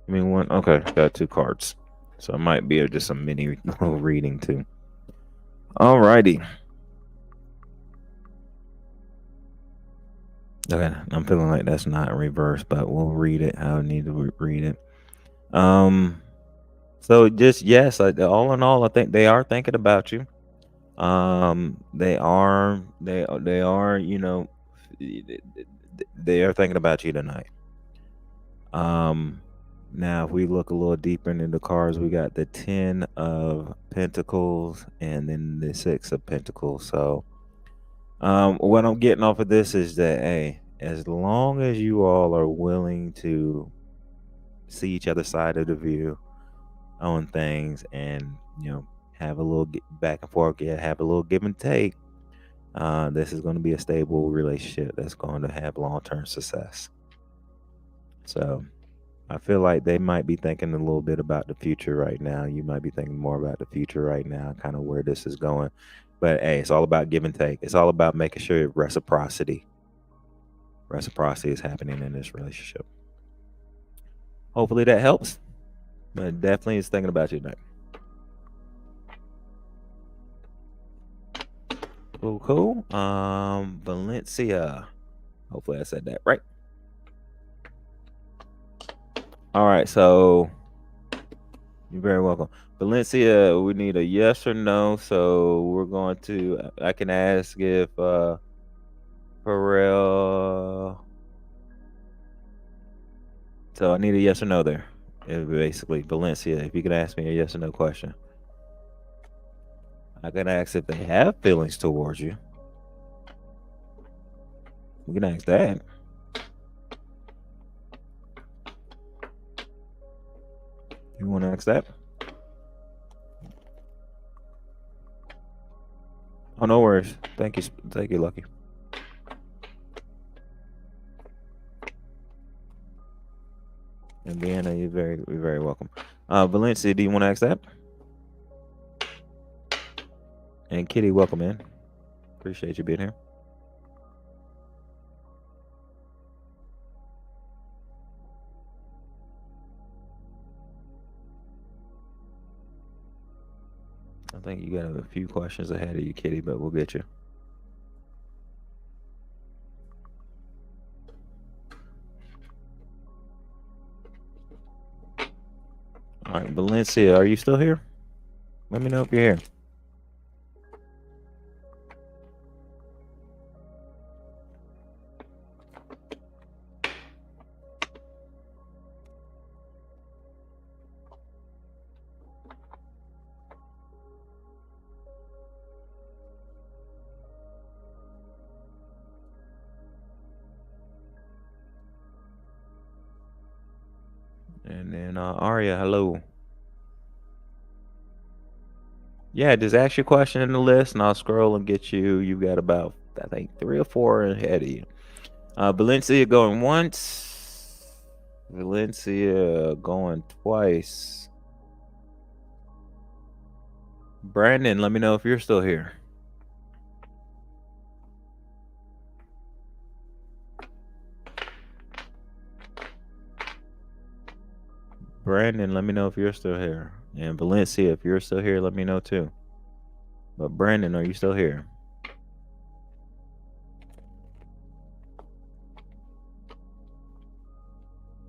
I mean, one. Okay, got two cards, so it might be just a mini little reading too. Alrighty. Okay, I'm feeling like that's not in reverse, but we'll read it how I need to read it. So just yes, all in all, I think they are thinking about you. They are, you know, they are thinking about you tonight. Now if we look a little deeper into the cards, we got the 10 of Pentacles and then the 6 of Pentacles. So, what I'm getting off of this is that, hey, as long as you all are willing to see each other's side of the view on things and, you know, have a little back and forth, have a little give and take, this is going to be a stable relationship that's going to have long-term success. So I feel like they might be thinking a little bit about the future right now. You might be thinking more about the future right now, kind of where this is going. But hey, it's all about give and take. It's all about making sure reciprocity is happening in this relationship. Hopefully that helps. But definitely is thinking about you tonight. Cool. Valencia. Hopefully I said that right. All right, so you're very welcome. Valencia, we need a yes or no. So we're going to, I can ask if Pharrell. So I need a yes or no there. Basically, Valencia, if you can ask me a yes or no question. I can ask if they have feelings towards you. We can ask that. You want to accept? Oh, no worries. Thank you, Lucky. And Deanna, you're very welcome. Valencia, do you want to accept? And Kitty, welcome in. Appreciate you being here. I think you got a few questions ahead of you, Kitty, but we'll get you. All right, Valencia, are you still here? Let me know if you're here. And then Aria, hello. Yeah, just ask your question in the list, and I'll scroll and get you. You got about, I think, 3 or 4 ahead of you. Valencia going once. Valencia going twice. Brandon, let me know if you're still here. Brandon, let me know if you're still here. And Valencia, if you're still here, let me know too. But Brandon, are you still here?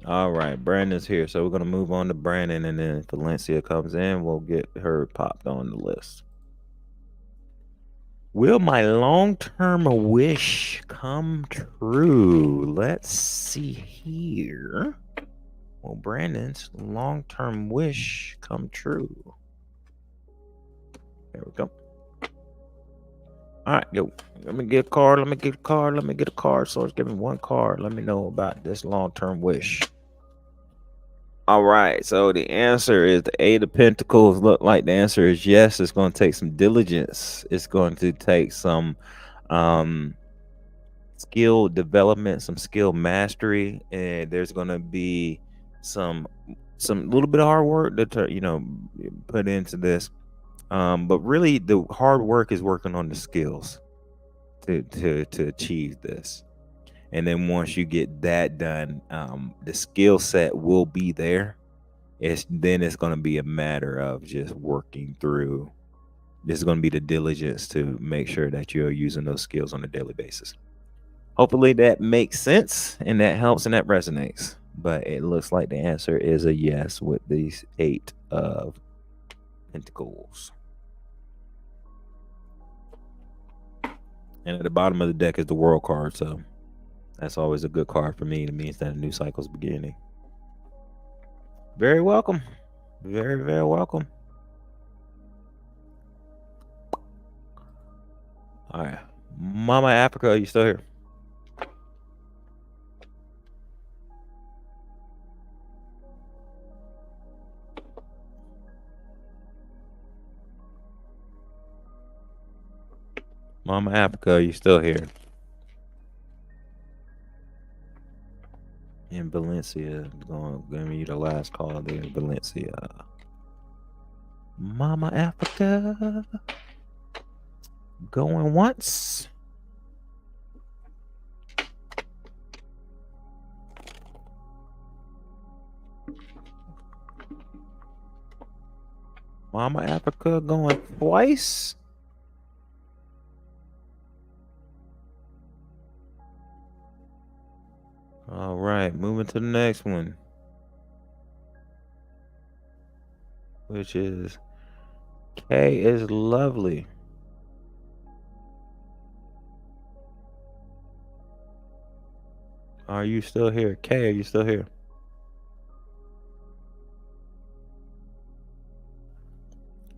All right, Brandon's here. So we're going to move on to Brandon. And then if Valencia comes in, we'll get her popped on the list. Will my long-term wish come true? Let's see here. Will Brandon's long-term wish come true? There we go. All right, yo. Let me get a card. Let me get a card. Let me get a card. Source, give me one card. Let me know about this long-term wish. All right. So the answer is the Eight of Pentacles. Look like the answer is yes. It's going to take some diligence. It's going to take some skill development, some skill mastery, and there's going to be some little bit of hard work that put into this. But really, the hard work is working on the skills to achieve this. And then once you get that done, the skill set will be there. It's going to be a matter of just working through. This is going to be the diligence to make sure that you're using those skills on a daily basis. Hopefully that makes sense and that helps and that resonates. But it looks like the answer is a yes with these 8 of Pentacles. And at the bottom of the deck is the World card, so that's always a good card for me. It means that a new cycle's beginning. Very welcome. Very welcome. All right. Mama Africa, are you still here? Mama Africa, are you still here? In Valencia, give me the last call there, Valencia. Mama Africa, going once. Mama Africa going twice. All right, moving to the next one, which is K is lovely. Are you still here? K, are you still here?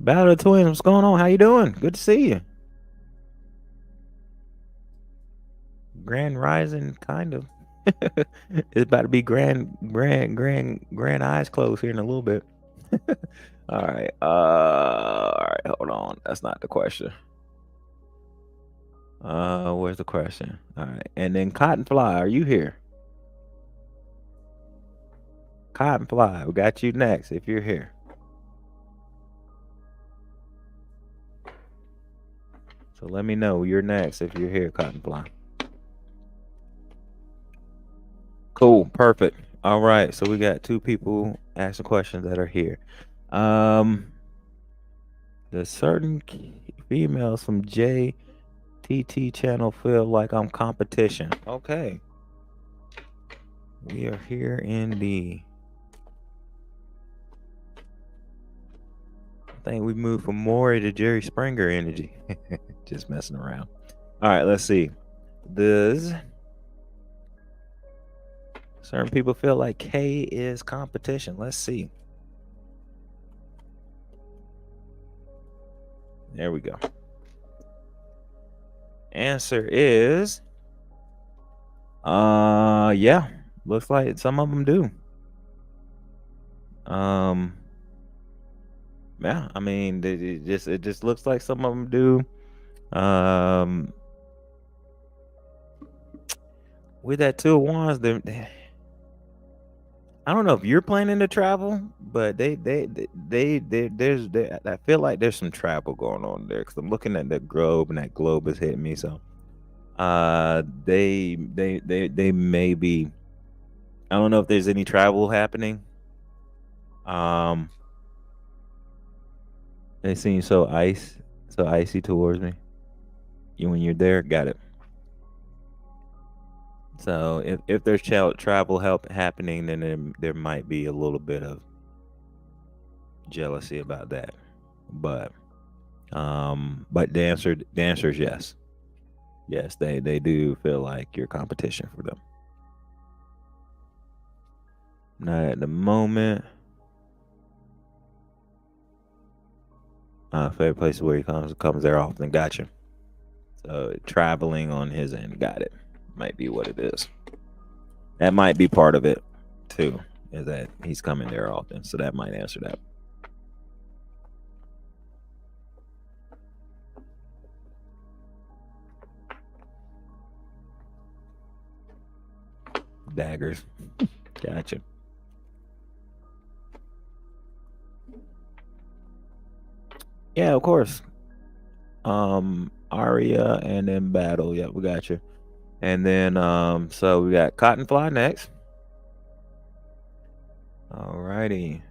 Battle of the Twins, what's going on? How you doing? Good to see you. Grand Rising, kind of. It's about to be grand eyes closed here in a little bit. All right. All right. Hold on. That's not the question. Where's the question? All right. And then Cottonfly, are you here? Cottonfly, we got you next if you're here. So let me know you're next if you're here, Cottonfly. Cool. Perfect. All right. So we got 2 people asking questions that are here. Does certain females from JTT channel feel like I'm competition? Okay. We are here in the... I think we moved from Maury to Jerry Springer energy. Just messing around. All right, let's see. Does certain people feel like K is competition? Let's see. There we go. Answer is yeah, looks like some of them do. Yeah, I mean, it just looks like some of them do. With that 2 of Wands, I don't know if you're planning to travel, but there's I feel like there's some travel going on there because I'm looking at that globe and that globe is hitting me. So, they may be. I don't know if there's any travel happening. They seem so icy towards me. When you're there, got it. So if there's travel help happening, then there might be a little bit of jealousy about that. But the answer is yes. Yes, they do feel like you're competition for them. Not at the moment. Favorite place where he comes there often. Gotcha. So traveling on his end, got it. Might be what it is. That might be part of it too, is that he's coming there often. So that might answer that. Daggers. Gotcha. Yeah, of course. Aria and then Battle. Yep, we got you. And then so we got Cottonfly next. Alrighty.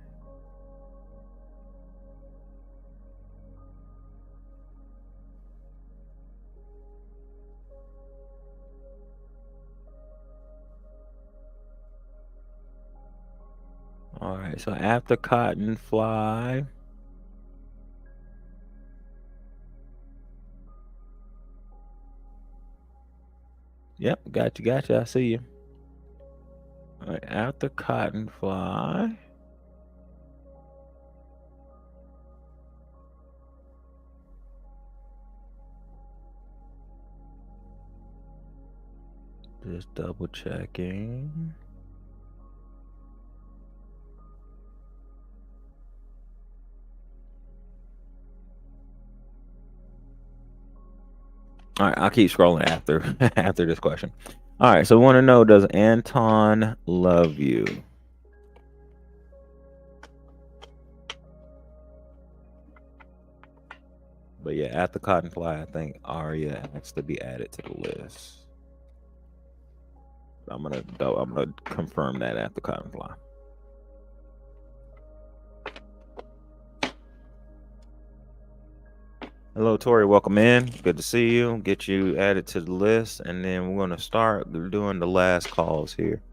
All right, so after Cottonfly, yep, got you. I see you. All right, after Cottonfly, just double checking. All right, I'll keep scrolling after after this question. All right, so we want to know, does Anton love you? But yeah, after Cottonfly, I think Aria has to be added to the list. I'm gonna confirm that after Cottonfly. Hello, Tori. Welcome in. Good to see you. Get you added to the list, and then we're gonna start doing the last calls here.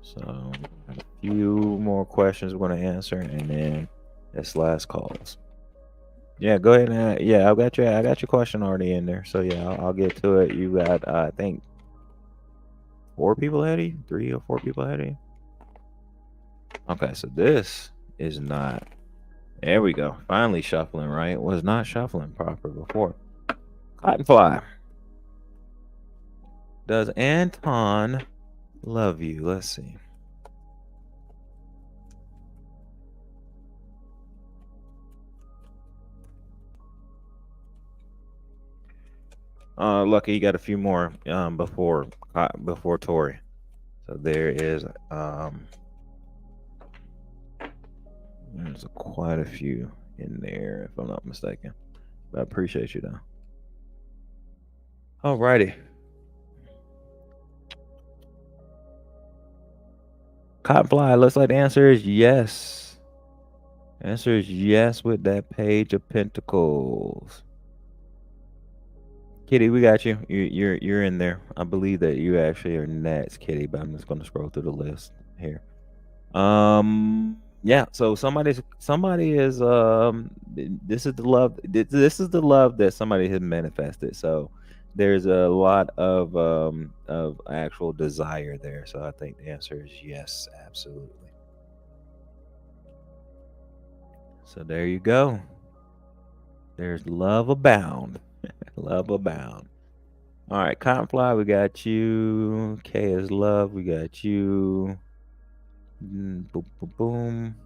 So a few more questions we're gonna answer, and then that's last calls. Yeah, go ahead and yeah, I got your question already in there. So yeah, I'll get to it. You got I think 4 people ahead of you, 3 or 4 people ahead of you. Okay, so this is not. There we go. Finally shuffling right. Was not shuffling proper before. Cottonfly. Does Anton love you? Let's see. Lucky you got a few more before Tori. So there is there's quite a few in there if I'm not mistaken. But I appreciate you though. Alrighty. Cottonfly, looks like the answer is yes. Answer is yes with that Page of Pentacles. Kitty, we got you. You're in there. I believe that you actually are next, Kitty, but I'm just gonna scroll through the list here. Yeah, so somebody is this is the love this is the love that somebody has manifested. So there's a lot of actual desire there. So I think the answer is yes, absolutely. So there you go. There's love abound. Love abound. All right, Cottonfly, we got you. K is love, we got you. Boom, boom, boom.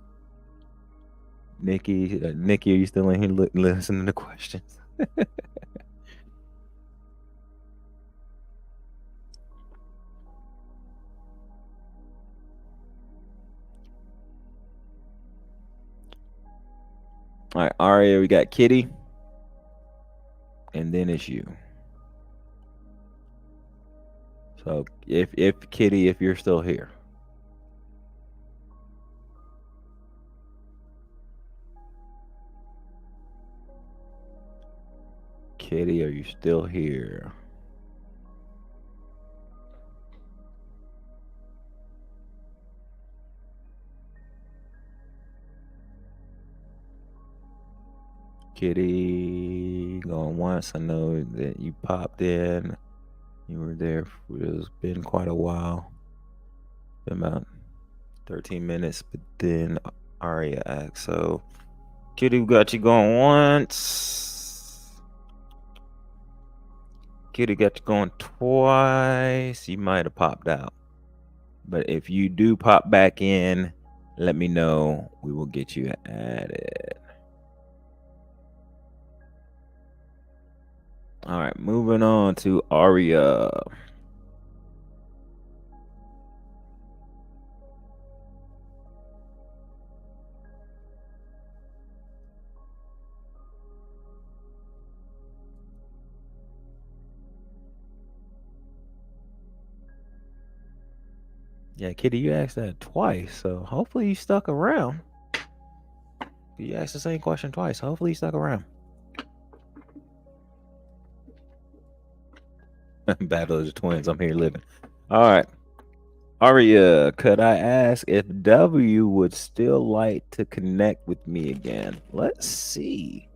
Nikki, are you still in here listening to questions? All right, Aria, we got Kitty, and then it's you. So if Kitty, if you're still here. Kitty, are you still here? Kitty, going once. I know that you popped in. You were there. It's been quite a while. Been about 13 minutes, but then Aria asked. So, Kitty, we got you going once. Kitty got you going twice. You might have popped out. But if you do pop back in, let me know. We will get you added. All right, moving on to Aria. Yeah, Kitty, you asked that twice, so hopefully you stuck around. You asked the same question twice. Hopefully you stuck around. Battle of the Twins. I'm here living. All right. Aria, could I ask if W would still like to connect with me again? Let's see.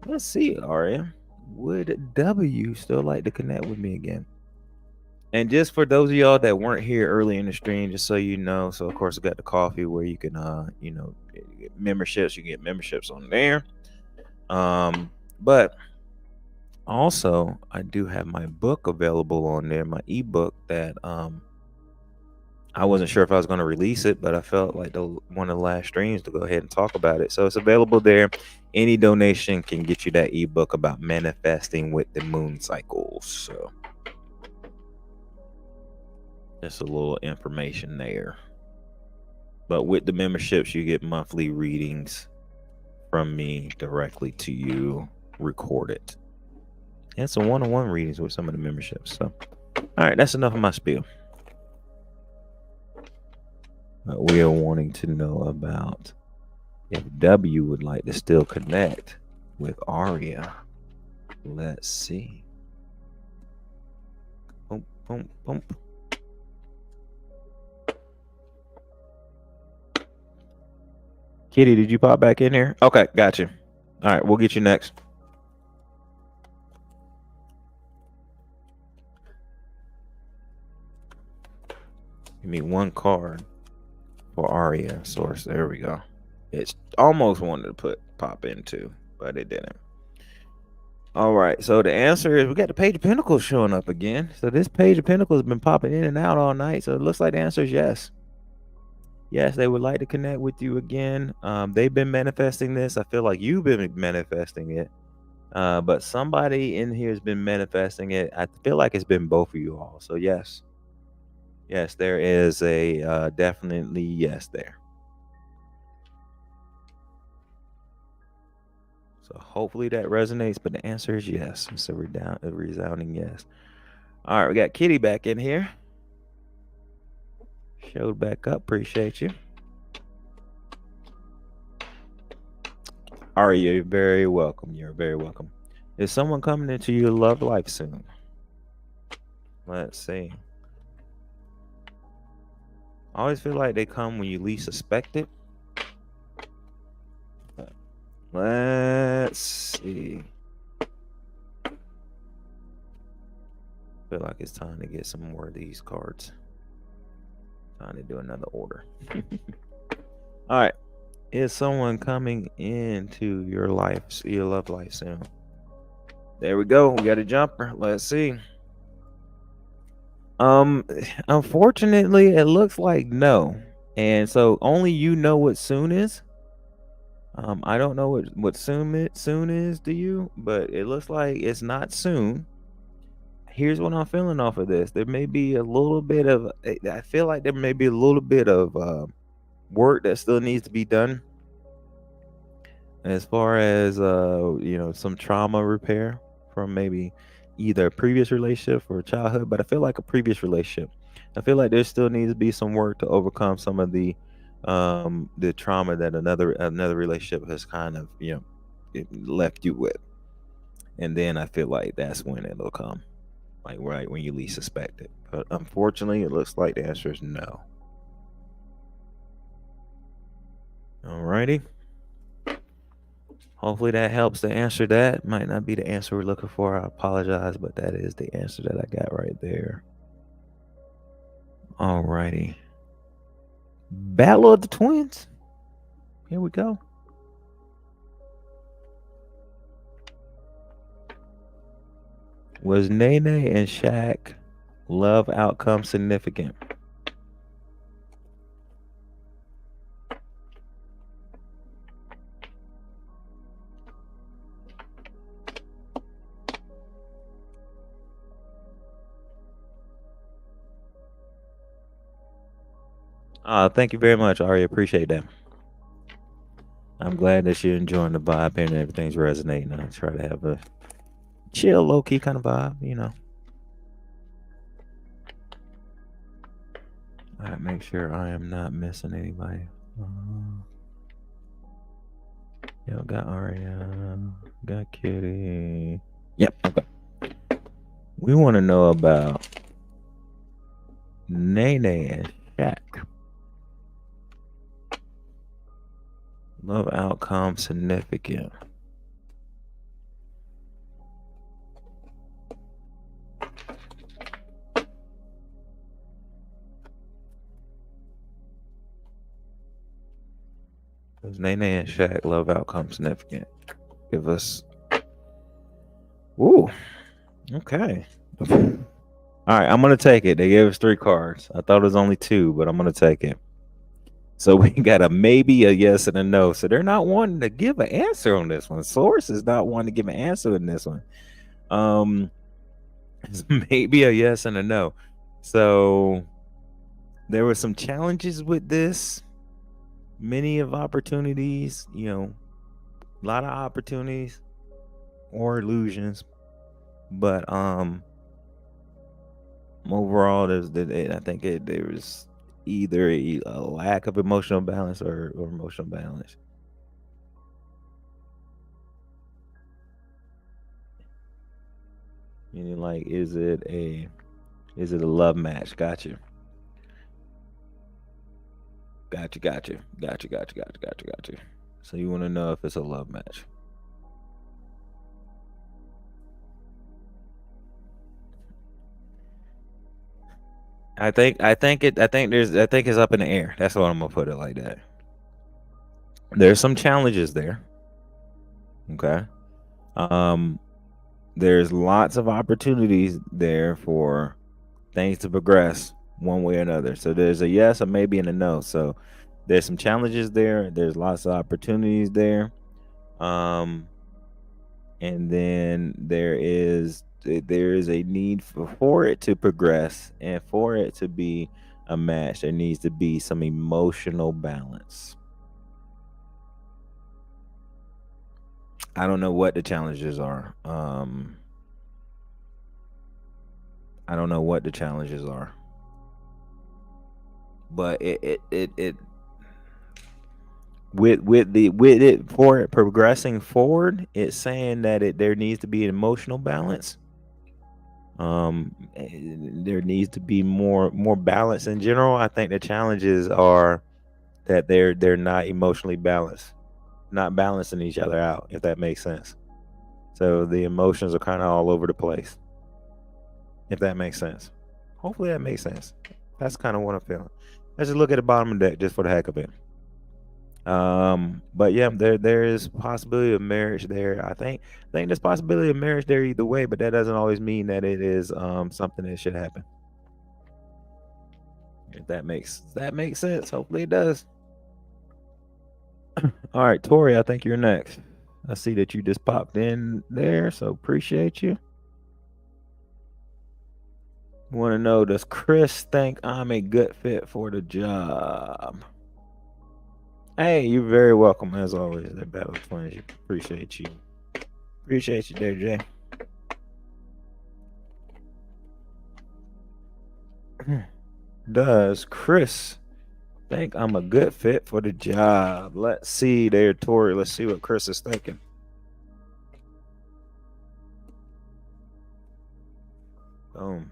Let's see, Aria. Would W still like to connect with me again? And just for those of y'all that weren't here early in the stream, just so you know, so of course I got the coffee where you can get memberships. You can get memberships on there. But also I do have my book available on there, my ebook that I wasn't sure if I was going to release it, but I felt like one of the last streams to go ahead and talk about it. So it's available there. Any donation can get you that ebook about manifesting with the moon cycles. So just a little information there. But with the memberships, you get monthly readings from me directly to you, recorded. And some one-on-one readings with some of the memberships. So, all right, that's enough of my spiel. We are wanting to know about if W would like to still connect with Aria. Let's see. Boom, boom, boom. Kitty, did you pop back in here? Okay, got you. All right, we'll get you next. Give me one card for Aria source. There we go. It's almost wanted to pop into, but it didn't. All right, so the answer is we got the Page of Pentacles showing up again. So this Page of Pentacles has been popping in and out all night. So it looks like the answer is yes. Yes, they would like to connect with you again. They've been manifesting this. I feel like you've been manifesting it. But somebody in here has been manifesting it. I feel like it's been both of you all. So yes, there is a definitely yes there. So hopefully that resonates. But the answer is yes. It's a resounding yes. All right, we got Kitty back in here. Showed back up. Appreciate you. All right, you're very welcome. You're very welcome. Is someone coming into your love life soon? Let's see. I always feel like they come when you least suspect it. Let's see. Feel like it's time to get some more of these cards. Time to do another order. All right. Is someone coming into your life, your love life soon? There we go. We got a jumper. Let's see. Unfortunately, it looks like no. And so only you know what soon is. I don't know what soon is to you, but it looks like it's not soon. Here's what I'm feeling off of this. There may be a little bit of, I feel like there may be a little bit of work that still needs to be done as far as some trauma repair from maybe either a previous relationship or childhood. But I feel like a previous relationship, I feel like there still needs to be some work to overcome some of the trauma that another relationship has kind of it left you with. And then I feel like that's when it'll come, like right when you least suspect it. But unfortunately, it looks like the answer is no. Alrighty. Hopefully that helps to answer that. Might not be the answer we're looking for. I apologize, but that is the answer that I got right there. Alrighty. Battle of the Twins. Here we go. Was Nene and Shaq love outcome significant? Thank you very much, Ari. Appreciate that. I'm glad that you're enjoying the vibe and everything's resonating. I try to have a chill, low-key kind of vibe, All right, make sure I am not missing anybody. Got Aria, got Kitty. Yep, okay. We want to know about Nene and Shaq. Love outcome significant. Does Nene and Shaq love outcome significant? Give us. Ooh. Okay. All right, I'm gonna take it. They gave us 3 cards. I thought it was only 2, but I'm gonna take it. So we got a maybe, a yes, and a no. So they're not wanting to give an answer on this one. Source is not wanting to give an answer in this one. It's maybe a yes and a no. So there were some challenges with this. Many of opportunities, a lot of opportunities or illusions. But overall, I think there was either a lack of emotional balance or emotional balance. Meaning, like, is it a love match? Gotcha. So you want to know if it's a love match. I think it's up in the air. That's why I'm gonna put it like that. There's some challenges there. Okay. There's lots of opportunities there for things to progress one way or another. So there's a yes, a maybe, and a no. So there's some challenges there. There's lots of opportunities there. and then there is a need for it to progress and for it to be a match. There needs to be some emotional balance. I don't know what the challenges are. I don't know what the challenges are, but it with it for it progressing forward, it's saying that there needs to be an emotional balance. There needs to be more balance in general. I think the challenges are that they're not emotionally balanced, not balancing each other out, if that makes sense. So the emotions are kind of all over the place, if that makes sense. Hopefully that makes sense. That's kind of what I'm feeling. Let's just look at the bottom of the deck just for the heck of it. But yeah, there is possibility of marriage there. I think there's possibility of marriage there either way, but that doesn't always mean that it is something that should happen. If that makes sense. Hopefully it does. All right, Tori, I think you're next. I see that you just popped in there, so appreciate you. Want to know, does Chris think I'm a good fit for the job? Hey, you're very welcome as always. That Battle Twins, appreciate you. Appreciate you there, Jay. Does Chris think I'm a good fit for the job? Let's see there, Tori. Let's see what Chris is thinking. Boom.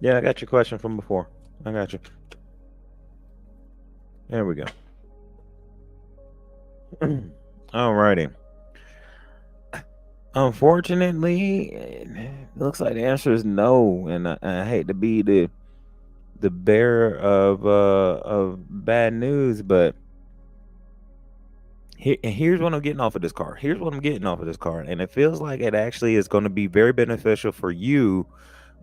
Yeah, I got your question from before. I got you. There we go. Alrighty. Unfortunately, it looks like the answer is no, and I hate to be the bearer of bad news, but here's what I'm getting off of this card. Here's what I'm getting off of this card, and it feels like it actually is going to be very beneficial for you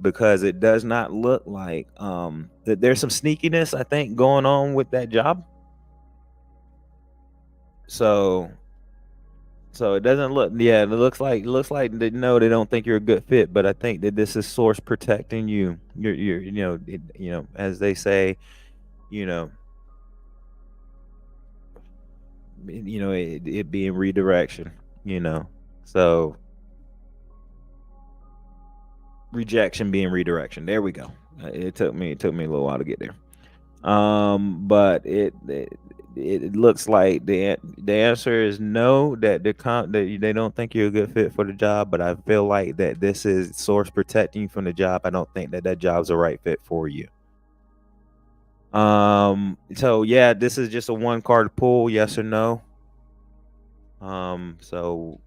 because it does not look like that there's some sneakiness, I think, going on with that job. So it doesn't look, yeah, it looks like they no, they don't think you're a good fit, but I think that this is source protecting you. You're as they say, you know, it being redirection, So rejection being redirection. There we go. It took me a little while to get there. But it looks like the answer is no, that they don't think you're a good fit for the job, but I feel like that this is source protecting you from the job. I don't think that job's a right fit for you. So yeah, this is just a one card pull, yes or no. So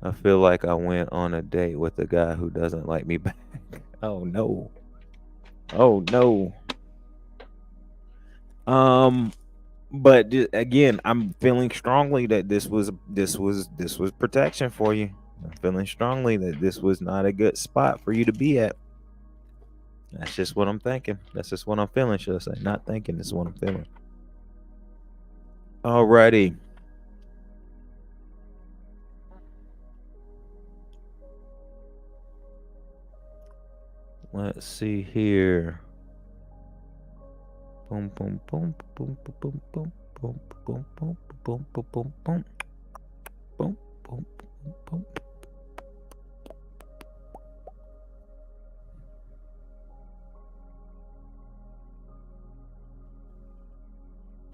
I feel like I went on a date with a guy who doesn't like me back. Oh no. But again, I'm feeling strongly that this was protection for you. I'm feeling strongly that this was not a good spot for you to be at. That's just what I'm thinking. That's just what I'm feeling, should I say. Not thinking, this is what I'm feeling. Alrighty. Let's see here. Boom, boom, boom, boom, boom, boom, boom, boom, boom, boom, boom, boom, boom, boom, boom, boom.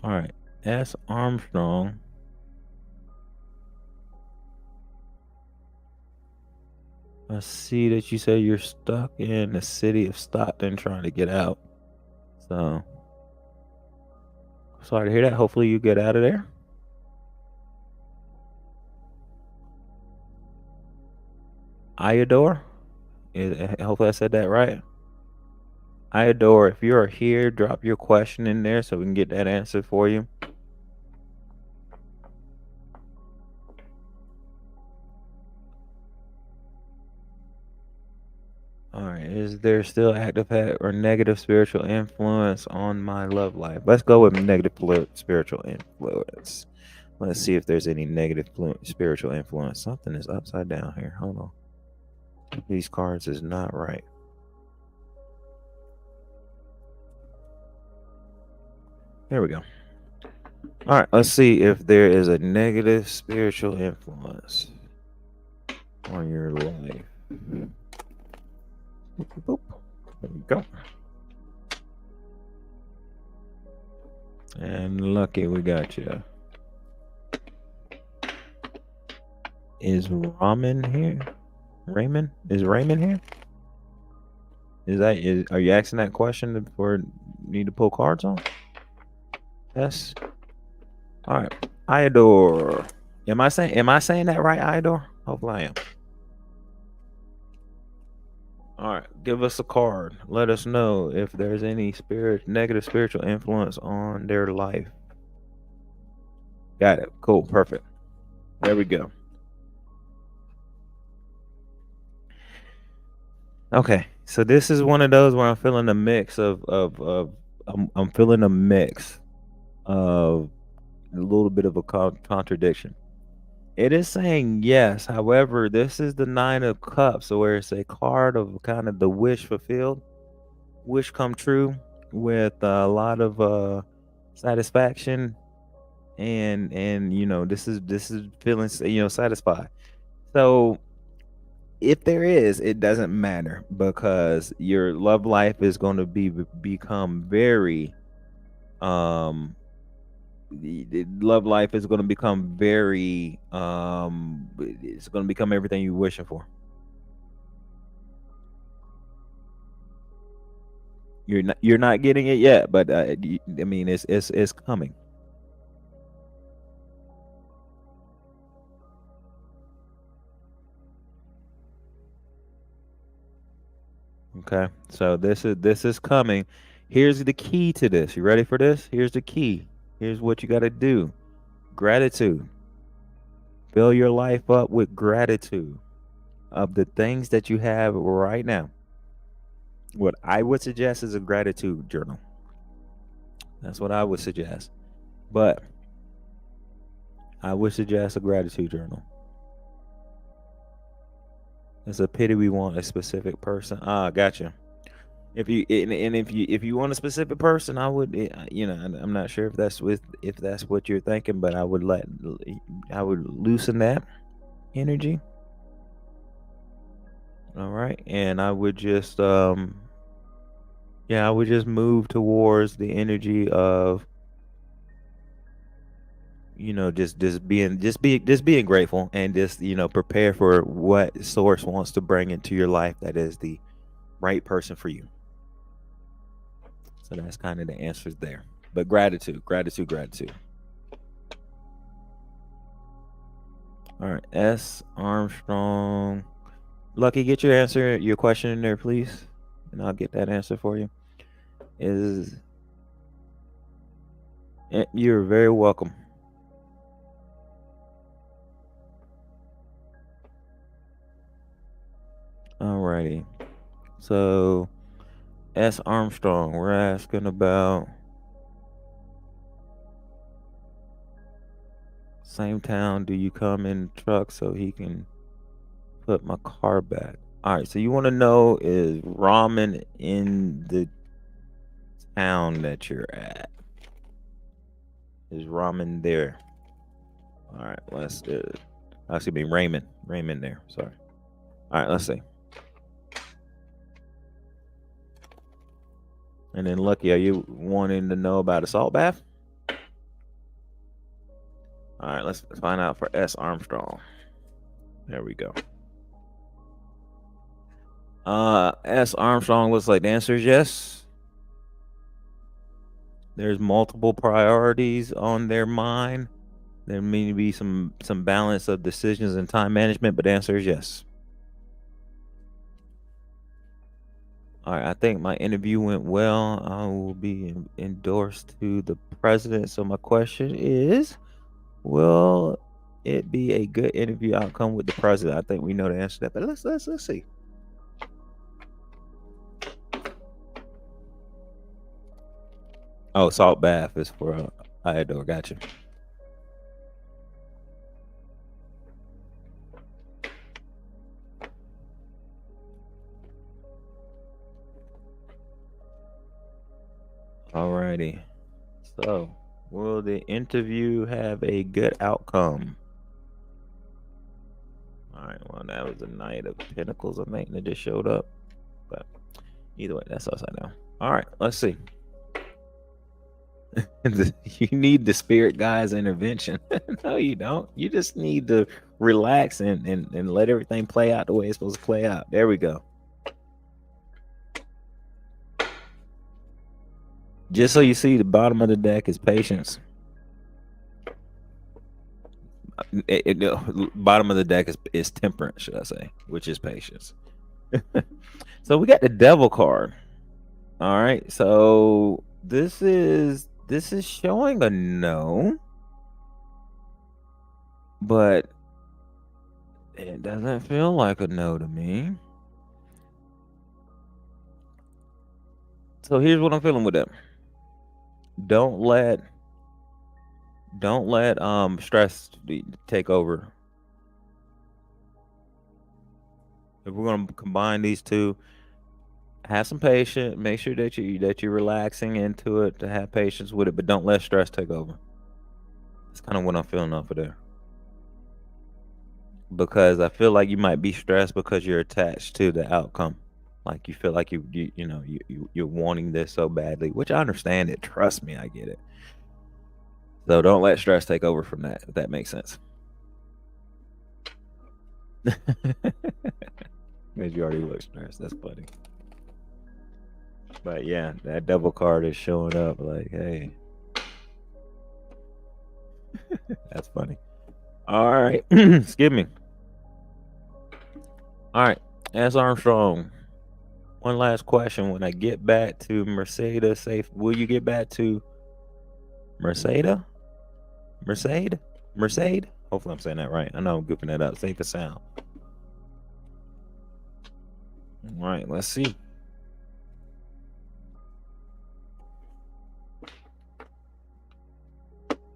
All right, S. Armstrong. I see that you say you're stuck in the city of Stockton trying to get out. So, sorry to hear that. Hopefully you get out of there. Iodore? Hopefully I said that right. Iodore, if you're here, drop your question in there so we can get that answer for you. is there still active or negative spiritual influence on my love life? Let's go with negative spiritual influence. Let's see if there's any negative spiritual influence. Something is upside down here. Hold on. These cards is not right. There we go. All right, let's see if there is a negative spiritual influence on your life. Boop. There we go. And lucky we got you. Is Ramen here? Raymond? Is Raymond here? Are you asking that question for need to pull cards on? Yes. All right. Iodor. Am I saying that right, Iodor? Hopefully I am. All right, give us a card. Let us know if there's any negative spiritual influence on their life. Got it. Cool. Perfect. There we go. Okay, so this is one of those where I'm feeling a mix I'm feeling a mix of a little bit of a contradiction. It is saying yes. However, this is the Nine of Cups, so where it's a card of kind of the wish fulfilled, wish come true, with a lot of satisfaction, and this is feeling satisfied. So if there is, it doesn't matter, because your love life is going to become very the love life is going to become very it's going to become everything you're wishing for. You're not getting it yet, but I mean it's coming. Okay, so this is coming. Here's the key to this. You ready for this? Here's the key. Here's what you got to do. Gratitude. Fill your life up with gratitude of the things that you have right now. What I would suggest is a gratitude journal. That's what I would suggest. But I would suggest a gratitude journal. It's a pity we want a specific person. Gotcha. If you want a specific person, I would, I'm not sure if that's what you're thinking, but I would loosen that energy. All right, and I would just I would just move towards the energy of just being grateful, and just prepare for what source wants to bring into your life that is the right person for you. So that's kind of the answers there. But gratitude. All right, S. Armstrong. Lucky, get your question in there, please, and I'll get that answer for you. You're very welcome. Alrighty. So, S. Armstrong, we're asking about same town. Do you come in truck so he can put my car back? All right. So you want to know, is ramen in the town that you're at? Is ramen there? All right. Let's do it. Excuse me, Raymond. Raymond there. Sorry. All right. Let's see. And then Lucky, are you wanting to know about a salt bath? All right, let's find out for S. Armstrong. There we go. S. Armstrong looks like the answer is yes. There's multiple priorities on their mind. There may be some balance of decisions and time management, but the answer is yes. All right, I think my interview went well. I will be endorsed to the president. So my question is, will it be a good interview outcome with the president? I think we know the answer to that, but let's see. Oh, salt bath is for Iodor. Gotcha. Alrighty. So, will the interview have a good outcome? All right. Well, that was the Knight of Pentacles, I think, that just showed up. But either way, that's upside down. All right. Let's see. You need the spirit guy's intervention. No, you don't. You just need to relax and let everything play out the way it's supposed to play out. There we go. Just so you see, the bottom of the deck is patience. Bottom of the deck is temperance, should I say, which is patience. So we got the devil card. All right. So this is showing a no, but it doesn't feel like a no to me. So here's what I'm feeling with them. Don't let stress take over. If we're gonna combine these two, have some patience. Make sure that you're relaxing into it, to have patience with it, but don't let stress take over. That's kind of what I'm feeling off of there. Because I feel like you might be stressed because you're attached to the outcome. Like you feel like you're wanting this so badly, which I understand it. Trust me, I get it. So don't let stress take over from that, if that makes sense. Because you already look stressed. That's funny. But yeah, that double card is showing up like, hey. That's funny. All right. Excuse me. All right. S. Armstrong. One last question. When I get back to Mercedes, safe, will you get back to Mercedes? Mercedes? Hopefully I'm saying that right. I know I'm goofing that up. Safe and sound. All right, let's see.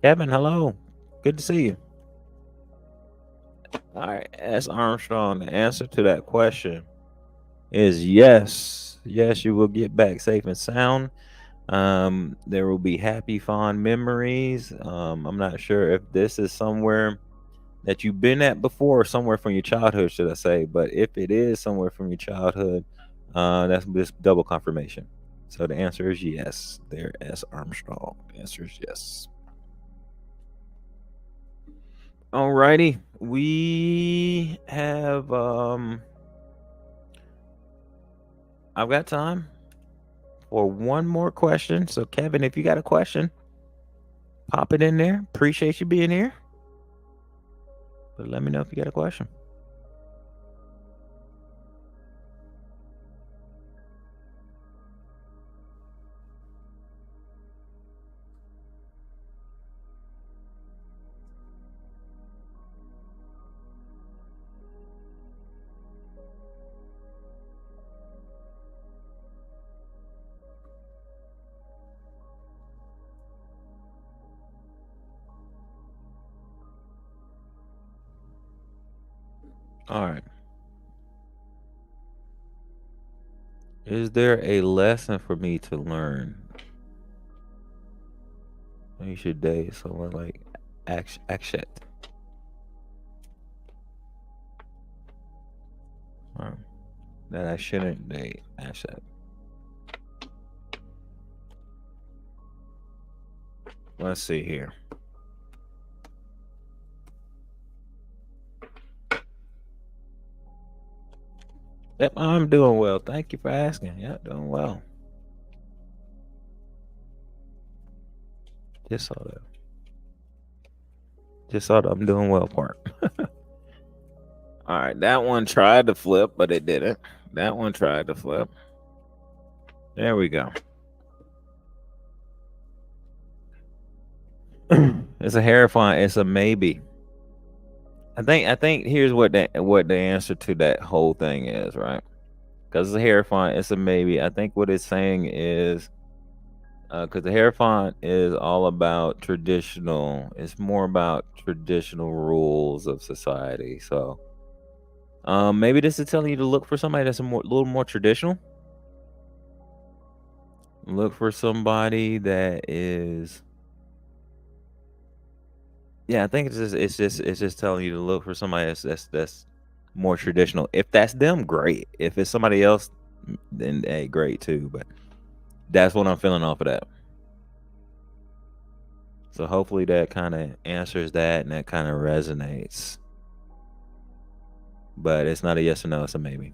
Kevin, hello. Good to see you. All right, S. Armstrong, the answer to that question is yes. Yes, you will get back safe and sound. There will be happy, fond memories. I'm not sure if this is somewhere that you've been at before, or somewhere from your childhood, should I say? But if it is somewhere from your childhood, that's this double confirmation. So the answer is yes. There, S. Armstrong. The answer is yes. Alrighty, we have. I've got time for one more question. So Kevin, if you got a question, pop it in there. Appreciate you being here. But let me know if you got a question. All right. Is there a lesson for me to learn? You should date someone like Akshat. That I shouldn't date Akshat. Let's see here. Yep, I'm doing well. Thank you for asking. Yep, doing well. Just saw that. Just saw the I'm doing well part. All right, that one tried to flip, but it didn't. That one tried to flip. There we go. It's a Hierophant. It's a maybe. I think here's what the answer to that whole thing is, right? Because it's a Hierophant. It's a maybe. I think what it's saying is Because the Hierophant is all about traditional. It's more about traditional rules of society. So, maybe this is telling you to look for somebody that's little more traditional. Look for somebody that is. Yeah, I think it's just telling you to look for somebody that's more traditional. If that's them, great. If it's somebody else, then hey, great too. But that's what I'm feeling off of that. So hopefully that kind of answers that and that kind of resonates. But it's not a yes or no, it's a maybe.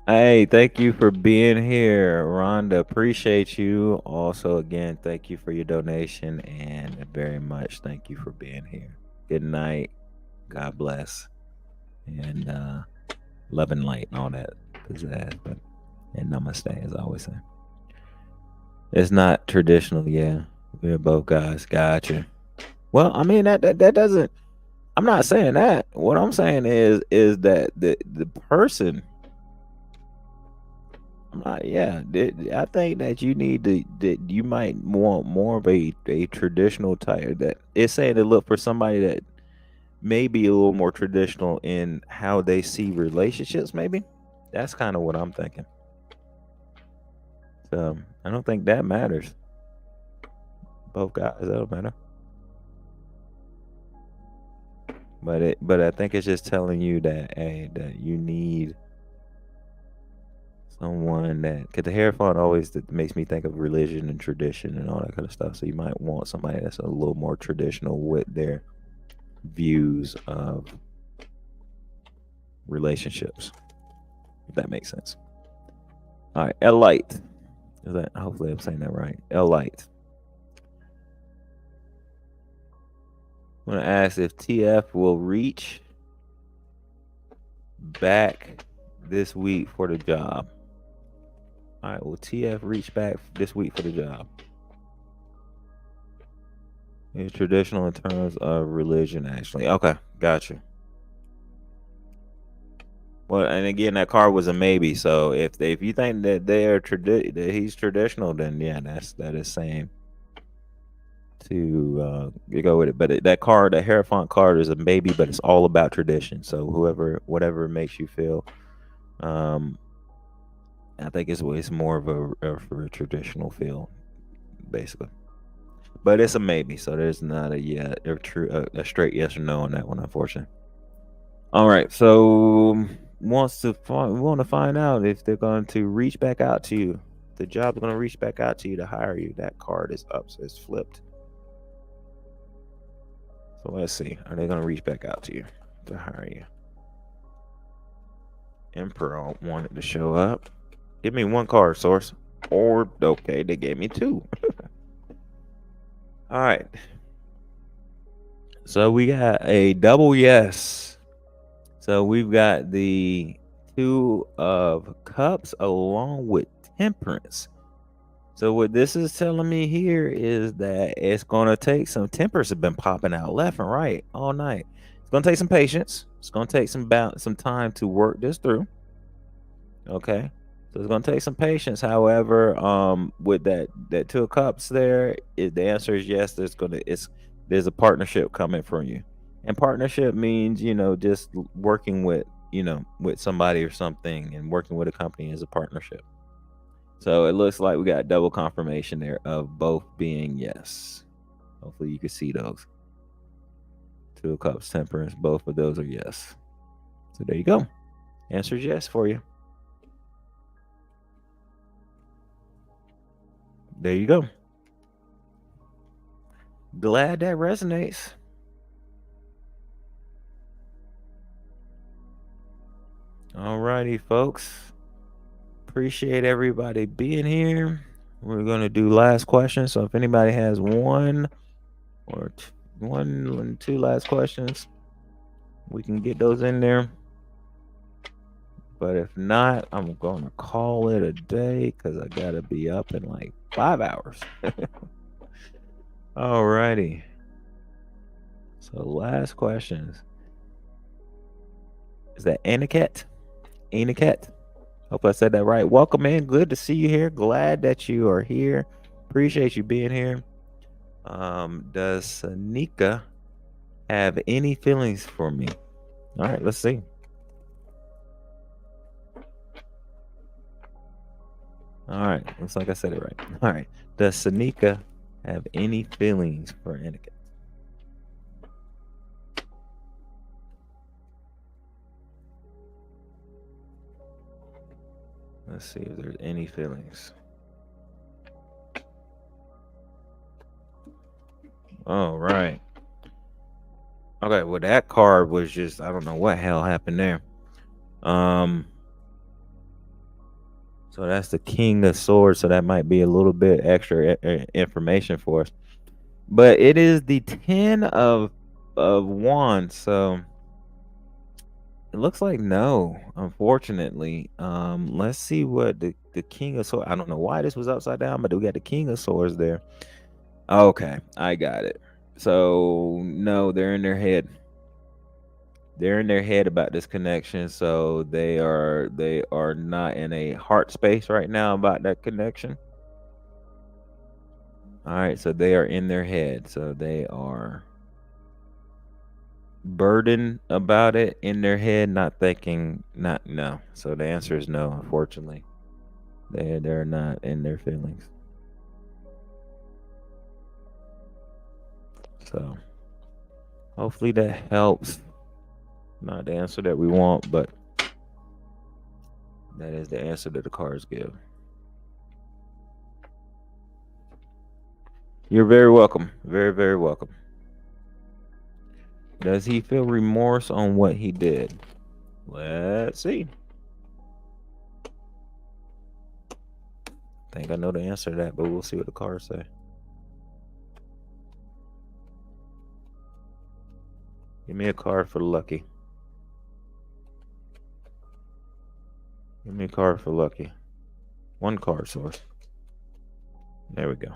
Hey, thank you for being here, Rhonda. Appreciate you. Also, again, thank you for your donation and very much thank you for being here. Good night. God bless. And love and light and all that pizzazz. But and namaste, as I always say. It's not traditional, yeah. We're both guys. Gotcha. Well, I mean that doesn't. I'm not saying that. What I'm saying is that the person. I'm not. Yeah, I think that you need to. That you might want more of a traditional type. That it's saying to look for somebody that may be a little more traditional in how they see relationships. Maybe that's kind of what I'm thinking. So I don't think that matters. Both guys, that don't matter. But I think it's just telling you that hey, that you need someone that because the Hierophant always makes me think of religion and tradition and all that kind of stuff. So you might want somebody that's a little more traditional with their views of relationships. If that makes sense. All right, Light. Is that hopefully I'm saying that right? Light. I'm gonna ask if TF will reach back this week for the job. All right, will TF reach back this week for the job? It's traditional in terms of religion, actually. Okay, gotcha. Well, and again, that card was a maybe. So if you think that that he's traditional, then yeah, that is same to go with it. But that card, that Hierophant card, is a maybe, but it's all about tradition. So whatever makes you feel, um, I think it's more of a traditional feel, basically. But it's a maybe, so there's not a yeah, a straight yes or no on that one, unfortunately. All right, so we want to find out if they're going to reach back out to you. The job's going to reach back out to you to hire you. That card is up, so it's flipped. So let's see. Are they going to reach back out to you to hire you? Emperor wanted to show up. Give me one card, source. Or okay, they gave me two. All right. So we got a double yes. So we've got the Two of Cups along with Temperance. So what this is telling me here is that it's going to take some tempers have been popping out left and right all night. It's going to take some patience. It's going to take some time to work this through. Okay. So it's going to take some patience. However, with that Two of Cups there, the answer is yes. There's a partnership coming from you. And partnership means, just working with somebody or something, and working with a company is a partnership. So it looks like we got double confirmation there of both being yes. Hopefully you can see those. Two of Cups, Temperance, both of those are yes. So there you go. Answer is yes for you. There you go. Glad that resonates. All righty, folks. Appreciate everybody being here. We're going to do last questions. So if anybody has one or one and two last questions, we can get those in there. But if not, I'm going to call it a day because I got to be up in like 5 hours. Alrighty. So last questions. Is that Aniket? Aniket. Hope I said that right. Welcome in. Good to see you here. Glad that you are here. Appreciate you being here. Does Sanika have any feelings for me? All right, let's see. All right, looks like I said it right. All right. Does Sanika have any feelings for Aniket? Let's see if there's any feelings. All right. Okay, well that card was just, I don't know what hell happened there. So that's the King of Swords, so that might be a little bit extra information for us. But it is the 10 of Wands, so it looks like no, unfortunately. Let's see what the King of Swords. I don't know why this was upside down, but we got the King of Swords there. Okay, I got it. So no, they're in their head. They're in their head about this connection, so they are not in a heart space right now about that connection. All right, so they are in their head, so they are burdened about it in their head, not thinking, not no. So the answer is no, unfortunately. They're not in their feelings. So hopefully that helps. Not the answer that we want, but that is the answer that the cards give. You're very welcome. Very, very welcome. Does he feel remorse on what he did? Let's see. I think I know the answer to that, but we'll see what the cards say. Give me a card for lucky. Give me a card for lucky. One card source. There we go.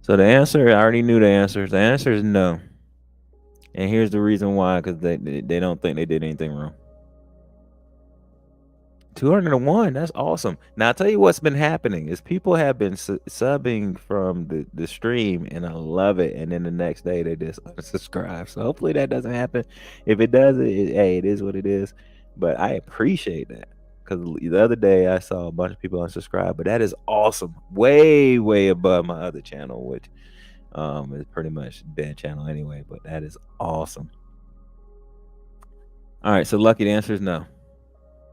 So the answer, I already knew the answer. The answer is no. And here's the reason why, because they don't think they did anything wrong. 201, that's awesome. Now I'll tell you what's been happening is people have been subbing from the stream, and I love it. And then the next day they just unsubscribe. So hopefully that doesn't happen. If it does, hey, it is what it is. But I appreciate that, because the other day I saw a bunch of people unsubscribe. But that is awesome. Way, way above my other channel, which is pretty much dead channel anyway. But that is awesome. All right, so lucky, the answer is no.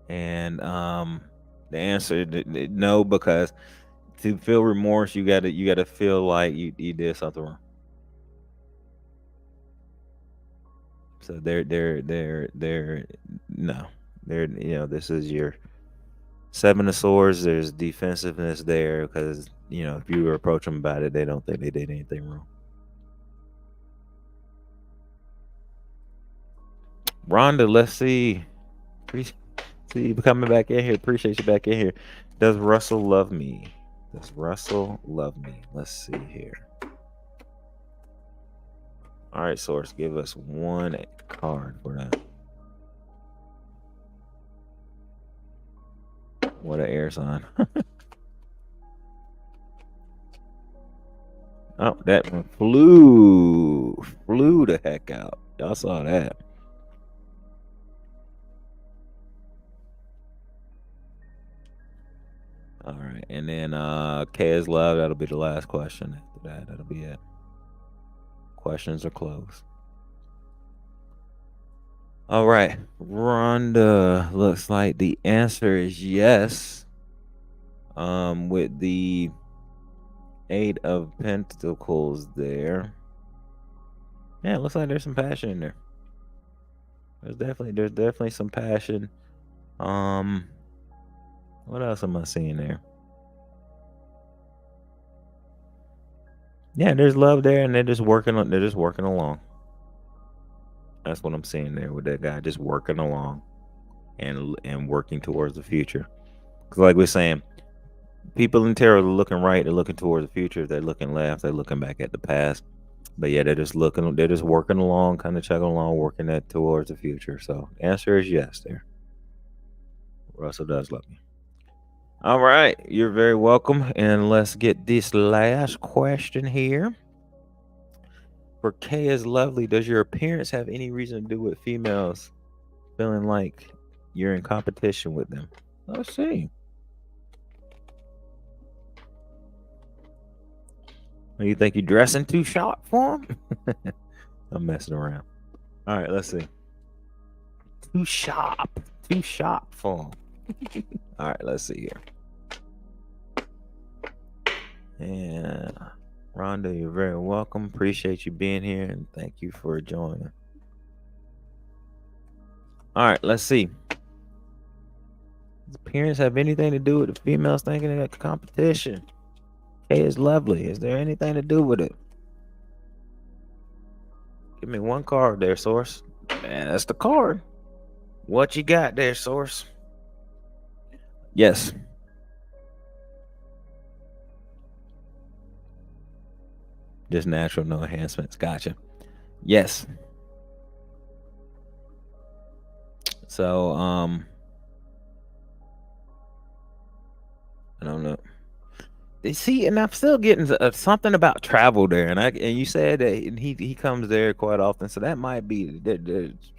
And the answer no, because to feel remorse, you gotta feel like you did something wrong. So they're no, they're, this is your 7 of Swords. There's defensiveness there because if you approach them about it, they don't think they did anything wrong. Rhonda, let's see. See you coming back in here. Appreciate you back in here. Does Russell love me? Does Russell love me? Let's see here. All right, source, give us one card for that. What an air sign. Oh, that one flew the heck out. Y'all saw that. All right, and then K is love. That'll be the last question. After that, that'll be it. Questions are closed. All right, Rhonda, looks like the answer is yes. With the 8 of Pentacles there. Yeah, it looks like there's some passion in there. There's definitely some passion. What else am I seeing there? Yeah, there's love there, and they're just working along. That's what I'm seeing there with that guy, just working along and working towards the future. Because like we're saying, people in tarot are looking right, they're looking towards the future. If they're looking left, they're looking back at the past. But yeah, they're just working along, kind of chugging along, working that towards the future. So the answer is yes there. Russell does love me. All right, you're very welcome. And let's get this last question here. For K is lovely, does your appearance have any reason to do with females feeling like you're in competition with them? Let's see. You think you're dressing too sharp for them? I'm messing around. All right, let's see. Too sharp for them. All right, let's see here. And Rhonda, you're very welcome. Appreciate you being here and thank you for joining. All right, let's see. Does appearance have anything to do with the females thinking they got competition? K is lovely. Is there anything to do with it? Give me one card there, source. Man, that's the card. What you got there, source? Yes. Just natural, no enhancements. Gotcha. Yes. So, I don't know. See, and I'm still getting something about travel there, and you said that he comes there quite often, so that might be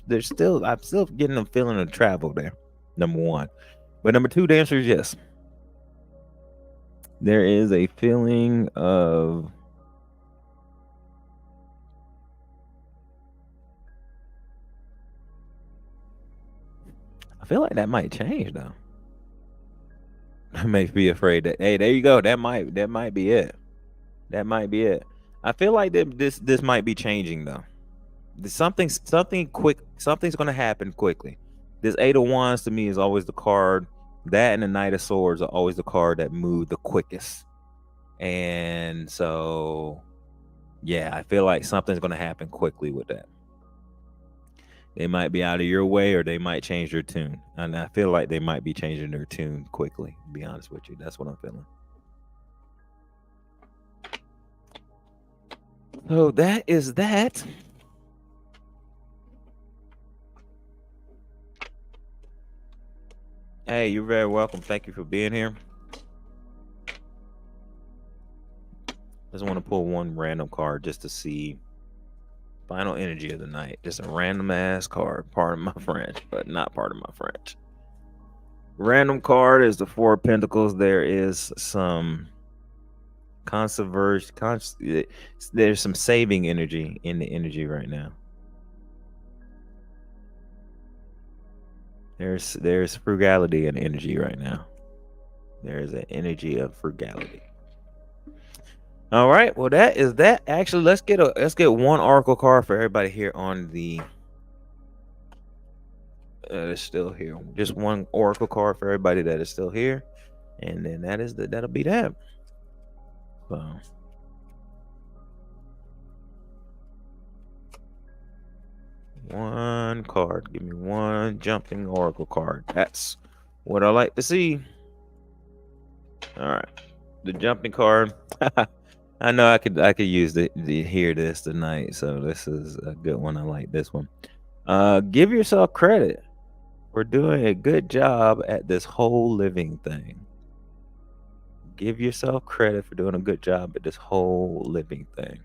there's still I'm still getting a feeling of travel there. Number one, but number two, the answer is yes. There is a feeling of I feel like that might change though. I may be afraid that hey, there you go. That might be it. That might be it. I feel like this might be changing though. Something quick. Something's gonna happen quickly. This 8 of Wands to me is always the card. That and the Knight of Swords are always the card that move the quickest. And so, yeah, I feel like something's gonna happen quickly with that. They might be out of your way, or they might change their tune. And I feel like they might be changing their tune quickly. To be honest with you, that's what I'm feeling. So that is that. Hey, you're very welcome. Thank you for being here. Just want to pull one random card just to see final energy of the night. Just a random ass card. Pardon my French, but not part of my French. Random card is the Four of Pentacles. There is some there's some saving energy in the energy right now. There's frugality in energy right now. There's an energy of frugality. All right, well that is that. Actually, let's get one oracle card for everybody here on the is still here. Just one oracle card for everybody that is still here, and then that'll be that. So one card. Give me one jumping oracle card. That's what I like to see. All right, the jumping card. I know I could use the hear this tonight, so this is a good one. I like this one. Give yourself credit for doing a good job at this whole living thing. Give yourself credit for doing a good job at this whole living thing.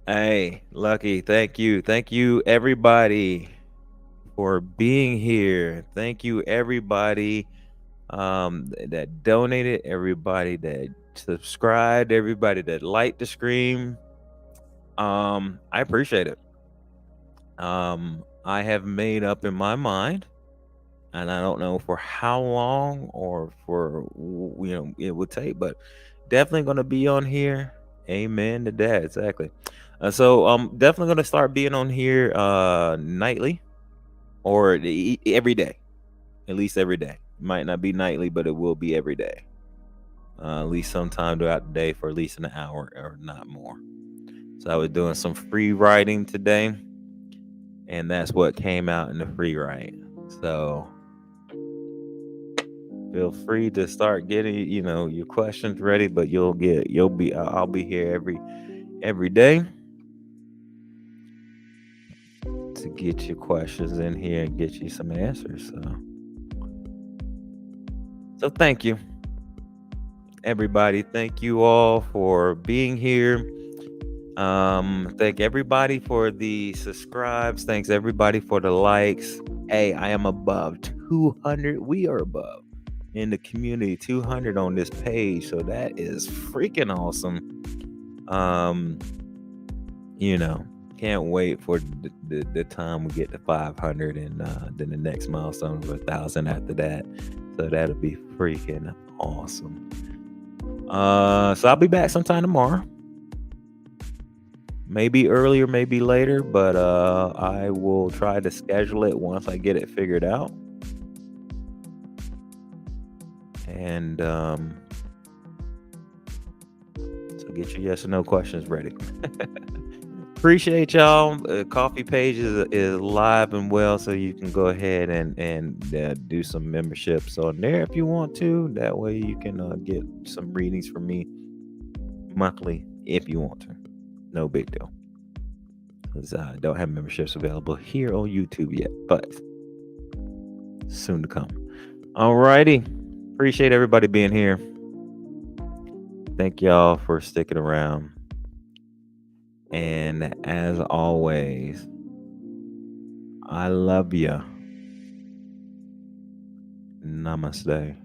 Hey, Lucky, thank you everybody for being here. Thank you everybody that donated, everybody that subscribed, everybody that liked the stream. I appreciate it. I have made up in my mind, and I don't know for how long or for it would take, but definitely gonna be on here. Amen to that. Exactly. So I'm definitely gonna start being on here nightly or every day, at least every day. It might not be nightly, but it will be every day. At least sometime throughout the day for at least an hour or not more. So I was doing some free writing today. And that's what came out in the free write. So feel free to start getting, your questions ready, but I'll be here every day to get your questions in here and get you some answers. So thank you, everybody. Thank you all for being here. Thank everybody for the subscribes. Thanks everybody for the likes. Hey, I am above 200. We are above in the community 200 on this page. So that is freaking awesome. Can't wait for the time we get to 500 and then the next milestone of 1,000 after that. So that'll be freaking awesome. So I'll be back sometime tomorrow. Maybe earlier, maybe later, but I will try to schedule it once I get it figured out. And so get your yes or no questions ready. Appreciate y'all. Coffee page is live and well, so you can go ahead and do some memberships on there if you want to. That way you can get some readings from me monthly if you want to. No big deal. Because I don't have memberships available here on YouTube yet, but soon to come. Alrighty. Appreciate everybody being here. Thank y'all for sticking around. And as always, I love you. Namaste.